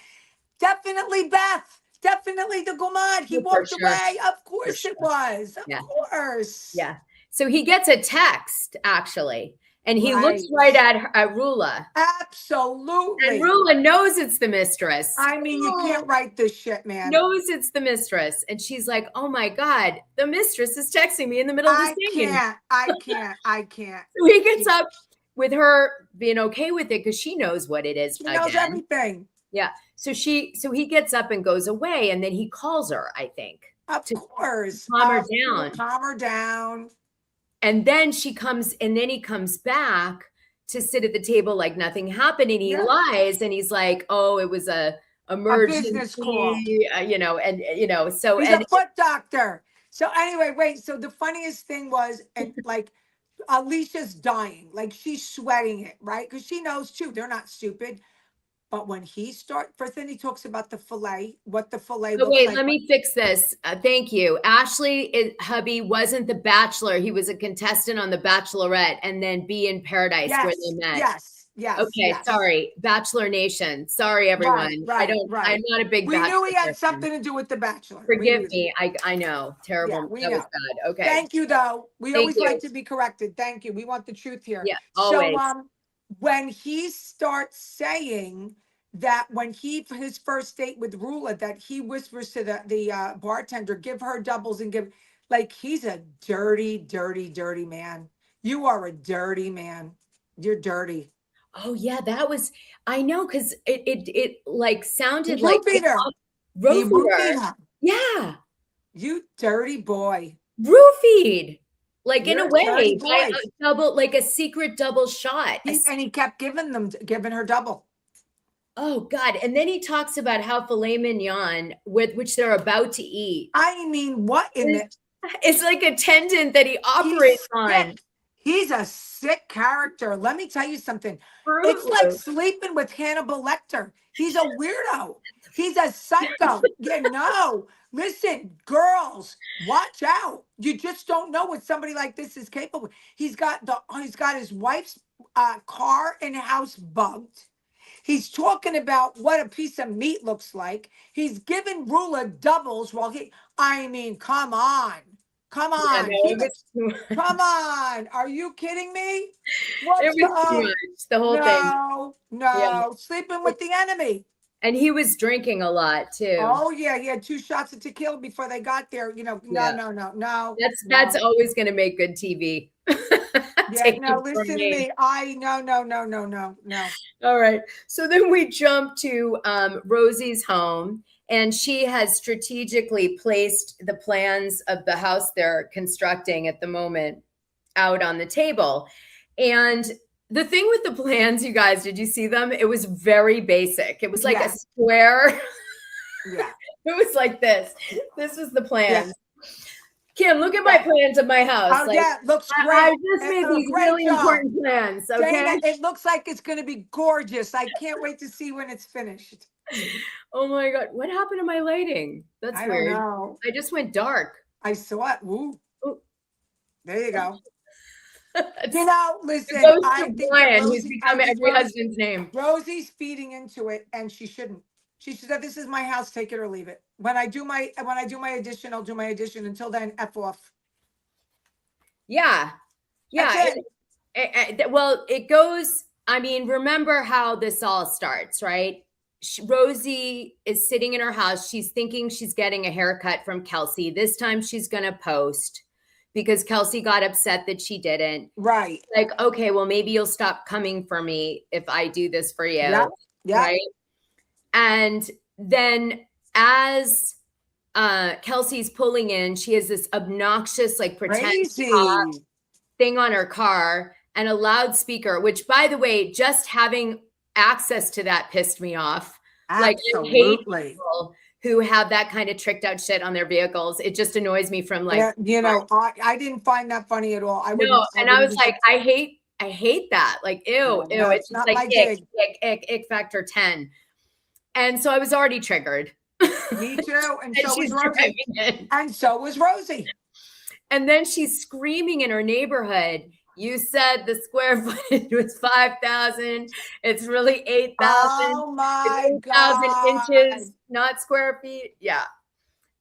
Definitely Beth. Definitely the Gomad. He walked away. Of course it was. Of course. Yeah. So he gets a text, actually. And he looks right at Rulla. Absolutely. And Rulla knows it's the mistress. I mean, you can't write this shit, man. Knows it's the mistress. And she's like, oh my God, the mistress is texting me in the middle of the scene. I can't. So he gets up with her being okay with it because she knows what it is. She knows everything. Yeah. So he gets up and goes away, and then he calls her, I think. Of course. Calm her down. Calm her down. And then he comes back to sit at the table like nothing happened, and he lies, and he's like, "Oh, it was a emergency, business call." So he's a foot doctor. So anyway, wait. So the funniest thing was, and like, Alicia's dying, like she's sweating it, right? Because she knows too, they're not stupid. But when first thing he talks about the filet, what the filet looks like. Let me fix this. Thank you. Ashley, hubby, wasn't the Bachelor. He was a contestant on The Bachelorette, and then Be in Paradise where they met. Yes. Okay, sorry. Bachelor Nation. Sorry, everyone. Right. I'm not a big We Bachelor knew he had person. something to do with The Bachelor. Forgive me. I know. Terrible. Yeah, that was bad. Okay. Thank you, though. We always you. like to be corrected. Thank you. We want the truth here. Yeah, always. So when he starts saying that when his first date with Rulla, that he whispers to the bartender, give her doubles and he's a dirty, dirty, dirty man. You are a dirty man. You're dirty. Oh yeah, I know, because it like sounded He like roofied her. Yeah. You dirty boy. Roofied. Like You're in a way, boy. like a secret double shot. And he kept giving her double. Oh God. And then he talks about how filet mignon, with which they're about to eat. I mean, what in the... It's like a tendon that he operates on. He's a sick character. Let me tell you something. It's like sleeping with Hannibal Lecter. He's a weirdo. He's a psycho. Listen, girls, watch out. You just don't know what somebody like this is capable of. He's got his wife's car and house bugged. He's talking about what a piece of meat looks like. He's giving Rulla doubles come on. Come on. Come on. Are you kidding me? It was too much, the whole thing. No. Sleeping with the enemy. And he was drinking a lot too. Oh yeah, he had 2 shots of tequila before they got there. No. That's always going to make good TV. Listen to me. No. All right. So then we jump to Rosie's home, and she has strategically placed the plans of the house they're constructing at the moment out on the table. And the thing with the plans, you guys, did you see them? It was very basic. It was like a square. Yeah. It was like this. This was the plan. Yeah. Kim, look at my plans of my house. Oh, looks great. I just made these really important plans. Okay. Dana, it looks like it's going to be gorgeous. I can't wait to see when it's finished. Oh my God. What happened to my lighting? That's weird. I don't know. I just went dark. I saw it. Woo. Ooh. There you go. Listen. Brian, who's become every husband's name. Rosie's feeding into it, and she shouldn't. She said, "This is my house. Take it or leave it. When I do my audition, I'll do my audition. Until then, F off." Yeah. It goes. I mean, remember how this all starts, right? Rosie is sitting in her house. She's thinking she's getting a haircut from Kelsey. This time she's going to post, because Kelsey got upset that she didn't. Right. Like, okay, well, maybe you'll stop coming for me if I do this for you. Yeah. Right. And then as Kelsey's pulling in, she has this obnoxious, like, pretend thing on her car and a loudspeaker, which, by the way, just having access to that pissed me off. Absolutely. Like, I hate people who have that kind of tricked out shit on their vehicles. It just annoys me from like, I didn't find that funny at all. I was like, I hate that. Like, ew. It's not like ick factor 10. And so I was already triggered. Me too. And so was Rosie. And so was Rosie. And then she's screaming in her neighborhood. You said the square footage was 5,000. It's really 8,000. Oh my God. 8,000 inches, not square feet. Yeah.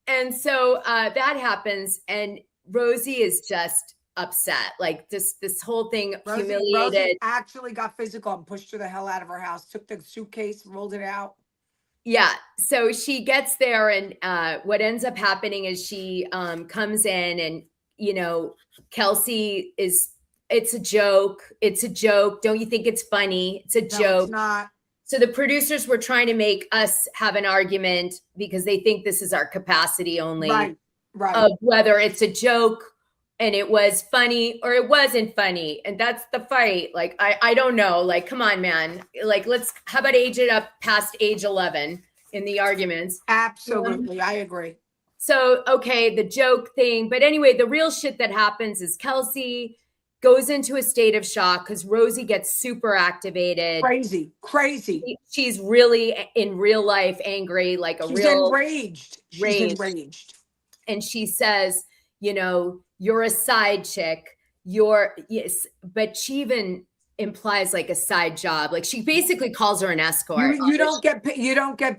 And so that happens. And Rosie is just upset. Like this whole thing humiliated. Rosie actually got physical and pushed her the hell out of her house. Took the suitcase, rolled it out. Yeah. So she gets there, and what ends up happening is she comes in, and, Kelsey is it's a joke. It's a joke. Don't you think it's funny? It's a No, joke. it's not. So the producers were trying to make us have an argument because they think this is our capacity only Right. of whether it's a joke and it was funny or it wasn't funny. And that's the fight. Like, I don't know. Like, come on, man. Like, how about age it up past age 11 in the arguments? Absolutely. I agree. So, okay, the joke thing. But anyway, the real shit that happens is Kelsey goes into a state of shock because Rosie gets super activated. Crazy. She's really in real life angry, like She's enraged. And she says, you know, you're a side chick. Yes, but she even implies like a side job. Like she basically calls her an escort. You don't get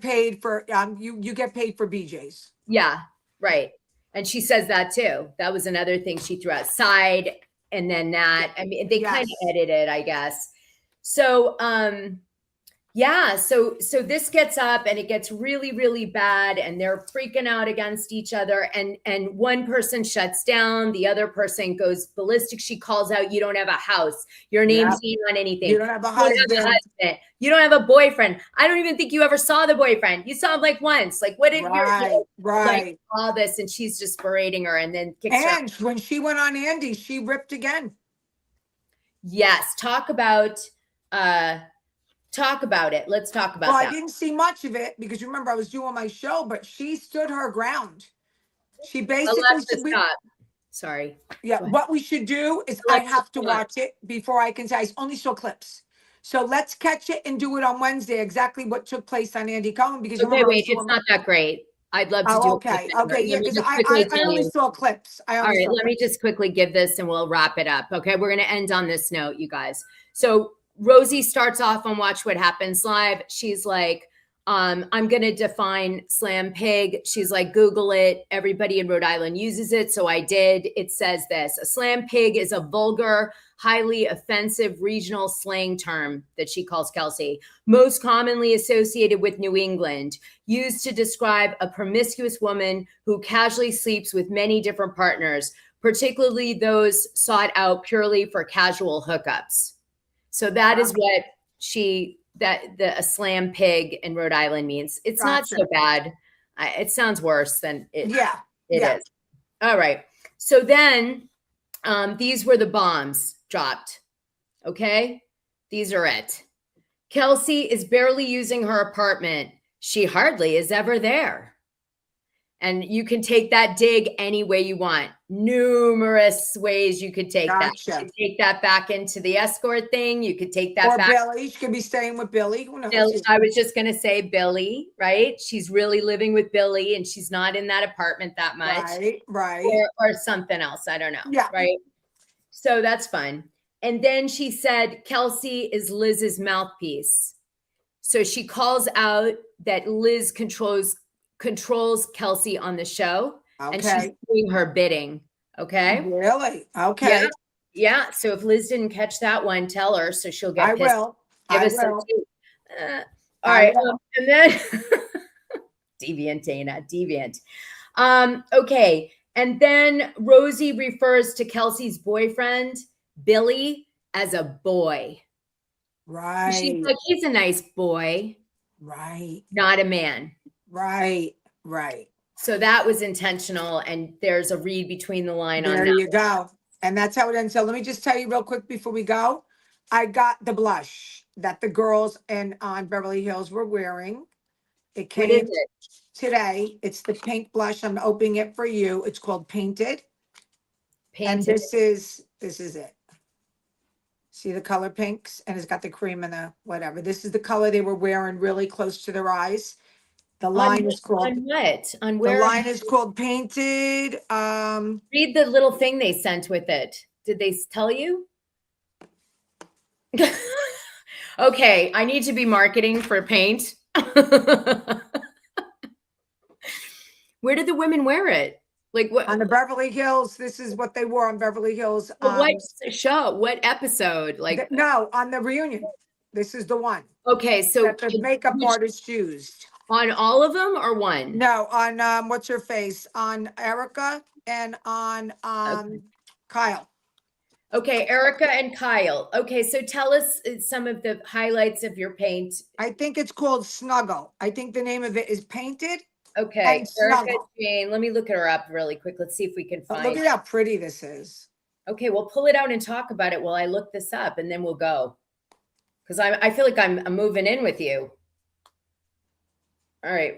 paid for you get paid for BJs. Yeah, right. And she says that too. That was another thing she threw out. Side, and then that. I mean, they kind of edited, I guess. So yeah, so this gets up and it gets really, really bad, and they're freaking out against each other. And one person shuts down, the other person goes ballistic. She calls out, "You don't have a house. Your name's not on anything. You don't have a husband. You don't have a boyfriend. I don't even think you ever saw the boyfriend. You saw him like once. Like, what did right. Like all this?" And she's just berating her, and then kicks her. And when she went on Andy, she ripped again. Yes, talk about it. Let's talk about that. I didn't see much of it because remember I was doing my show, but she stood her ground. She basically Sorry. Yeah, what we should do is I have to watch it before I can say. I only saw clips. So let's catch it and do it on Wednesday, exactly what took place on Andy Cohen. Because wait, it's not that great. I'd love to do okay. Yeah, because I only saw clips. All right, let me just quickly give this and we'll wrap it up. Okay, we're going to end on this note, you guys. So Rosie starts off on Watch What Happens Live. She's like, I'm going to define slam pig. She's like, Google it. Everybody in Rhode Island uses it. So I did. It says this: a slam pig is a vulgar, highly offensive regional slang term that she calls Kelsey, most commonly associated with New England, used to describe a promiscuous woman who casually sleeps with many different partners, particularly those sought out purely for casual hookups. So that is what a slam pig in Rhode Island means. It's not so bad. It sounds worse than it is. All right. So then these were the bombs dropped. Okay. These are it. Kelsey is barely using her apartment. She hardly is ever there. And you can take that dig any way you want. Numerous ways you could take that. You could take that back into the escort thing. You could take that back. Or Billy. She could be staying with Billy. Who knows? Billy, I was just going to say Billy, right? She's really living with Billy and she's not in that apartment that much. Right. Or something else. I don't know. Yeah. Right. So that's fun. And then she said, Kelsey is Liz's mouthpiece. So she calls out that Liz controls Kelsey on the show, and she's doing her bidding. Okay. Really? Okay. Yeah. So if Liz didn't catch that one, tell her so she'll get pissed. I will. All right. And then deviant, Dana, deviant. Okay. And then Rosie refers to Kelsey's boyfriend, Billy, as a boy. Right. She's like, he's a nice boy. Right. Not a man. Right. So that was intentional, and there's a read between the line on that. There you go. And that's how it ends. So let me just tell you real quick before we go. I got the blush that the girls on Beverly Hills were wearing. It came today. It's the pink blush. I'm opening it for you. It's called Painted. And this is it. See the color pinks? And it's got the cream and the whatever. This is the color they were wearing really close to their eyes. The line is called on what? On where? The line is called Painted. Read the little thing they sent with it. Did they tell you? Okay, I need to be marketing for paint. Where did the women wear it? Like what? On the Beverly Hills. This is what they wore on Beverly Hills. What show? What episode? Like no, on the reunion. This is the one. Okay, so that the makeup artist used. On all of them or one? No, on what's her face? On Erica and on Kyle. Okay, Erica and Kyle. Okay, so tell us some of the highlights of your paint. I think it's called Snuggle. I think the name of it is Painted. Okay, And Erica Snuggle. Jane. Let me look her up really quick. Let's see if we can But find. look at how pretty this is. Okay, well, pull it out and talk about it while I look this up, and then we'll go. Because I feel like I'm moving in with you. All right,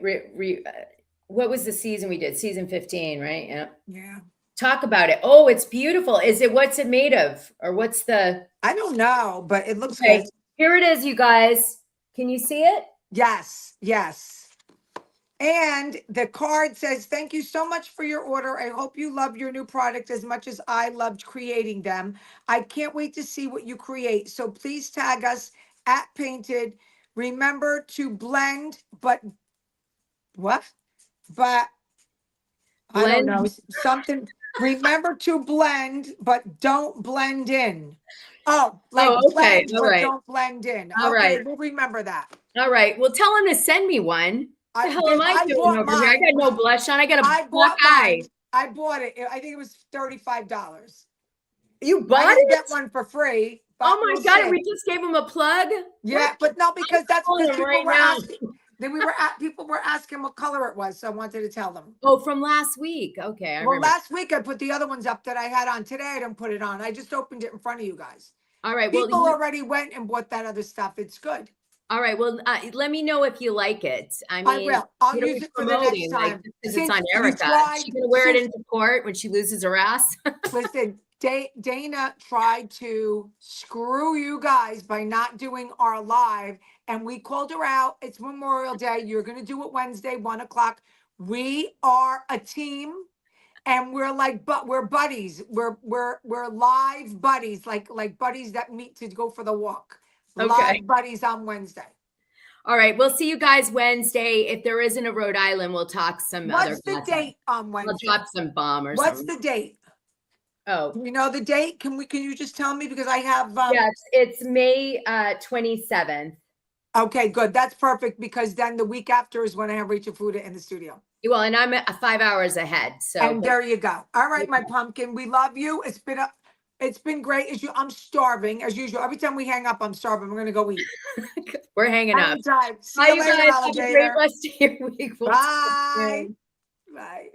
what was the season we did? Season 15, right? Yeah. Yeah. Talk about it. Oh, it's beautiful. What's it made of? Or what's the? I don't know, but it looks Okay, good. here it is, you guys. Can you see it? Yes, yes. And the card says, thank you so much for your order. I hope you love your new product as much as I loved creating them. I can't wait to see what you create. So please tag us at Painted. Remember to blend, but what? But I don't know, something. Remember to blend, but don't blend in. Oh, like okay. blend, All but right. don't blend in. All Okay, right. we'll remember that. All right. Well, tell him to send me one. What the hell am I doing bought over here? I got no blush on. I got a black eye. I bought it. I think it was $35. You bought I didn't it? get one for free. But Oh my God. We just gave him a plug? Yeah, but no, because that's calling because him people right were now. asking. People were asking what color it was, so I wanted to tell them. Oh, from last week. Okay. Well, last week I put the other ones up that I had on. Today I didn't put it on. I just opened it in front of you guys. All right. People Well, already went and bought that other stuff. It's good. all right. Well, let me know if you like it. I mean, I will. I'll what are use we it for the next promoting? Like, time. because it's Since on you Erica. tried- She's going to wear it since- into court when she loses her ass. Listen, Dana tried to screw you guys by not doing our live, and we called her out. It's Memorial Day. You're going to do it Wednesday, 1:00. We are a team, and we're like, but we're buddies. We're live buddies, like buddies that meet to go for the walk. Okay. Live buddies on Wednesday. All right. We'll see you guys Wednesday. If there isn't a Rhode Island, we'll talk some other. What's the date on Wednesday? I'll drop some bomb or What's something. the date? Oh, Do you know the date? Can you just tell me, because I have yes, it's May 27th. Okay, good. That's perfect, because then the week after is when I have Rachel Fuda in the studio. Well, and I'm 5 hours ahead. So And there you go. All right, my pumpkin. We love you. It's been great. I'm starving as usual. Every time we hang up, I'm starving. We're gonna go eat. we're hanging up. Anytime. See Bye, you you later, guys. Have a great alligator. rest of your week. We'll talk Bye. soon. Bye.